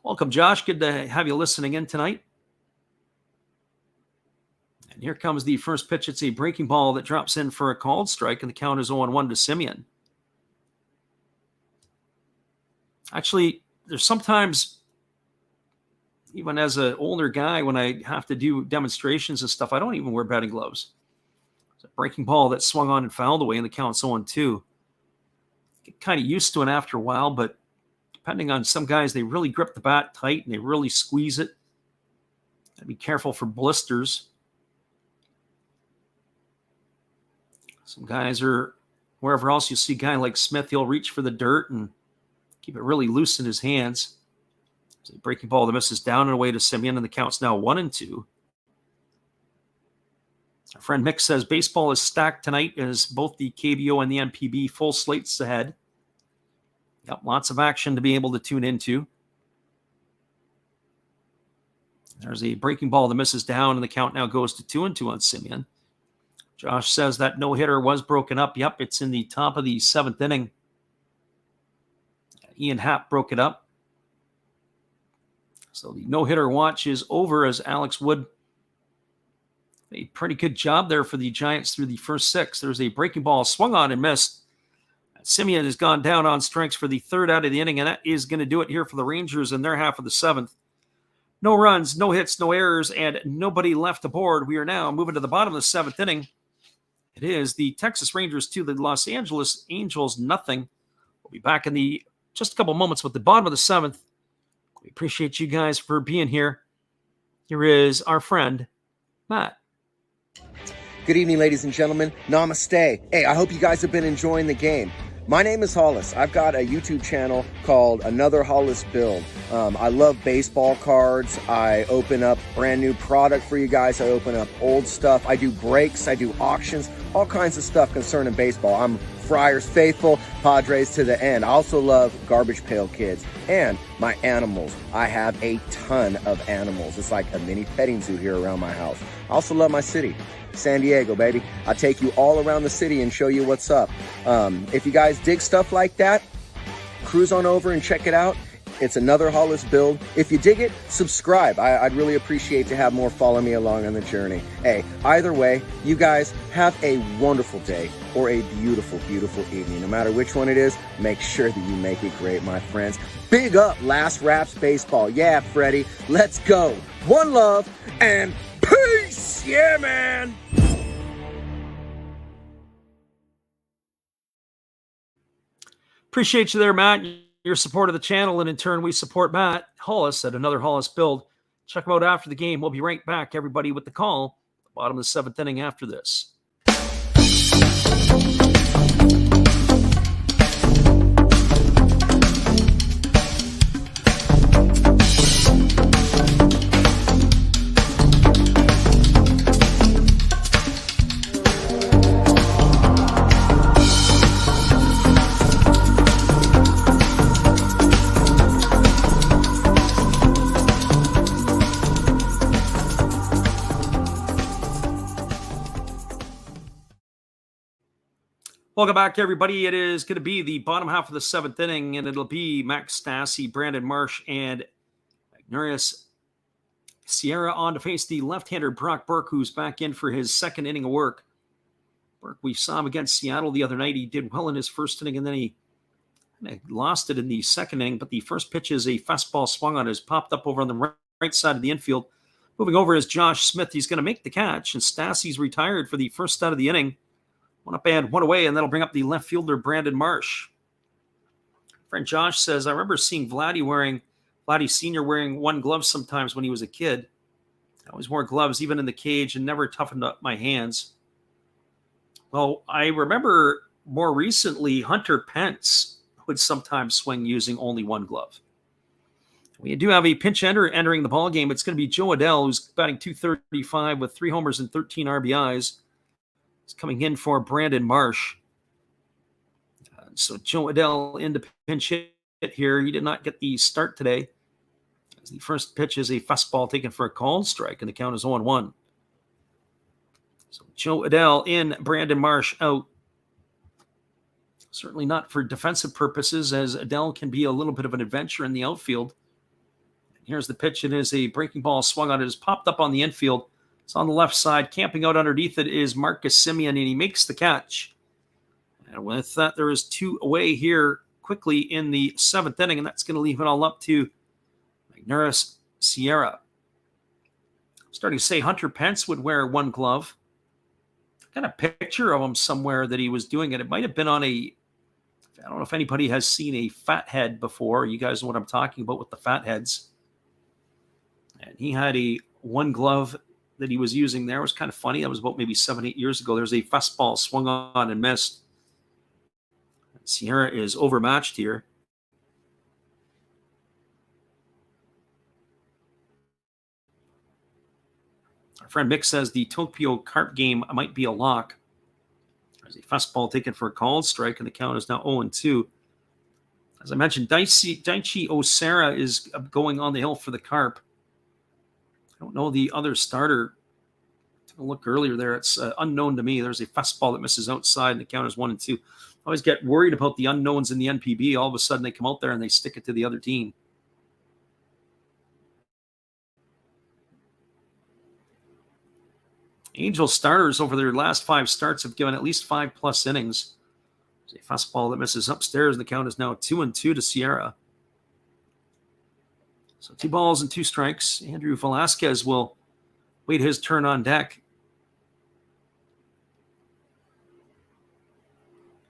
S1: Welcome, Josh. Good to have you listening in tonight. And here comes the first pitch. It's a breaking ball that drops in for a called strike, and the count is 0-1 to Semien. Actually, there's sometimes, even as an older guy, when I have to do demonstrations and stuff, I don't even wear batting gloves. It's a breaking ball that swung on and fouled away, and the count's 0-2. Get kind of used to it after a while, but depending on some guys, they really grip the bat tight and they really squeeze it. Gotta be careful for blisters. Some guys are, wherever else you see a guy like Smith, he'll reach for the dirt and keep it really loose in his hands. It's a breaking ball that misses down and away to Semien, and the count's now 1-2. Our friend Mick says baseball is stacked tonight as both the KBO and the MPB full slates ahead. Got lots of action to be able to tune into. There's a breaking ball that misses down, and the count now goes to 2-2 on Semien. Josh says that no-hitter was broken up. Yep, it's in the top of the 7th inning. Ian Happ broke it up. So the no-hitter watch is over as Alex Wood made a pretty good job there for the Giants through the first 6. There's a breaking ball swung on and missed. Semien has gone down on strikes for the 3rd out of the inning, and that is going to do it here for the Rangers in their half of the 7th. No runs, no hits, no errors, and nobody left aboard. We are now moving to the bottom of the 7th inning. It is the Texas Rangers 2, the Los Angeles Angels 0. We'll be back in just a couple moments with the bottom of the 7th. We appreciate you guys for being here. Here is our friend, Matt.
S4: Good evening, ladies and gentlemen. Namaste. Hey, I hope you guys have been enjoying the game. My name is Hollis. I've got a YouTube channel called Another Hollis Build. I love baseball cards. I open up brand new product for you guys. I open up old stuff. I do breaks. I do auctions. All kinds of stuff concerning baseball. I'm Friars faithful, Padres to the end. I also love Garbage Pail Kids and my animals. I have a ton of animals. It's like a mini petting zoo here around my house. I also love my city. San Diego, baby. I'll take you all around the city and show you what's up. If you guys dig stuff like that, cruise on over and check it out. It's Another Hollis Build. If you dig it, subscribe. I'd really appreciate to have more follow me along on the journey. Hey, either way, you guys have a wonderful day or a beautiful, beautiful evening. No matter which one it is, make sure that you make it great, my friends. Big up Last Raps Baseball. Yeah, Freddie, let's go. One love and peace. Yeah, man.
S1: Appreciate you there, Matt. Your support of the channel, and in turn, we support Matt Hollis at Another Hollis Build. Check him out after the game. We'll be right back, everybody, with the call. Bottom of the 7th inning after this. Welcome back, everybody. It is going to be the bottom half of the 7th inning, and it'll be Max Stassi, Brandon Marsh, and Magnurius Sierra on to face the left-hander Brock Burke, who's back in for his 2nd inning of work. Burke, we saw him against Seattle the other night. He did well in his first inning, and then he lost it in the second inning. But the first pitch is a fastball swung on, has popped up over on the right side of the infield. Moving over is Josh Smith. He's going to make the catch, and Stassi's retired for the first out of the inning. One up and one away, and that'll bring up the left fielder, Brandon Marsh. Friend Josh says, I remember seeing Vladdy Sr. wearing one glove sometimes when he was a kid. I always wore gloves, even in the cage, and never toughened up my hands. Well, I remember more recently, Hunter Pence would sometimes swing using only one glove. We do have a pinch hitter entering the ball game. It's going to be Joe Adell, who's batting .235 with 3 homers and 13 RBIs. He's coming in for Brandon Marsh. So Joe Adell into pinch hit here. He did not get the start today, as the first pitch is a fastball taken for a called strike, and the count is 0-1. So Joe Adell in, Brandon Marsh out. Certainly not for defensive purposes, as Adell can be a little bit of an adventure in the outfield. Here's the pitch. It is a breaking ball swung on. It has popped up on the infield. It's on the left side. Camping out underneath it is Marcus Semien, and he makes the catch. And with that, there is 2 away here quickly in the 7th inning, and that's going to leave it all up to Magneuris Sierra. I'm starting to say Hunter Pence would wear one glove. I got a picture of him somewhere that he was doing it. It might have been on I don't know if anybody has seen a fat head before. You guys know what I'm talking about with the fat heads. And he had a one glove that he was using there. It was kind of funny. That was about maybe 7-8 years ago. There's a fastball swung on and missed. Sierra is overmatched here. Our friend Mick says the Tokyo Carp game might be a lock. There's a fastball taken for a called strike, and the count is now 0-2. As I mentioned, Daichi Osera is going on the hill for the Carp. I don't know the other starter. I took a look earlier there. It's unknown to me. There's a fastball that misses outside, and the count is 1-2. I always get worried about the unknowns in the NPB. All of a sudden, they come out there and they stick it to the other team. Angels starters over their last 5 starts have given at least 5+ innings. There's a fastball that misses upstairs, and the count is now 2-2 to Sierra. So 2 balls and 2 strikes. Andrew Velasquez will wait his turn on deck.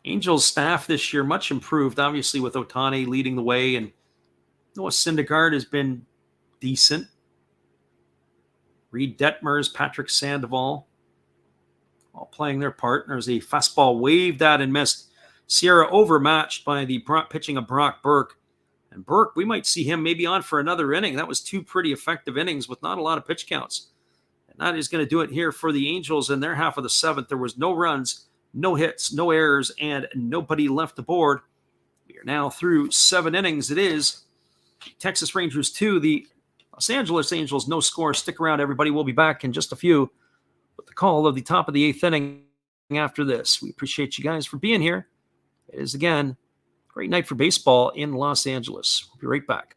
S1: Angels staff this year much improved, obviously, with Ohtani leading the way, and Noah Syndergaard has been decent. Reed Detmers, Patrick Sandoval, all playing their part. There's a fastball waved at and missed. Sierra overmatched by the pitching of Brock Burke. And Burke, we might see him maybe on for another inning. That was 2 pretty effective innings with not a lot of pitch counts. And that is going to do it here for the Angels in their half of the 7th. There was no runs, no hits, no errors, and nobody left the board. We are now through 7 innings. It is Texas Rangers 2, the Los Angeles Angels, no score. Stick around, everybody. We'll be back in just a few with the call of the top of the 8th inning after this. We appreciate you guys for being here. It is, again, a great night for baseball in Los Angeles. We'll be right back.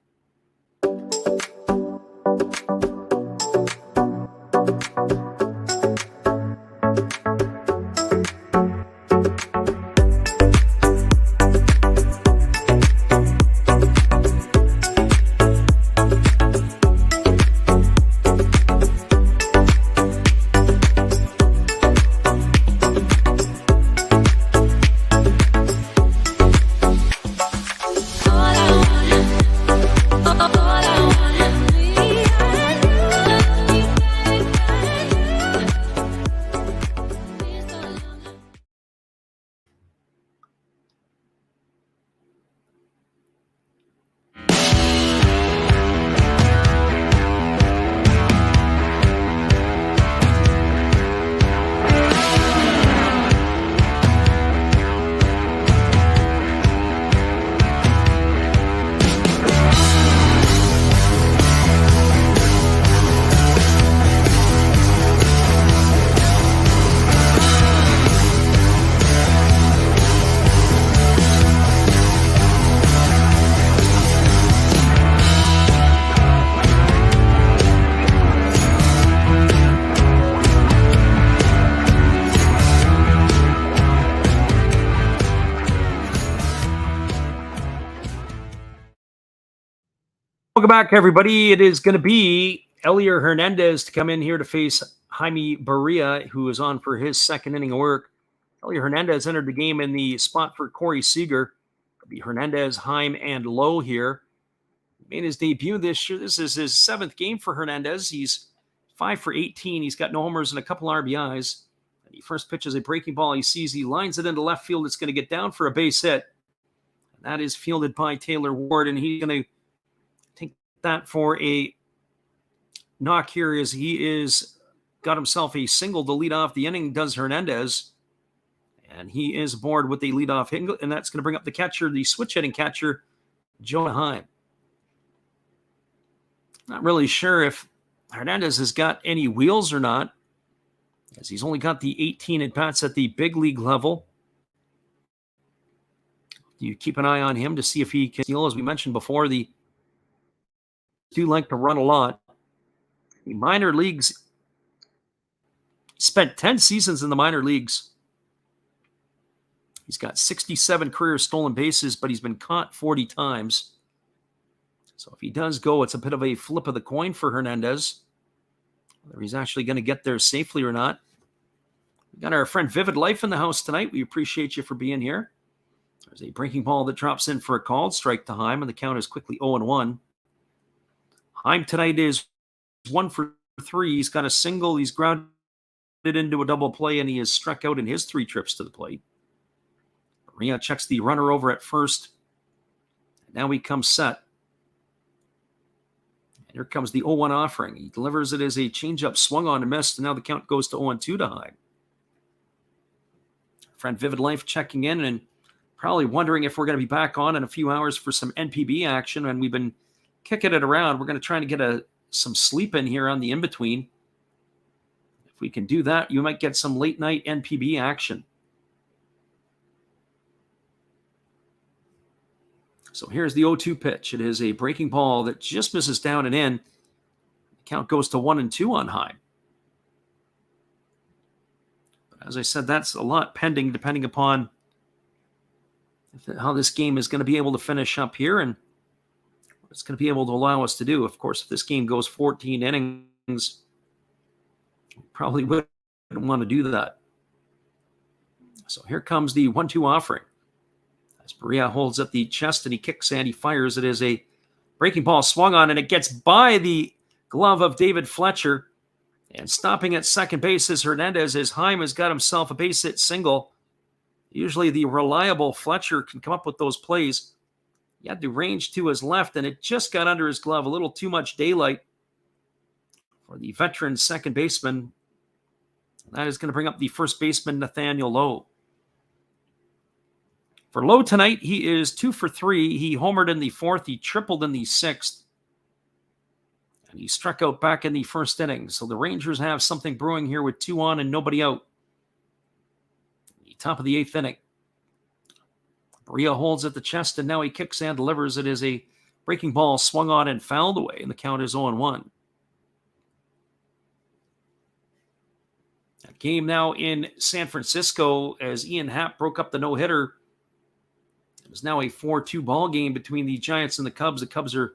S1: Welcome back, everybody. It is going to be Elier Hernandez to come in here to face Jaime Barria, who is on for his second inning of work. Elier Hernandez entered the game in the spot for Corey Seager. It'll be Hernandez, Heim, and Lowe here. He made his debut this year. This is his 7th game for Hernandez. He's 5 for 18. He's got no homers and a couple RBIs. And he first pitches a breaking ball. He sees he lines it into left field. It's going to get down for a base hit. And that is fielded by Taylor Ward, and he's going to take that for a knock here as he is got himself a single to lead off the inning, does Hernandez. And he is aboard with the leadoff hit, and that's going to bring up the catcher, the switch-hitting catcher, Jonah Heim. Not really sure if Hernandez has got any wheels or not, as he's only got the 18 at-bats at the big league level. You keep an eye on him to see if he can steal. As we mentioned before, the do like to run a lot. The minor leagues, spent 10 seasons in the minor leagues. He's got 67 career stolen bases, but he's been caught 40 times. So if he does go, it's a bit of a flip of the coin for Hernandez, whether he's actually going to get there safely or not. We got our friend Vivid Life in the house tonight. We appreciate you for being here. There's a breaking ball that drops in for a called strike to Heim, and the count is quickly 0-1. Heim tonight is 1 for 3. He's got a single. He's grounded into a double play, and he has struck out in his 3 trips to the plate. Maria checks the runner over at first. Now he comes set. And here comes the 0-1 offering. He delivers it as a changeup swung on and missed, and now the count goes to 0-2 to Heim. Friend Vivid Life checking in and probably wondering if we're going to be back on in a few hours for some NPB action, and we've been kicking it around. We're going to try to get some sleep in here on the in-between. If we can do that, you might get some late-night NPB action. So here's the 0-2 pitch. It is a breaking ball that just misses down and in. The count goes to 1-2 on Heim. But as I said, that's a lot pending, depending upon how this game is going to be able to finish up here and what it's going to be able to allow us to do. Of course, if this game goes 14 innings, we probably wouldn't want to do that. So here comes the 1-2 offering. As Barria holds up the chest and he kicks and he fires. It is a breaking ball swung on, and it gets by the glove of David Fletcher. And stopping at second base is Hernandez, as Heim has got himself a base hit single. Usually the reliable Fletcher can come up with those plays. He had the range to his left, and it just got under his glove. A little too much daylight for the veteran second baseman. That is going to bring up the first baseman, Nathaniel Lowe. For Lowe tonight, he is 2 for 3. He homered in the 4th. He tripled in the 6th. And he struck out back in the first inning. So the Rangers have something brewing here with 2 on and nobody out. The top of the 8th inning. Barria holds at the chest, and now he kicks and delivers. It is a breaking ball swung on and fouled away, and the count is 0-1. That game now in San Francisco as Ian Happ broke up the no-hitter. It's now a 4-2 ball game between the Giants and the Cubs. The Cubs are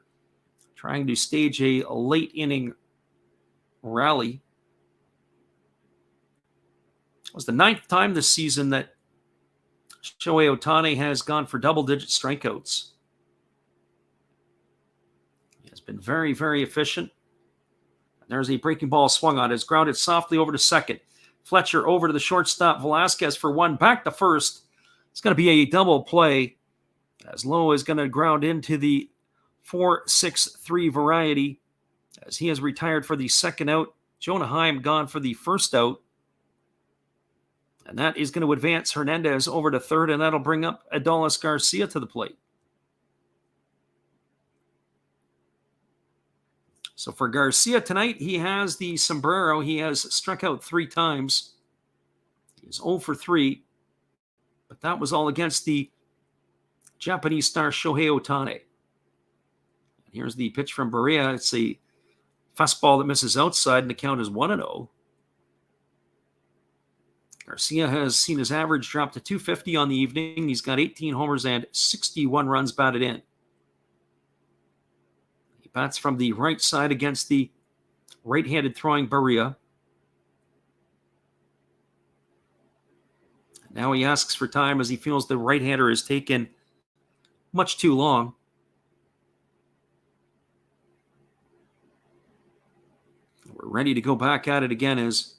S1: trying to stage a late inning rally. It was the 9th time this season that Shohei Ohtani has gone for double-digit strikeouts. He has been very, very efficient. There's a breaking ball swung on. It's grounded softly over to second. Fletcher over to the shortstop. Velasquez for 1. Back to first. It's going to be a double play, as Lowe is going to ground into the 4-6-3 variety as he has retired for the second out. Jonah Heim gone for the first out. And that is going to advance Hernandez over to third, and that'll bring up Adolis Garcia to the plate. So for Garcia tonight, he has the sombrero. He has struck out 3 times. He is 0 for 3. But that was all against the Japanese star Shohei Ohtani. And here's the pitch from Barria. It's a fastball that misses outside, and the count is 1-0. Garcia has seen his average drop to 250 on the evening. He's got 18 homers and 61 runs batted in. He Bats from the right side against the right-handed throwing Berea. Now he asks for time as he feels the right-hander has taken much too long. We're ready to go back at it again as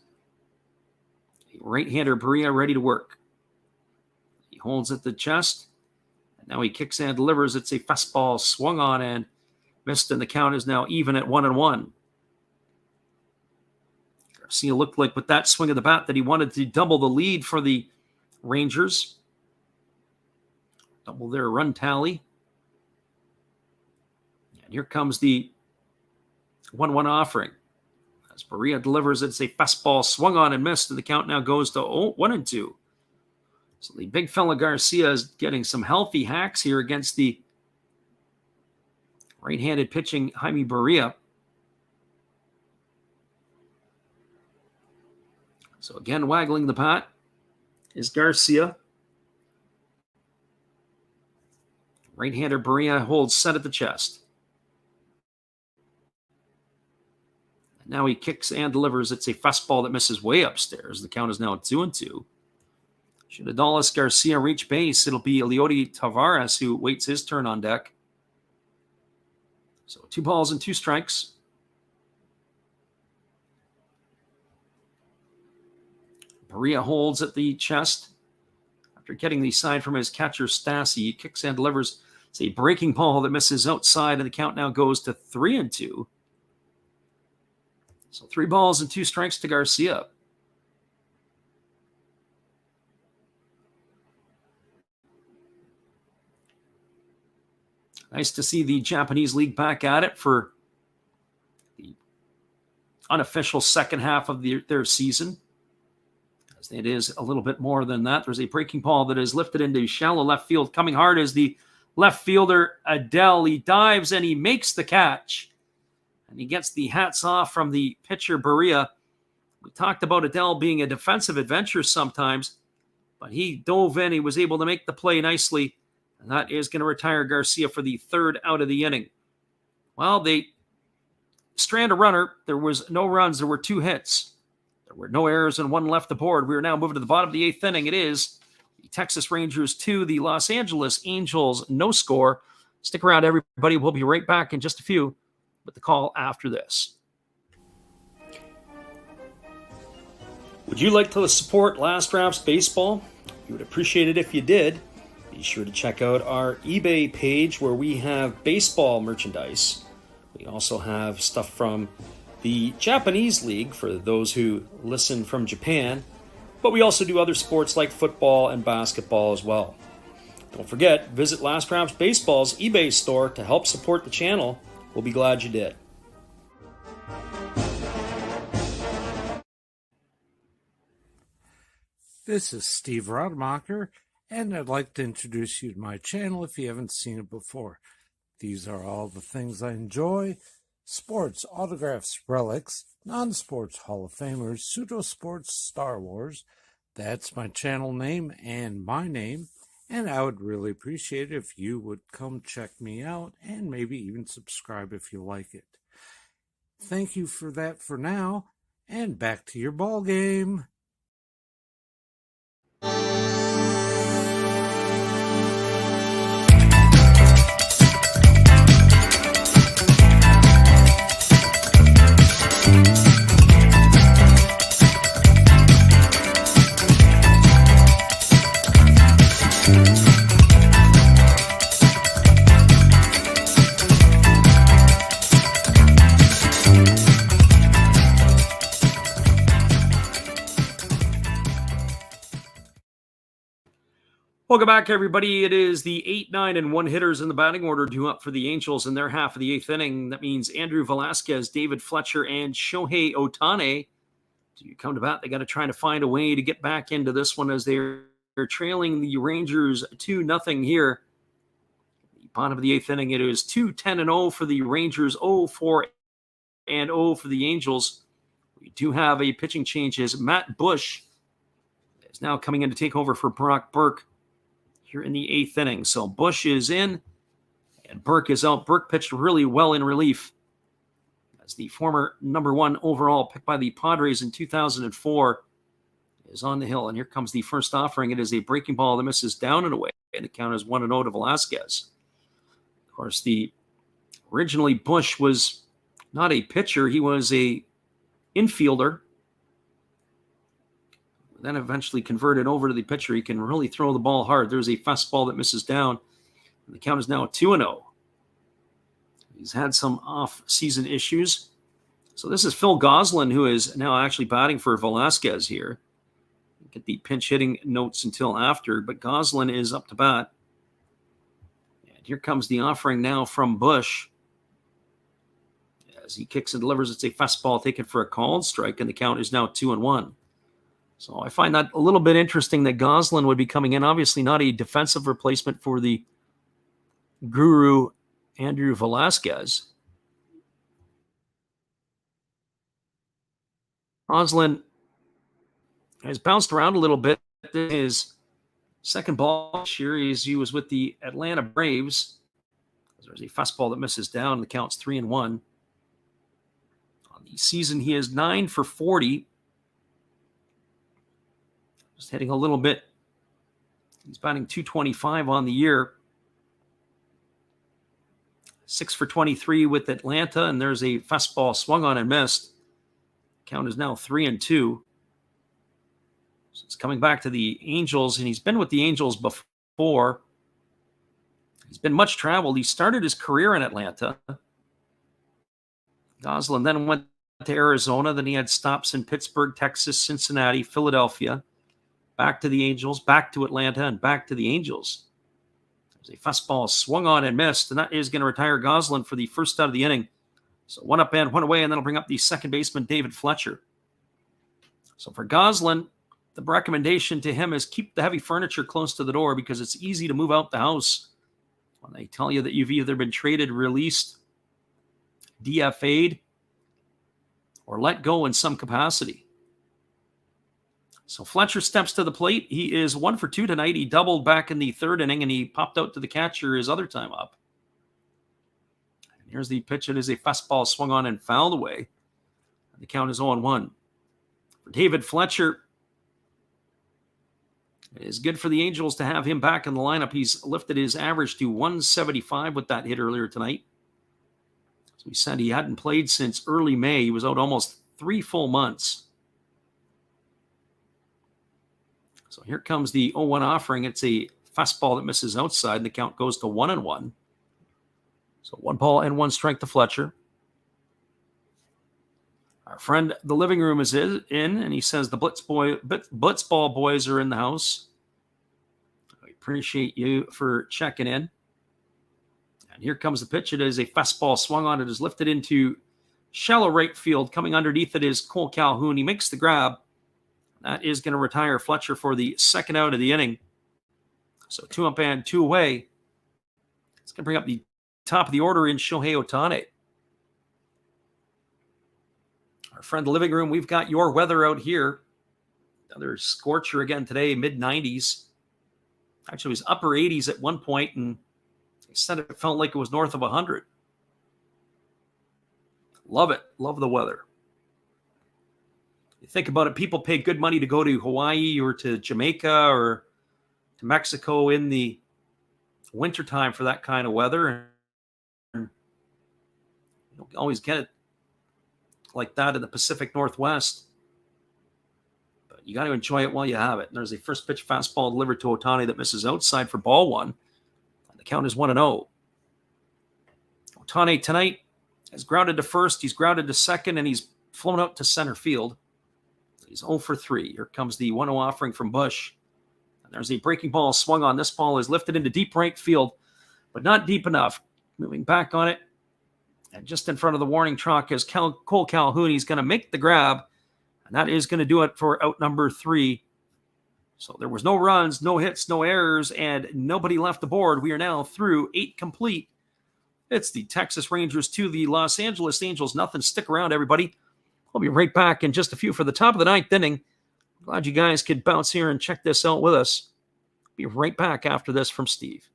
S1: right-hander Berea ready to work. He holds at the chest. And now he kicks and delivers. It's a fastball swung on and missed, and the count is now even at 1-1. Garcia looked like with that swing of the bat that he wanted to double the lead for the Rangers. Double their run tally. And here comes the 1-1 offering. As Berea delivers, it's a fastball swung on and missed, and the count now goes to 1-2. So the big fella Garcia is getting some healthy hacks here against the right-handed pitching Jaime Berea. So again, waggling the bat is Garcia. Right-hander Berea holds set at the chest. And now he kicks and delivers. It's a fastball that misses way upstairs. The count is now 2-2. Should Adolis Garcia reach base, it'll be Leody Tavares who waits his turn on deck. So 2 balls and 2 strikes. Berea holds at the chest. After getting the sign from his catcher Stassi, he kicks and delivers. It's a breaking ball that misses outside, and the count now goes to 3-2. So 3 balls and 2 strikes to Garcia. Nice to see the Japanese League back at it for the unofficial second half of their season. As it is a little bit more than that. There's a breaking ball that is lifted into shallow left field. Coming hard is the left fielder, Adele. He dives and he makes the catch. And he gets the hats off from the pitcher, Berea. We talked about Adele being a defensive adventure sometimes, but he dove in. He was able to make the play nicely. And that is going to retire Garcia for the 3rd out of the inning. Well, they strand a runner. There was no runs. There were 2 hits. There were no errors and 1 left aboard. We are now moving to the bottom of the 8th inning. It is the Texas Rangers 2, the Los Angeles Angels no score. Stick around, everybody. We'll be right back in just a few with the call after this. Would you like to support Last Drafts Baseball? We would appreciate it if you did. Be sure to check out our eBay page where we have baseball merchandise. We also have stuff from the Japanese League for those who listen from Japan, but we also do other sports like football and basketball as well. Don't forget, visit Last Drafts Baseball's eBay store to help support the channel. We'll be glad you did.
S2: This is Steve Rademacher, and I'd like to introduce you to my channel if you haven't seen it before. These are all the things I enjoy: sports, autographs, relics, non-sports Hall of Famers, pseudo-sports, Star Wars. That's my channel name and my name, and I would really appreciate it if you would come check me out and maybe even subscribe if you like it. Thank you for that for now, and back to your ball game.
S1: Welcome back, everybody. It is the 8, 9, and 1 hitters in the batting order due up for the Angels in their half of the 8th inning. That means Andrew Velasquez, David Fletcher, and Shohei Ohtani. To come to bat, they got to try to find a way to get back into this one as they're trailing the Rangers 2-0 here. The bottom of the 8th inning, it is 2-10-0 for the Rangers, 0-4-0 for the Angels. We do have a pitching change as Matt Bush is now coming in to take over for Brock Burke here in the 8th inning. So Bush is in, And Burke is out. Burke pitched really well in relief as the former number 1 overall pick by the Padres in 2004 is on the hill. And here comes the first offering. It is a breaking ball that misses down and away. And the count is 1-0 to Velasquez. Of course, originally Bush was not a pitcher. He was a infielder. Then eventually converted over to the pitcher. He can really throw the ball hard. There's a fastball that misses down. And the count is now 2-0. He's had some off-season issues. So this is Phil Goslin, who is now actually batting for Velasquez here. Get the pinch hitting notes until after, but Goslin is up to bat. And here comes the offering now from Bush. As he kicks and delivers, it's a fastball taken for a called strike, and the count is now 2-1. So I find that a little bit interesting that Goslin would be coming in. Obviously not a defensive replacement for the guru Andrew Velasquez. Goslin has bounced around a little bit. His second ball this year, he was with the Atlanta Braves. There's a fastball that misses down. The count's 3-1. On the season, he is 9 for 40. Just hitting a little bit. He's batting .225 on the year. 6 for 23 with Atlanta, and there's a fastball swung on and missed. Count is now 3-2. So it's coming back to the Angels, and he's been with the Angels before. He's been much traveled. He started his career in Atlanta. Goslin then went to Arizona. Then he had stops in Pittsburgh, Texas, Cincinnati, Philadelphia. Back to the Angels, back to Atlanta, and back to the Angels. There's a fastball swung on and missed, and that is going to retire Goslin for the first out of the inning. So 1 up and 1 away, and that'll bring up the second baseman, David Fletcher. So for Goslin, the recommendation to him is keep the heavy furniture close to the door because it's easy to move out the house when they tell you that you've either been traded, released, DFA'd, or let go in some capacity. So Fletcher steps to the plate. He is 1 for 2 tonight. He doubled back in the third inning, and he popped out to the catcher his other time up. And here's the pitch. It is a fastball swung on and fouled away. The count is 0-1. For David Fletcher, it is good for the Angels to have him back in the lineup. He's lifted his average to 175 with that hit earlier tonight. As we said, he hadn't played since early May. He was out almost 3 full months. So here comes the 0-1 offering. It's a fastball that misses outside, and the count goes to 1-1. So 1 ball and 1 strike to Fletcher. Our friend, the living room is in, and he says the Blitzball boys are in the house. I appreciate you for checking in. And here comes the pitch. It is a fastball swung on. It is lifted into shallow right field. Coming underneath it is Cole Calhoun. He makes the grab. That is going to retire Fletcher for the second out of the inning. So 2 up and 2 away. It's going to bring up the top of the order in Shohei Ohtani. Our friend, the living room, we've got your weather out here. Another scorcher again today, mid-90s. Actually, it was upper 80s at one point, and they said it felt like it was north of 100. Love it. Love the weather. You think about it, people pay good money to go to Hawaii or to Jamaica or to Mexico in the wintertime for that kind of weather. And you don't always get it like that in the Pacific Northwest. But you got to enjoy it while you have it. And there's a first pitch fastball delivered to Ohtani that misses outside for ball 1. And the count is 1-0. Ohtani tonight has grounded to first. He's grounded to second, and he's flown out to center field. He's 0 for 3. Here comes the 1-0 offering from Bush. And there's a breaking ball swung on. This ball is lifted into deep right field, but not deep enough. Moving back on it. And just in front of the warning track is Cole Calhoun. He's going to make the grab, and that is going to do it for out number 3. So there was no runs, no hits, no errors, and nobody left the board. We are now through 8 complete. It's the Texas Rangers to the Los Angeles Angels. Nothing. Stick around, everybody. We'll be right back in just a few for the top of the 9th inning. Glad you guys could bounce here and check this out with us. Be right back after this from Steve.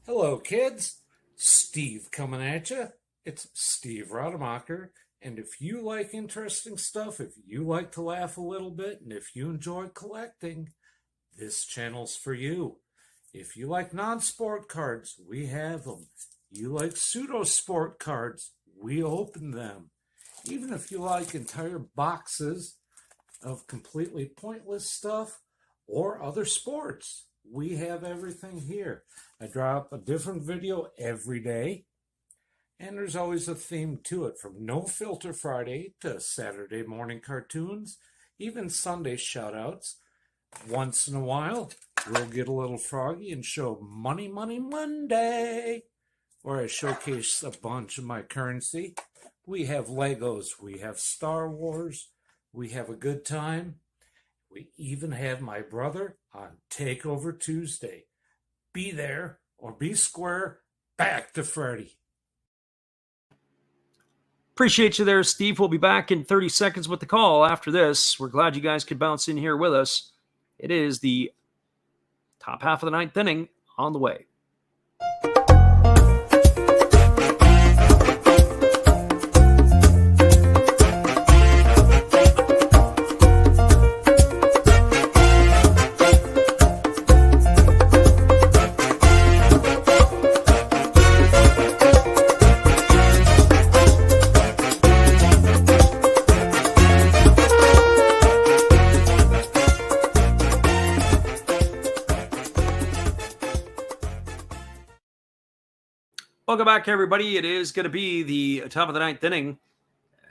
S2: Hello, kids. Steve coming at you. It's Steve Rademacher. And if you like interesting stuff, if you like to laugh a little bit, and if you enjoy collecting, this channel's for you. If you like non-sport cards, we have them. You like pseudo-sport cards, we open them. Even if you like entire boxes of completely pointless stuff or other sports, we have everything here. I drop a different video every day, and there's always a theme to it, from No Filter Friday to Saturday morning cartoons, even Sunday shoutouts. Once in a while, we'll get a little froggy and show Money Money Monday, where I showcase a bunch of my currency. We have Legos, we have Star Wars, we have a good time. We even have my brother on Takeover Tuesday. Be there or be square. Back to Freddy.
S1: Appreciate you there, Steve. We'll be back in 30 seconds with the call after this. We're glad you guys could bounce in here with us. It is the top half of the ninth inning on the way. Welcome back, everybody. It is going to be the top of the ninth inning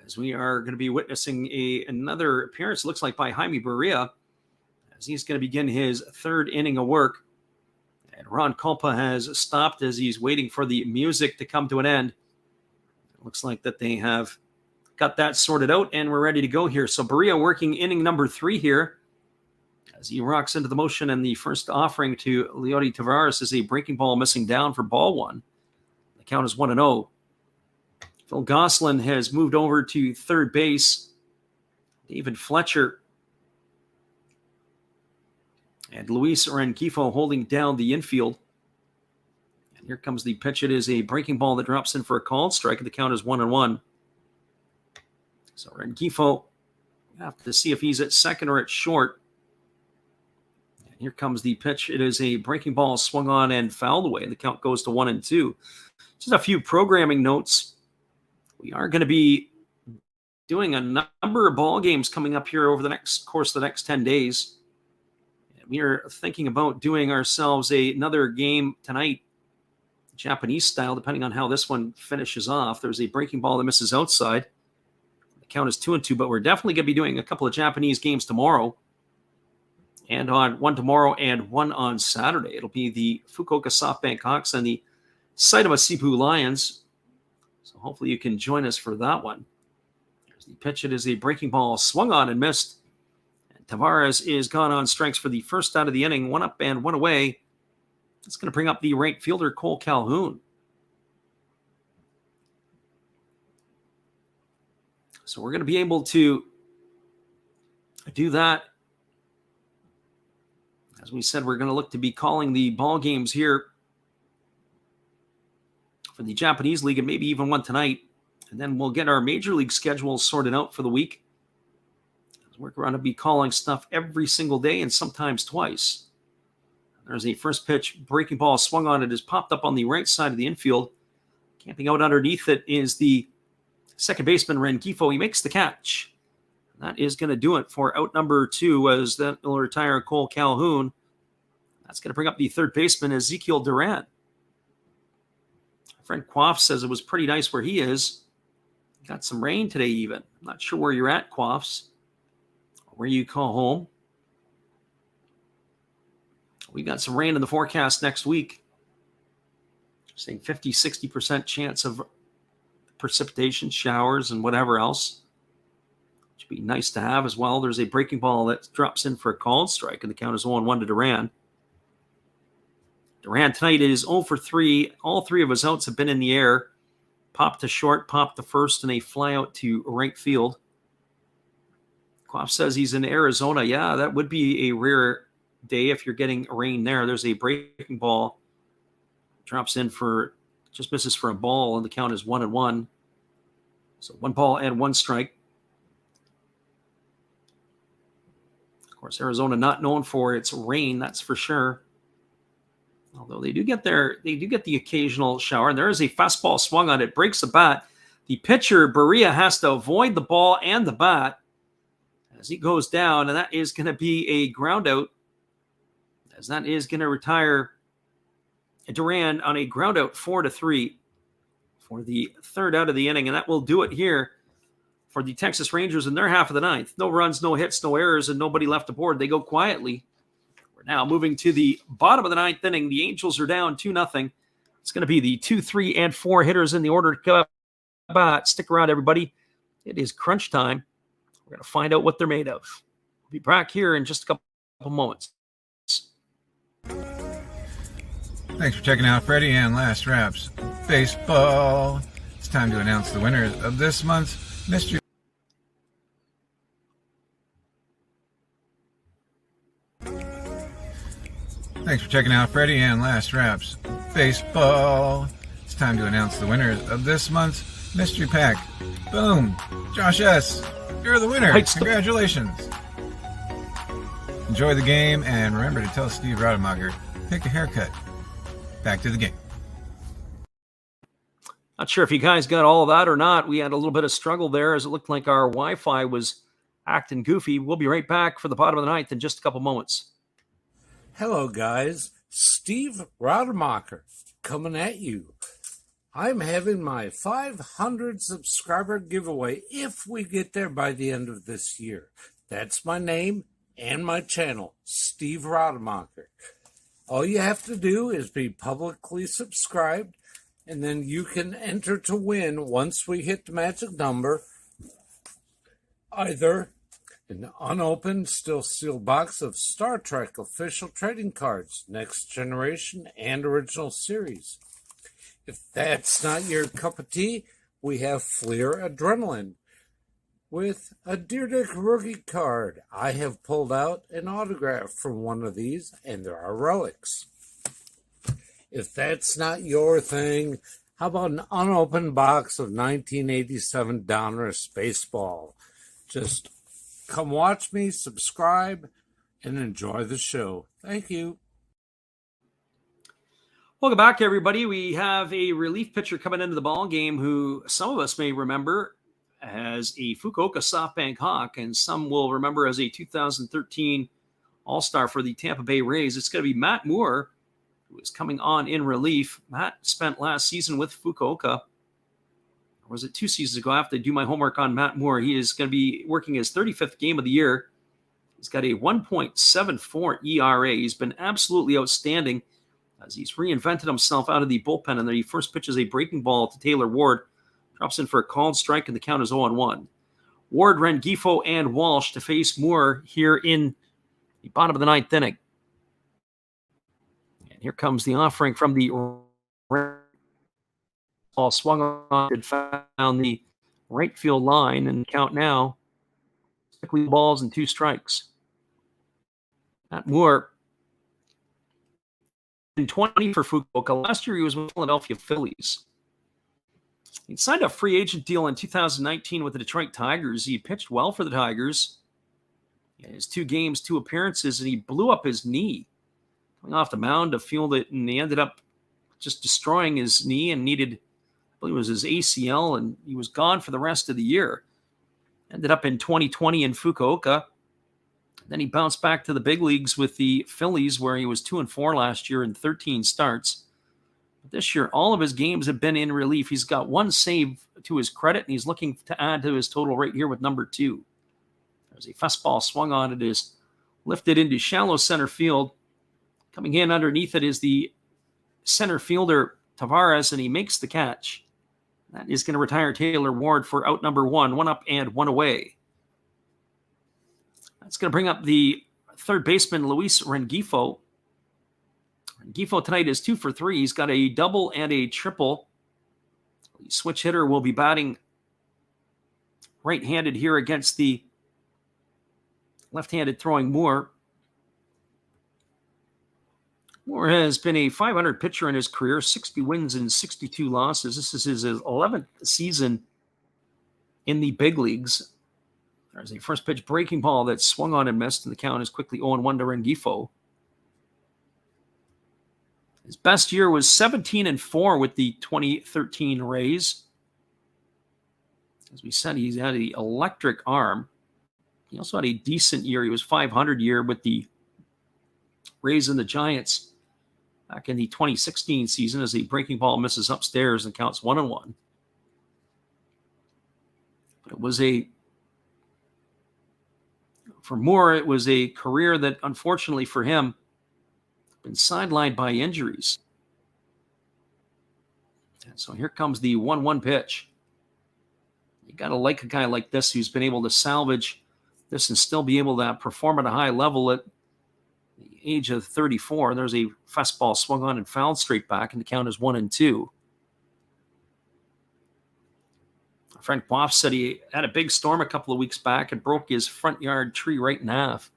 S1: as we are going to be witnessing another appearance, looks like, by Jaime Barria, as he's going to begin his third inning of work. And Ron Culpa has stopped as he's waiting for the music to come to an end. It looks like that they have got that sorted out, and we're ready to go here. So Barria working inning number 3 here as he rocks into the motion, and the first offering to Leody Tavares is a breaking ball missing down for ball 1. Count is 1-0. Phil Gosselin has moved over to third base. David Fletcher and Luis Rengifo holding down the infield. And here comes the pitch. It is a breaking ball that drops in for a called strike. The count is 1-1. So Rengifo, we have to see if he's at second or at short. And here comes the pitch. It is a breaking ball swung on and fouled away. The count goes to 1-2. Just a few programming notes. We are going to be doing a number of ball games coming up here over the next 10 days. And we are thinking about doing ourselves another game tonight, Japanese style, depending on how this one finishes off. There's a breaking ball that misses outside. The count is 2-2, but we're definitely going to be doing a couple of Japanese games tomorrow. And on one tomorrow and one on Saturday. It'll be the Fukuoka SoftBank Hawks and the Saitama Sipu Lions. So hopefully you can join us for that one. There's the pitch. It is a breaking ball swung on and missed. And Tavares is gone on strikes for the first out of the inning. 1 up and 1 away. That's going to bring up the right fielder, Cole Calhoun. So we're going to be able to do that. As we said, we're going to look to be calling the ball games here for the Japanese League, and maybe even one tonight. And then we'll get our Major League schedules sorted out for the week. We're going to be calling stuff every single day and sometimes twice. There's a first pitch breaking ball swung on. It is popped up on the right side of the infield. Camping out underneath it is the second baseman, Rengifo. He makes the catch. That is going to do it for out number 2, as that will retire Cole Calhoun. That's going to bring up the third baseman, Ezekiel Duran. Friend Quaff says it was pretty nice where he is. Got some rain today even. I'm not sure where you're at, Quaffs, where you call home. We got some rain in the forecast next week. Saying 50-60% chance of precipitation, showers, and whatever else. Which would be nice to have as well. There's a breaking ball that drops in for a called strike, and the count is 0-1 to Duran. Duran tonight is 0 for 3. All 3 of his outs have been in the air. Popped to short, popped to first, and a fly out to right field. Quaff says he's in Arizona. Yeah, that would be a rare day if you're getting rain there. There's a breaking ball. Drops in for Just misses for a ball, and the count is 1-1. So 1 ball and 1 strike. Of course, Arizona not known for its rain, that's for sure. Although they do get the occasional shower, and there is a fastball swung on it, breaks the bat. The pitcher, Berea, has to avoid the ball and the bat as he goes down, and that is going to be a ground out, as that is going to retire Duran on a ground out 4-3 for the third out of the inning, and that will do it here for the Texas Rangers in their half of the ninth. No runs, no hits, no errors, and nobody left aboard. They go quietly. We're now moving to the bottom of the ninth inning. The Angels are down 2-0. It's going to be the 2, 3, and 4 hitters in the order to come up. Stick around, everybody. It is crunch time. We're going to find out what they're made of. We'll be back here in just a couple moments.
S3: Thanks for checking out Freddie and Last Raps Baseball. It's time to announce the winners of this month's Mystery. Thanks for checking out Freddie and Last Raps Baseball. It's time to announce the winners of this month's Mystery Pack. Boom! Josh S., you're the winner. Congratulations. Enjoy the game, and remember to tell Steve Rademacher, pick a haircut. Back to the game.
S1: Not sure if you guys got all of that or not. We had a little bit of struggle there as it looked like our Wi-Fi was acting goofy. We'll be right back for the bottom of the ninth in just a couple moments.
S2: Hello, guys. Steve Rademacher coming at you. I'm having my 500 subscriber giveaway if we get there by the end of this year. That's my name and my channel, Steve Rademacher. All you have to do is be publicly subscribed, and then you can enter to win once we hit the magic number. Either an unopened, still sealed box of Star Trek official trading cards, Next Generation and Original Series. If that's not your cup of tea, we have Fleer Adrenaline with a Deer Dick rookie card. I have pulled out an autograph from one of these, and there are relics. If that's not your thing, how about an unopened box of 1987 Donruss Baseball? Just come watch me, subscribe, and enjoy the show. Thank you.
S1: Welcome back, everybody. We have a relief pitcher coming into the ball game who some of us may remember as a Fukuoka SoftBank Hawk, and some will remember as a 2013 All-Star for the Tampa Bay Rays. It's going to be Matt Moore, who is coming on in relief. Matt spent last season with Fukuoka. Or was it 2 seasons ago? I have to do my homework on Matt Moore. He is going to be working his 35th game of the year. He's got a 1.74 ERA. He's been absolutely outstanding as he's reinvented himself out of the bullpen, and then he first pitches a breaking ball to Taylor Ward. Drops in for a called strike, and the count is 0-1. Ward, Rengifo, and Walsh to face Moore here in the bottom of the ninth inning. And here comes the offering from the ball swung on and found the right field line, and count now 6 balls and 2 strikes. Matt Moore in 20 for Fukuoka. Last year he was with Philadelphia Phillies. He signed a free agent deal in 2019 with the Detroit Tigers. He pitched well for the Tigers. In his 2 games, 2 appearances, and he blew up his knee coming off the mound to field it, and he ended up just destroying his knee and needed, I believe it was his ACL, and he was gone for the rest of the year. Ended up in 2020 in Fukuoka. Then he bounced back to the big leagues with the Phillies, where he was 2-4 last year in 13 starts. This year, all of his games have been in relief. He's got 1 save to his credit, and he's looking to add to his total right here with number 2. There's a fastball swung on. It is lifted into shallow center field. Coming in underneath it is the center fielder, Tavares, and he makes the catch. That is going to retire Taylor Ward for out number 1, 1 up and 1 away. That's going to bring up the third baseman, Luis Rengifo. Rengifo tonight is 2 for 3. He's got a double and a triple. The switch hitter will be batting right-handed here against the left-handed throwing Moore. Moore has been a .500 pitcher in his career, 60 wins and 62 losses. This is his 11th season in the big leagues. There's a first pitch breaking ball that swung on and missed, and the count is quickly 0-1 to Rengifo. His best year was 17-4 with the 2013 Rays. As we said, he's had an electric arm. He also had a decent year. He was .500 year with the Rays and the Giants back in the 2016 season as the breaking ball misses upstairs and counts 1-1. But it was for Moore, it was a career that, unfortunately for him, been sidelined by injuries. And so here comes the 1-1 pitch. You got to like a guy like this who's been able to salvage this and still be able to perform at a high level at the age of 34. There's a fastball swung on and fouled straight back, and the count is 1-2. Frank Boff said he had a big storm a couple of weeks back and broke his front yard tree right in half.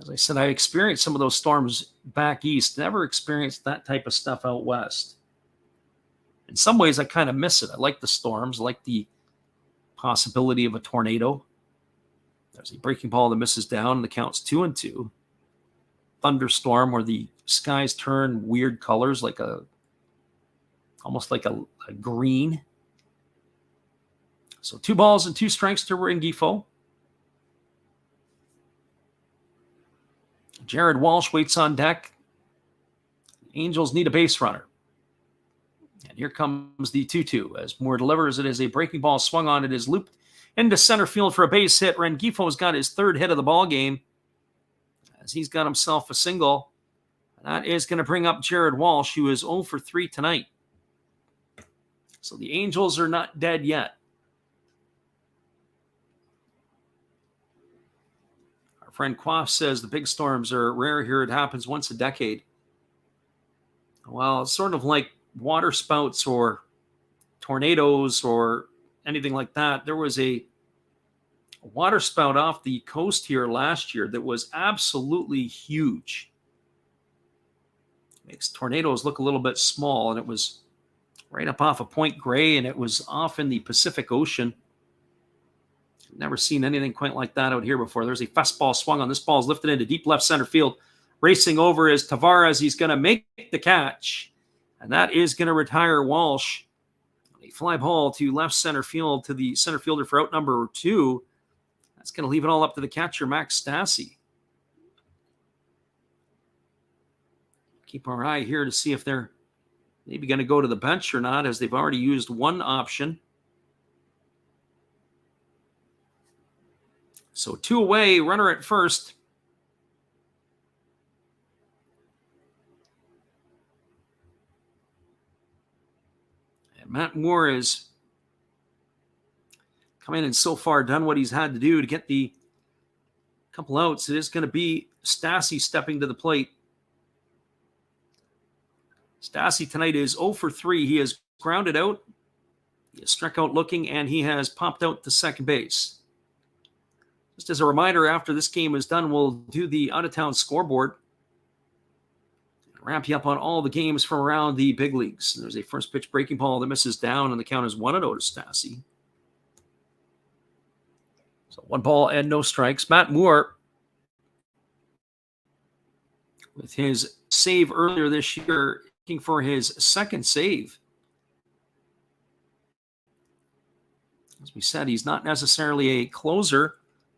S1: As I said, I experienced some of those storms back east, never experienced that type of stuff out west. In some ways, I kind of miss it. I like the storms, I like the possibility of a tornado. There's a breaking ball that misses down, and the count's 2-2. Thunderstorm where the skies turn weird colors, almost like a green. So 2 balls and 2 strikes to Rengifo. Jared Walsh waits on deck. Angels need a base runner. And here comes the 2-2 as Moore delivers. It is a breaking ball swung on. It is looped into center field for a base hit. Rengifo's got his 3rd hit of the ball game as he's got himself a single. And that is going to bring up Jared Walsh, who is 0 for 3 tonight. So the Angels are not dead yet. Friend Quaff says the big storms are rare here. It happens once a decade. Well, it's sort of like water spouts or tornadoes or anything like that. There was a water spout off the coast here last year that was absolutely huge. Makes tornadoes look a little bit small, and it was right up off of Point Grey, and it was off in the Pacific Ocean. Never seen anything quite like that out here before. There's a fastball swung on. This ball is lifted into deep left center field. Racing over is Tavares. He's going to make the catch, and that is going to retire Walsh. A fly ball to left center field to the center fielder for out number 2. That's going to leave it all up to the catcher, Max Stassi. Keep our eye here to see if they're maybe going to go to the bench or not, as they've already used one option. So 2 away, runner at first. And Matt Moore has come in and so far done what he's had to do to get the couple outs. It is going to be Stassi stepping to the plate. Stassi tonight is 0 for 3. He has grounded out, he has struck out looking, and he has popped out to second base. Just as a reminder, after this game is done, we'll do the out-of-town scoreboard. Wrap you up on all the games from around the big leagues. There's a first pitch breaking ball that misses down, and the count is 1-0 to Stassi. So 1 ball and no strikes. Matt Moore, with his save earlier this year, looking for his 2nd save. As we said, he's not necessarily a closer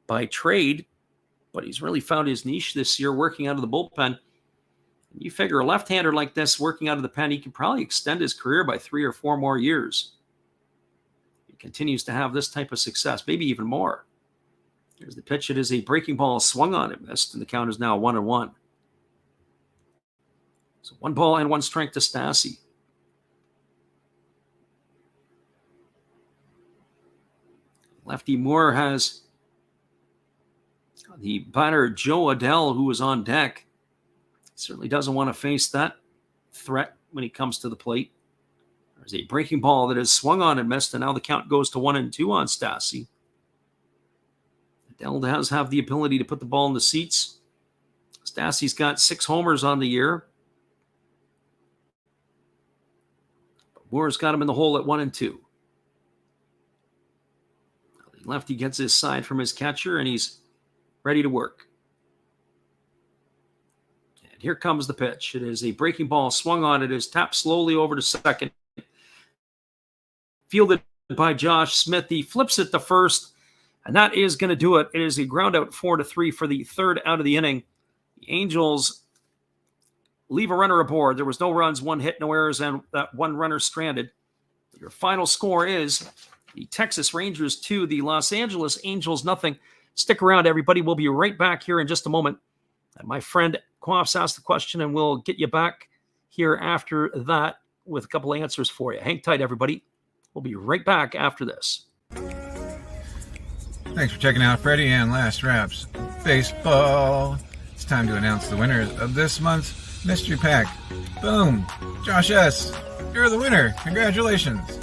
S1: by trade, but he's really found his niche this year working out of the bullpen. You figure a left-hander like this working out of the pen, he can probably extend his career by 3 or 4 more years. He continues to have this type of success, maybe even more. Here's the pitch. It is a breaking ball swung on and missed, and the count is now 1-1. So 1 ball and 1 strike to Stassi. Lefty Moore has the batter Joe Adell, who was on deck. Certainly doesn't want to face that threat when he comes to the plate. There's a breaking ball that is swung on and missed, and now the count goes to 1-2 on Stassi. Adell does have the ability to put the ball in the seats. Stassi's got 6 homers on the year. Moore's got him in the hole at 1-2. The lefty gets his side from his catcher, and he's ready to work. And here comes the pitch. It is a breaking ball swung on. It is tapped slowly over to second. Fielded by Josh Smith. He flips it to first, and that is going to do it. It is a ground out 4-3 for the third out of the inning. The Angels leave a runner aboard. There was no runs, 1 hit, no errors, and that 1 runner stranded. Your final score is the Texas Rangers 2, the Los Angeles Angels nothing. Stick around, everybody. We'll be right back here in just a moment. And my friend Quaffs asked the question, and we'll get you back here after that with a couple of answers for you. Hang tight, everybody. We'll be right back after this.
S3: Thanks for checking out Freddie and Last Raps Baseball. It's time to announce the winners of this month's Mystery Pack. Boom! Josh S., you're the winner. Congratulations.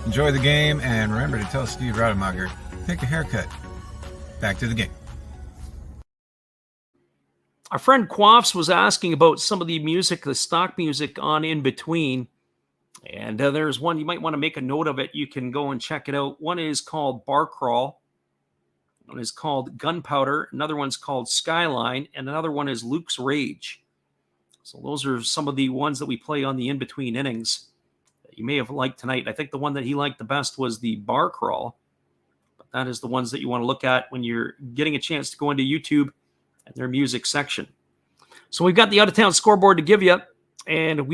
S3: Enjoy the game, and remember to tell Steve Rademacher, take a haircut. Back to the game.
S1: Our friend Quaffs was asking about some of the music, the stock music on In Between. And there's one, you might want to make a note of it. You can go and check it out. One is called Bar Crawl. One is called Gunpowder. Another one's called Skyline. And another one is Luke's Rage. So those are some of the ones that we play on the in-between innings that you may have liked tonight. I think the one that he liked the best was the Bar Crawl. But that is the ones that you want to look at when you're getting a chance to go into YouTube and their music section. So we've got the out-of-town scoreboard to give you. And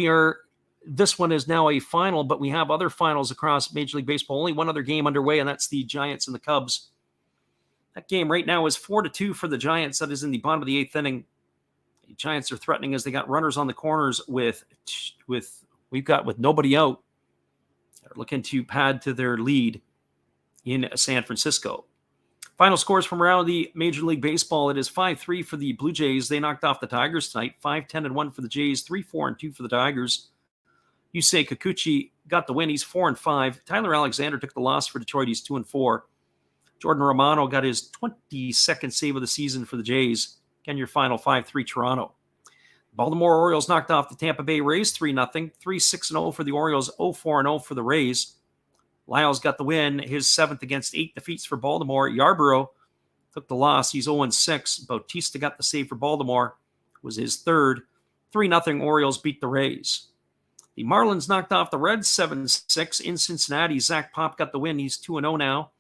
S1: this one is now a final, but we have other finals across Major League Baseball. Only one other game underway, and that's the Giants and the Cubs. That game right now is 4-2 for the Giants. That is in the bottom of the 8th inning. The Giants are threatening as they got runners on the corners with nobody out. They're looking to pad to their lead in San Francisco. Final scores from around the Major League Baseball. It is 5-3 for the Blue Jays. They knocked off the Tigers tonight. 5-10-1 for the Jays. 3-4-2 for the Tigers. Yusei Kikuchi got the win. He's 4-5. Tyler Alexander took the loss for Detroit. He's 2-4. Jordan Romano got his 22nd save of the season for the Jays. Again, your final 5-3 Toronto. Baltimore Orioles knocked off the Tampa Bay Rays 3-0. 3-6-0 for the Orioles. 0-4-0 for the Rays. Lyles got the win. His 7th against 8 defeats for Baltimore. Yarborough took the loss. He's 0-6. Bautista got the save for Baltimore. It was his 3rd. 3-0 Orioles beat the Rays. The Marlins knocked off the Reds 7-6 in Cincinnati. Zach Pop got the win. He's 2-0 now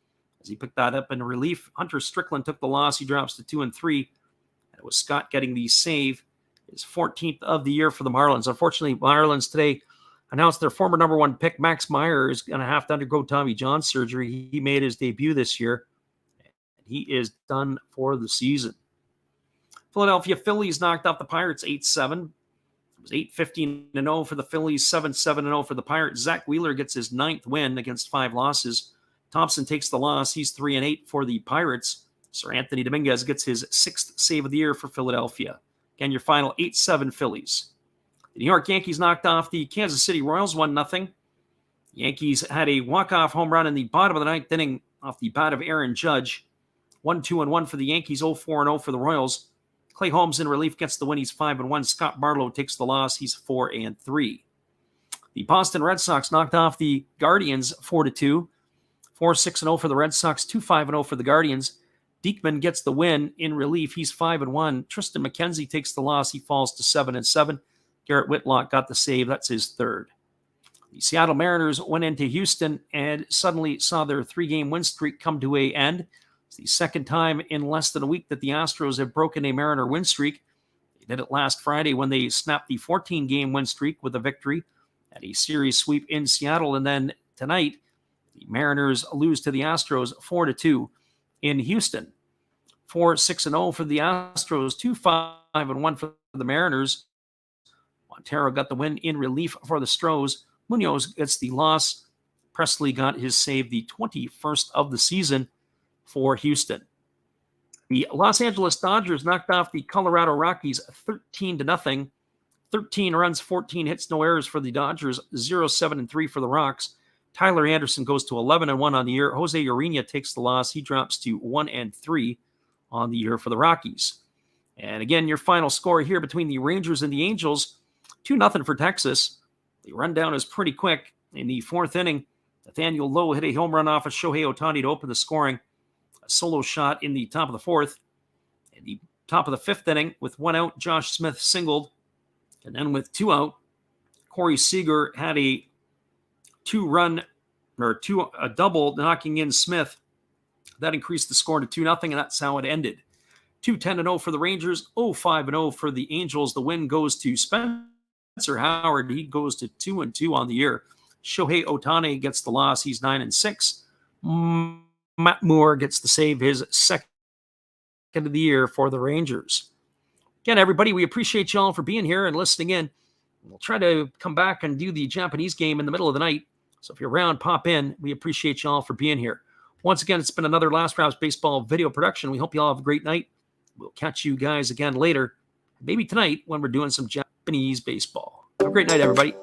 S1: as he picked that up in relief. Hunter Strickland took the loss. He drops to 2-3. And it was Scott getting the save. His 14th of the year for the Marlins. Unfortunately, Marlins today announced their former number 1 pick, Max Meyer, is going to have to undergo Tommy John surgery. He made his debut this year. And he is done for the season. Philadelphia Phillies knocked off the Pirates 8-7. It was 8-15-0 for the Phillies, 7-7-0 for the Pirates. Zach Wheeler gets his 9th win against 5 losses. Thompson takes the loss. He's 3-8 for the Pirates. Sir Anthony Dominguez gets his 6th save of the year for Philadelphia. Again, your final 8-7 Phillies. The New York Yankees knocked off the Kansas City Royals 1-0. Yankees had a walk-off home run in the bottom of the 9th inning off the bat of Aaron Judge. 1-2-1 for the Yankees, 0-4-0 for the Royals. Clay Holmes in relief gets the win. He's 5-1. Scott Barlow takes the loss. He's 4-3. The Boston Red Sox knocked off the Guardians 4-2. 4-6-0 for the Red Sox. 2-5-0 for the Guardians. Diekman gets the win in relief. He's 5-1. Tristan McKenzie takes the loss. He falls to 7-7. Garrett Whitlock got the save. That's his 3rd. The Seattle Mariners went into Houston and suddenly saw their 3-game win streak come to an end. The 2nd time in less than a week that the Astros have broken a Mariner win streak. They did it last Friday when they snapped the 14-game win streak with a victory at a series sweep in Seattle. And then tonight, the Mariners lose to the Astros 4-2 in Houston. 4-6-0 for the Astros, 2-5-1 for the Mariners. Montero got the win in relief for the Stros. Munoz gets the loss. Presley got his save, the 21st of the season for Houston. The Los Angeles Dodgers knocked off the Colorado Rockies 13-0. 13 runs, 14 hits, no errors for the Dodgers, 0-7-3 for the Rocks. Tyler Anderson goes to 11-1 on the year. Jose Urena takes the loss. He drops to 1-3 on the year for the Rockies. And again, your final score here between the Rangers and the Angels, 2-0 for Texas. The rundown is pretty quick. In the 4th inning, Nathaniel Lowe hit a home run off of Shohei Ohtani to open the scoring. A solo shot in the top of the 4th. In the top of the 5th inning, with 1 out, Josh Smith singled. And then with 2 out, Corey Seager had a double knocking in Smith. That increased the score to 2-0, and that's how it ended. 2-10-0 for the Rangers, 0-5-0 for the Angels. The win goes to Spencer Howard. He goes to 2-2 on the year. Shohei Ohtani gets the loss. He's 9-6. Matt Moore gets to save his second of the year for the Rangers. Again, everybody, we appreciate y'all for being here and listening in. We'll try to come back and do the Japanese game in the middle of the night. So if you're around, pop in. We appreciate y'all for being here. Once again, it's been another Last Rounds Baseball video production. We hope you all have a great night. We'll catch you guys again later, maybe tonight when we're doing some Japanese baseball. Have a great night, everybody.